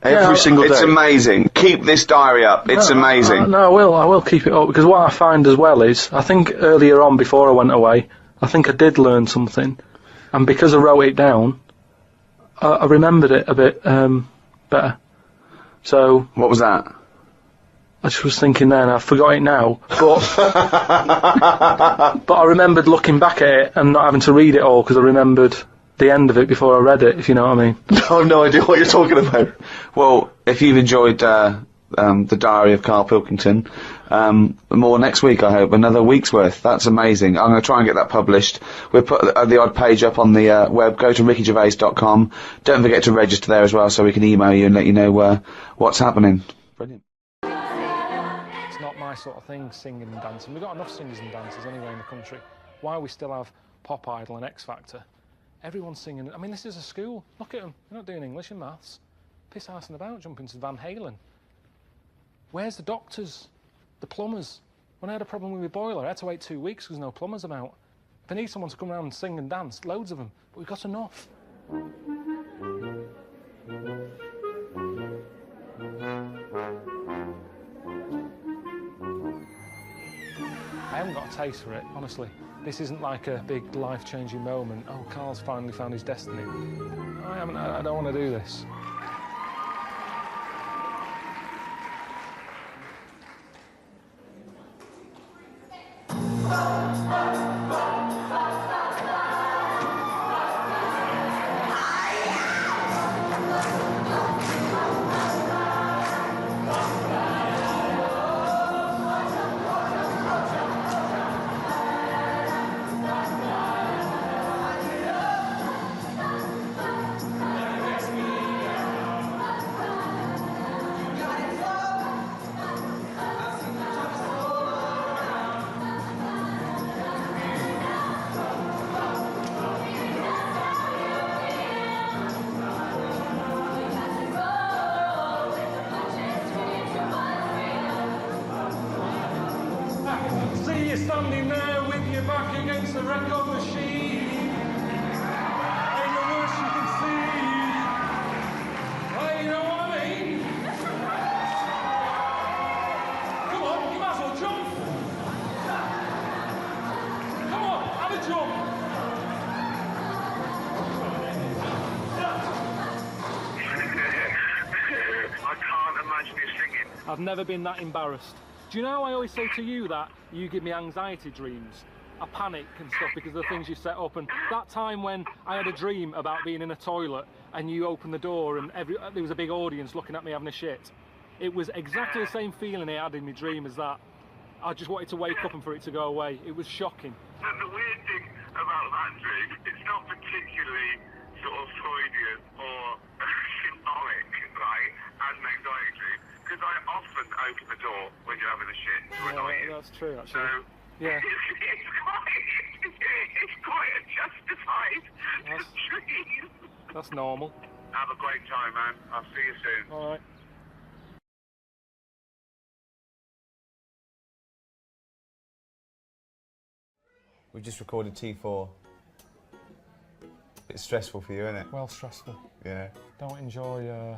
Every single day? It's amazing. Keep this diary up. It's amazing. No, I will keep it up, because what I find as well is, I think earlier on, before I went away, I think I did learn something, and because I wrote it down, I remembered it a bit better. So... What was that? I just was thinking then, I forgot it now, but but I remembered looking back at it and not having to read it all, because I remembered the end of it before I read it, if you know what I mean. I have no idea what you're talking about. Well, if you've enjoyed the diary of Karl Pilkington, more next week, I hope. Another week's worth. That's amazing. I'm going to try and get that published. We'll put the odd page up on the web. Go to rickygervais.com. Don't forget to register there as well, so we can email you and let you know what's happening. Brilliant. It's not my sort of thing, singing and dancing. We've got enough singers and dancers anyway in the country. Why we still have Pop Idol and X Factor? Everyone's singing. I mean, this is a school. Look at them. They're not doing English and maths. Piss-arsing about, jumping to Van Halen. Where's the doctors? The plumbers? When I had a problem with my boiler, I had to wait 2 weeks because no plumbers about. If I need someone to come around and sing and dance, loads of them. But we've got enough. I haven't got a taste for it, honestly. This isn't like a big life-changing moment. Oh, Karl's finally found his destiny. I don't want to do this. Standing there with your back against the record machine, ain't the worst you can see. Oh, you know what I mean? Come on, you might as well jump. Come on, have a jump. I can't imagine you singing. I've never been that embarrassed. Do you know how I always say to you that you give me anxiety dreams? I panic and stuff because of the things you set up, and that time when I had a dream about being in a toilet and you opened the door and there was a big audience looking at me having a shit. It was exactly the same feeling I had in my dream as that. I just wanted to wake up and for it to go away. It was shocking. And the weird thing about that dream, it's not particularly sort of Freudian or symbolic, right, as an anxiety dream. Because I often open the door when you're having a shit to annoy you. That's true, actually. So, yeah. It's quite a justified dream. That's normal. Have a great time, man. I'll see you soon. All right. We've just recorded T4. It's stressful for you, isn't it? Well, stressful. Yeah. Don't enjoy.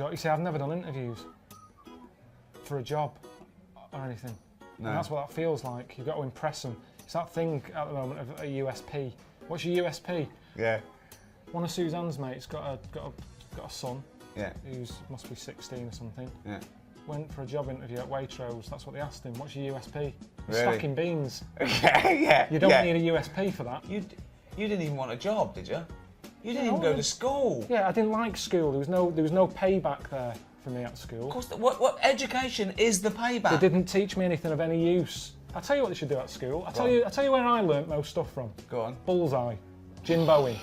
You see, I've never done interviews for a job or anything. No. And that's what that feels like. You've got to impress them. It's that thing at the moment of a USP. What's your USP? Yeah. One of Suzanne's mates got a son. Yeah. Who's must be 16 or something. Yeah. Went for a job interview at Waitrose. That's what they asked him. What's your USP? Really? Stacking beans. Yeah. You don't need a USP for that. You didn't even want a job, did you? You didn't even go to school. Yeah, I didn't like school. There was no payback there for me at school. Of course, what education is the payback? They didn't teach me anything of any use. I'll tell you what they should do at school. I'll tell you where I learnt most stuff from. Go on. Bullseye. Jim Bowen.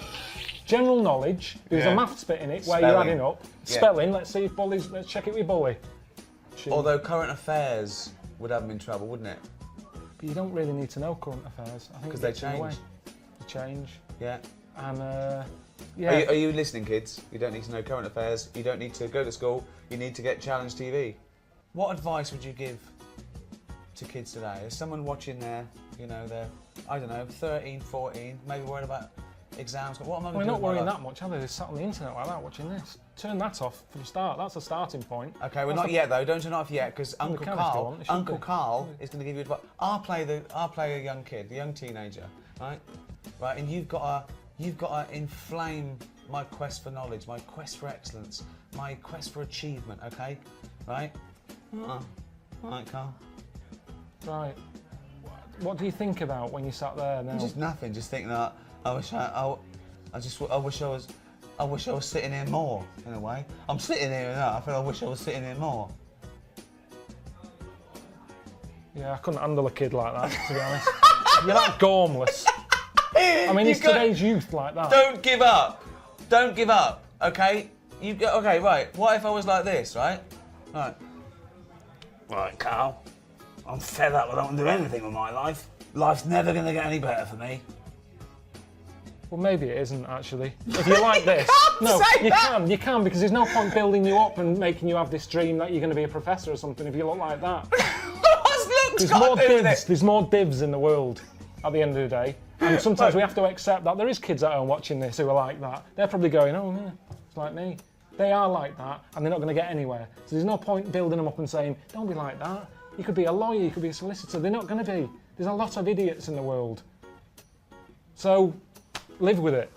General knowledge. There's a maths bit in it where you're adding up. Yeah. Spelling. Let's see if Bully's. Let's check it with Bully. Although current affairs would have them in trouble, wouldn't it? But you don't really need to know current affairs. I think Because they change. They change. Yeah. And, yeah. Are you listening, kids? You don't need to know current affairs. You don't need to go to school. You need to get Challenge TV. What advice would you give to kids today? Is someone watching there, they're, I don't know, 13, 14, maybe worried about exams? What am I going to do? We're not with my worrying life? that much, are they? They're sat on the internet like that watching this. Turn that off for the start. That's a starting point. Okay, well, not yet though. Don't turn it off yet, because Uncle Karl is going to give you advice. I'll play a young kid, a young teenager, right? Right, and you've got to inflame my quest for knowledge, my quest for excellence, my quest for achievement. Okay, right? All right, Karl. Right. What do you think about when you sat there now? Just nothing. Just thinking that I wish I was sitting here more. In a way, I'm sitting here now. I feel I wish I was sitting here more. Yeah, I couldn't handle a kid like that, to be honest. You're that gormless. I mean, is today's youth like that? Don't give up. Don't give up. Okay. Okay. Right. What if I was like this? Right. Right. Right, Karl. I'm fed up. I don't want to do anything with my life. Life's never going to get any better for me. Well, maybe it isn't, actually. If you're like this... No, you can, because there's no point building you up and making you have this dream that you're going to be a professor or something if you look like that. There's more divs in the world at the end of the day. And sometimes we have to accept that there is kids at home watching this who are like that. They're probably going, oh, yeah, it's like me. They are like that, and they're not going to get anywhere. So there's no point building them up and saying, don't be like that. You could be a lawyer, you could be a solicitor. They're not going to be. There's a lot of idiots in the world. So, live with it.